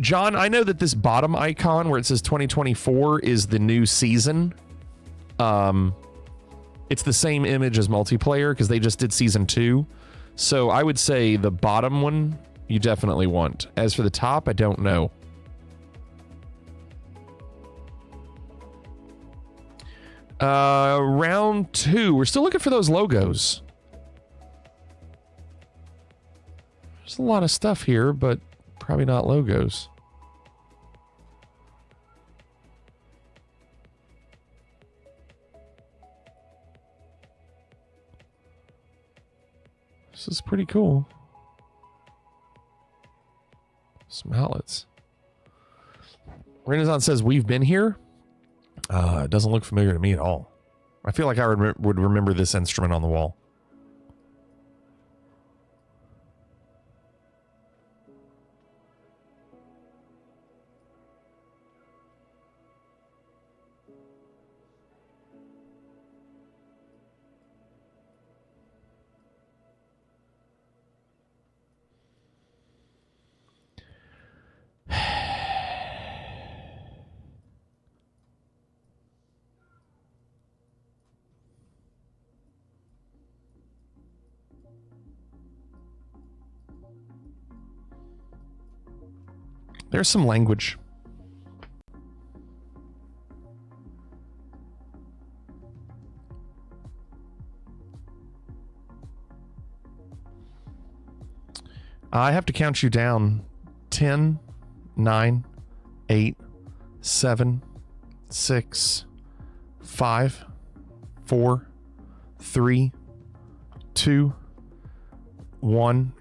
John, I know that this bottom icon where it says 2024 is the new season. It's the same image as multiplayer because they just did season 2. So I would say the bottom one you definitely want. As for the top, I don't know. Round 2. We're still looking for those logos. There's a lot of stuff here, but probably not logos. This is pretty cool. Some outlets. Renaissance says, we've been here. It doesn't look familiar to me at all. I feel like I would remember this instrument on the wall. There's some language. I have to count you down. 10, 9, 8, 7, 6, 5, 4, 3, 2, 1.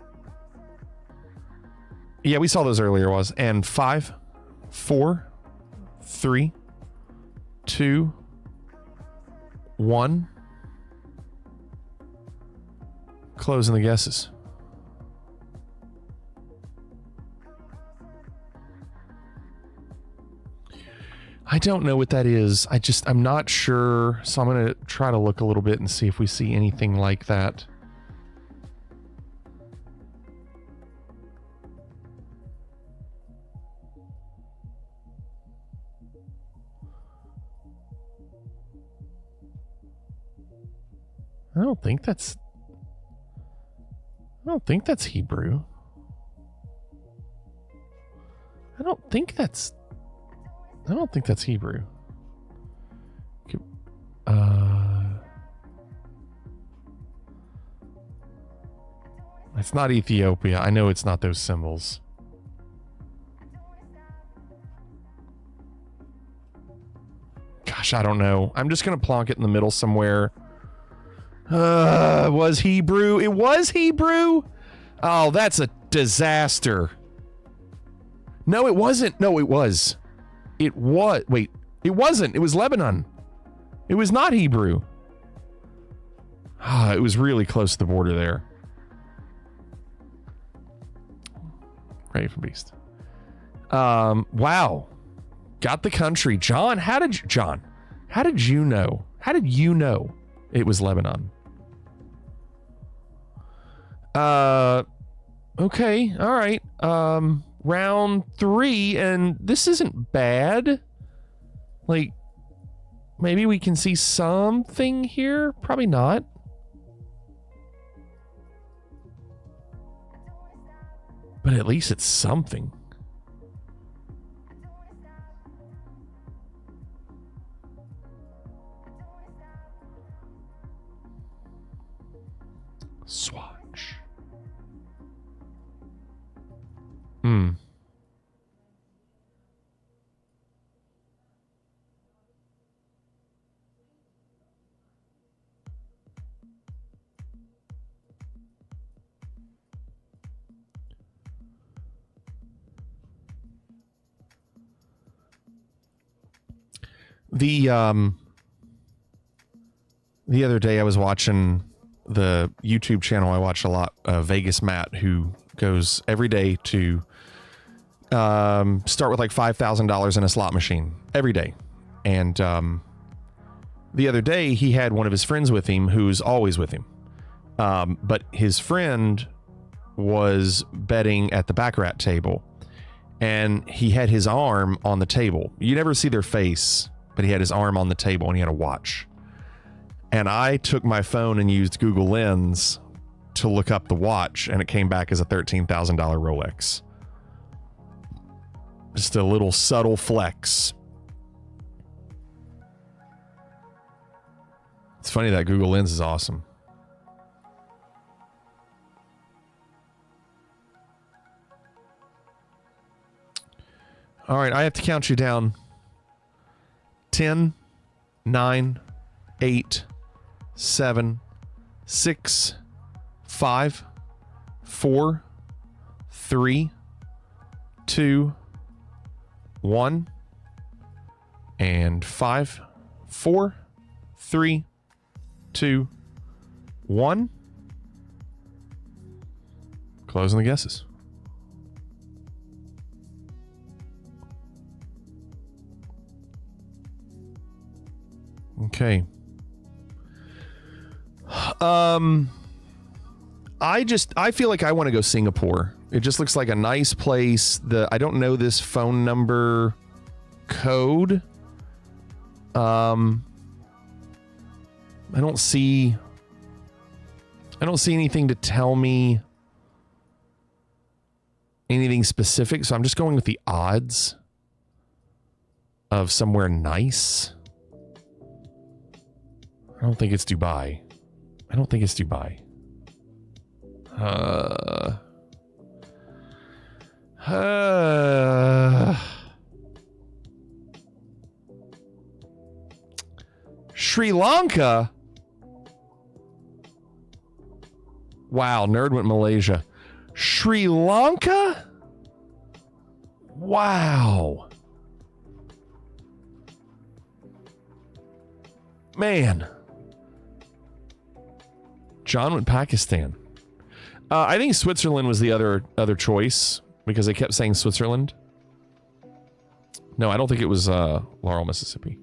Yeah, we saw those earlier, and 5, 4, 3, 2, 1. Closing the guesses. I don't know what that is. I'm not sure. So I'm going to try to look a little bit and see if we see anything like that. I don't think that's Hebrew. I don't think that's Hebrew. It's not Ethiopia. I know it's not those symbols. Gosh, I don't know. I'm just going to plonk it in the middle somewhere. Was Hebrew? It was Hebrew? Oh, that's a disaster. No, it wasn't. No, it was. It was. Wait, it wasn't. It was Lebanon. It was not Hebrew. It was really close to the border there. Ready for Beast. Wow. Got the country. John, how did you know? How did you know? It was Lebanon. Okay, all right. Round 3, and this isn't bad. Like, maybe we can see something here? Probably not. But at least it's something. Swatch. Hmm. The other day I was watching the YouTube channel I watch a lot, Vegas Matt, who goes every day to start with like $5,000 in a slot machine every day. And the other day he had one of his friends with him who's always with him. But his friend was betting at the baccarat table, and he had his arm on the table. You never see their face, but he had his arm on the table and he had a watch. And I took my phone and used Google Lens to look up the watch, and it came back as a $13,000 Rolex. Just a little subtle flex. It's funny that Google Lens is awesome. All right, I have to count you down. 10, 9, 8, 7, 6, 5, 4, 3, 2, 1, and 5, 4, 3, 2, 1. Closing the guesses. Okay. I feel like I want to go Singapore. It just looks like a nice place. I don't know this phone number code. I don't see anything to tell me anything specific, so I'm just going with the odds of somewhere nice. I don't think it's Dubai. Sri Lanka? Wow, nerd went Malaysia. Sri Lanka? Wow. Man. John went Pakistan. I think Switzerland was the other choice because they kept saying Switzerland. No, I don't think it was Laurel, Mississippi.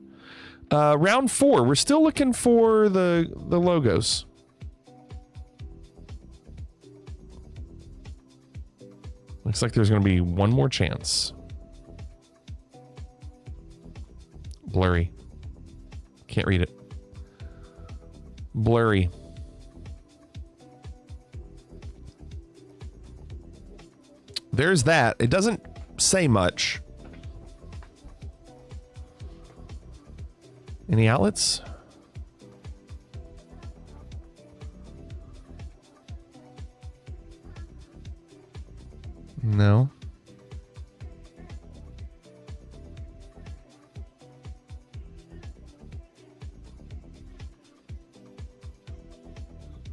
Round 4. We're still looking for the logos. Looks like there's going to be one more chance. Blurry. Can't read it. Blurry. There's that. It doesn't say much. Any outlets? No.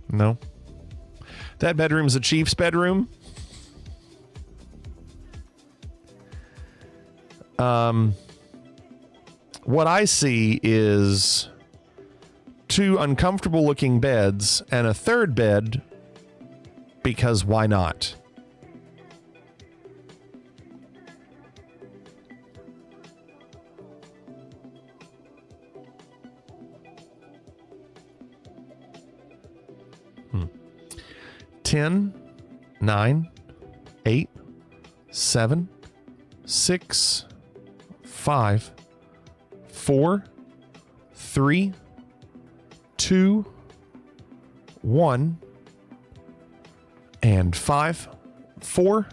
No. That bedroom's the chief's bedroom. What I see is 2 uncomfortable looking beds and a third bed because why not? 10, 9, 8, 7, 6, 5, 4, 3, 2, 1, and 5, 4,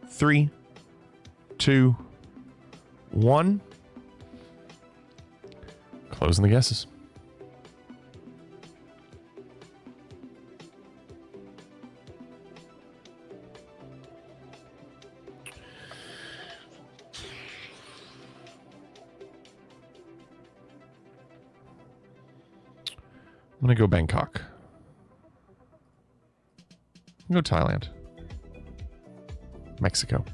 3, 2, 1. Closing the guesses. I'm going to go Bangkok. Go Thailand. Mexico.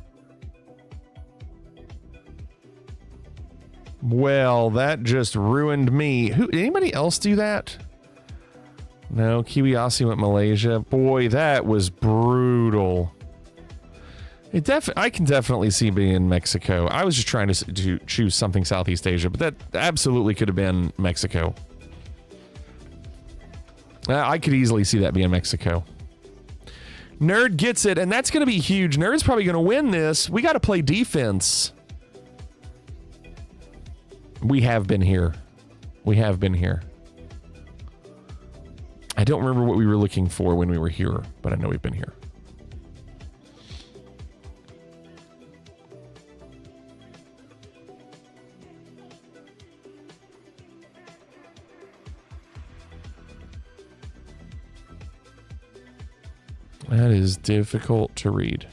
Well, that just ruined me. Did anybody else do that? No, Kiwiasi went Malaysia. Boy, that was brutal. I can definitely see being in Mexico. I was just trying to choose something Southeast Asia, but that absolutely could have been Mexico. I could easily see that being Mexico. Nerd gets it, and that's going to be huge. Nerd's probably going to win this. We got to play defense. We have been here. We have been here. I don't remember what we were looking for when we were here, but I know we've been here. That is difficult to read.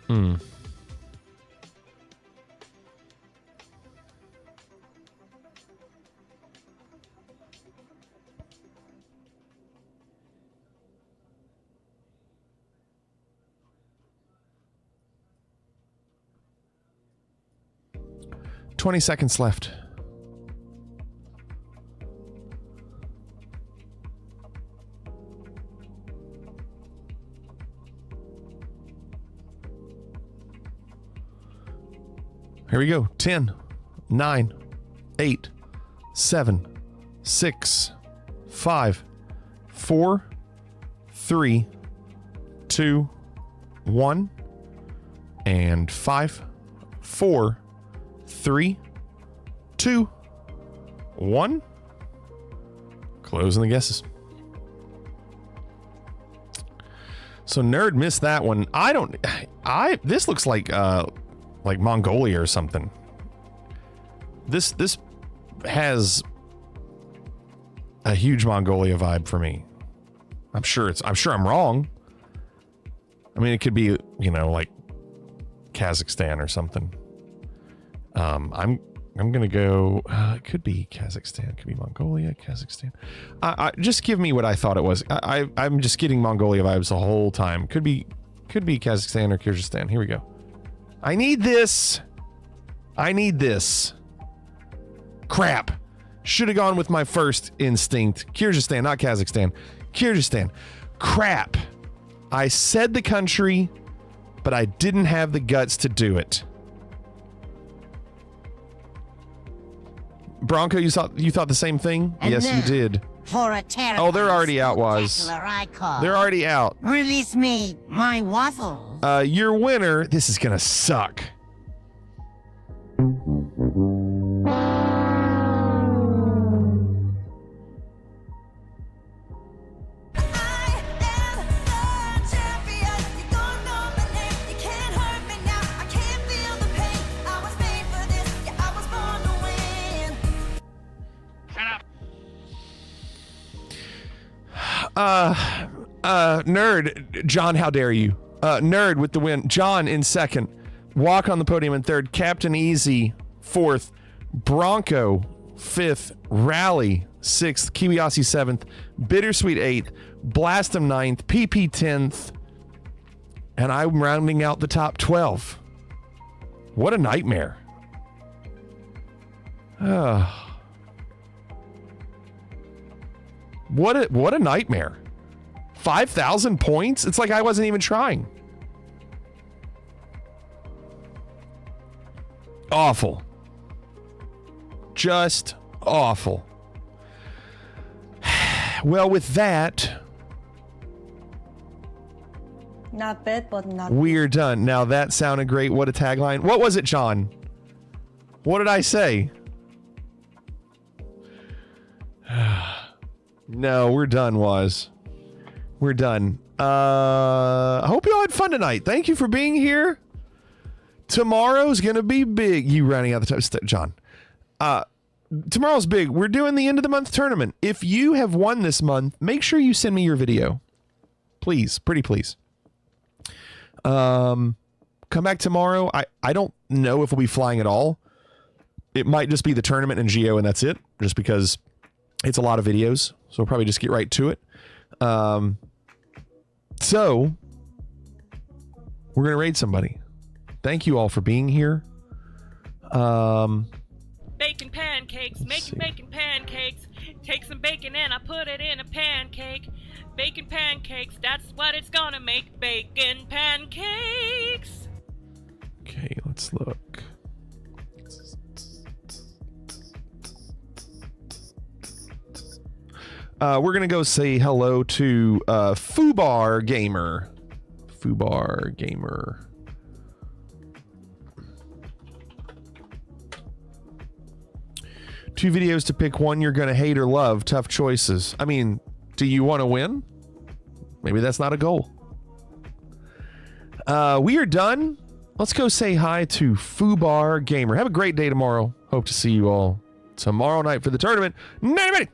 Hmm. $20 seconds left. Here we go. 10, 9, 8, 7, 6, 5, 4, 3, 2, 1, and 5, 4, 3, 2, 1. Closing the guesses. So Nerd missed that one. This looks like Mongolia or something. This has a huge Mongolia vibe for me. I'm sure I'm wrong. I mean, it could be, like Kazakhstan or something. I'm gonna go. It could be Kazakhstan. Could be Mongolia. Kazakhstan. Just give me what I thought it was. I'm just getting Mongolia vibes the whole time. Could be Kazakhstan or Kyrgyzstan. Here we go. I need this. Crap. Should have gone with my first instinct. Kyrgyzstan, not Kazakhstan. Kyrgyzstan. Crap. I said the country, but I didn't have the guts to do it. Bronco, you thought the same thing? And yes, you did. For a terrible, oh, they're already out, Waz. They're already out. Release me, my waffle. Your winner. This is gonna suck. Nerd, John, how dare you? Nerd with the win. John in second. Walk on the podium in third. Captain Easy fourth. Bronco fifth. Rally sixth. Kiwiasi seventh. Bittersweet eighth. Blastem ninth. PP 10th. And I'm rounding out the top 12. What a nightmare. What a nightmare. 5,000 points? It's like I wasn't even trying. Awful. Just awful. Well, with that, not bad, but not. We're done. Now that sounded great. What a tagline. What was it, John? What did I say? No, we're done, Waz. We're done. I hope you all had fun tonight. Thank you for being here. Tomorrow's going to be big. You running out the time. John. Tomorrow's big. We're doing the end of the month tournament. If you have won this month, make sure you send me your video. Please. Pretty please. Come back tomorrow. I don't know if we'll be flying at all. It might just be the tournament and Geo, and that's it. Just because it's a lot of videos. So we'll probably just get right to it. So we're going to raid somebody. Thank you all for being here. Bacon pancakes, making bacon pancakes. Take some bacon and I put it in a pancake. Bacon pancakes, that's what it's gonna make. Bacon pancakes. Okay, let's look. We're gonna go say hello to Fubar Gamer. Fubar Gamer. Two videos to pick, one you're gonna hate or love. Tough choices. I mean, do you want to win? Maybe that's not a goal. We are done. Let's go say hi to Fubar Gamer. Have a great day tomorrow. Hope to see you all tomorrow night for the tournament. Night,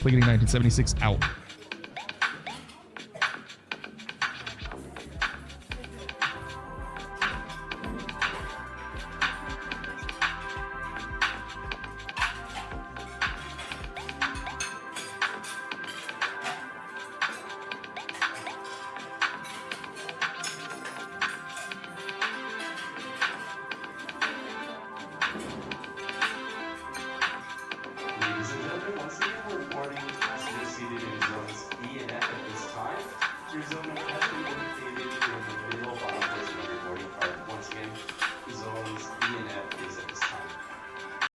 Pliggity 1976 out. Ladies and gentlemen, once again, we're reporting passengers seated in zones E and F at this time. Your zone number has been indicated.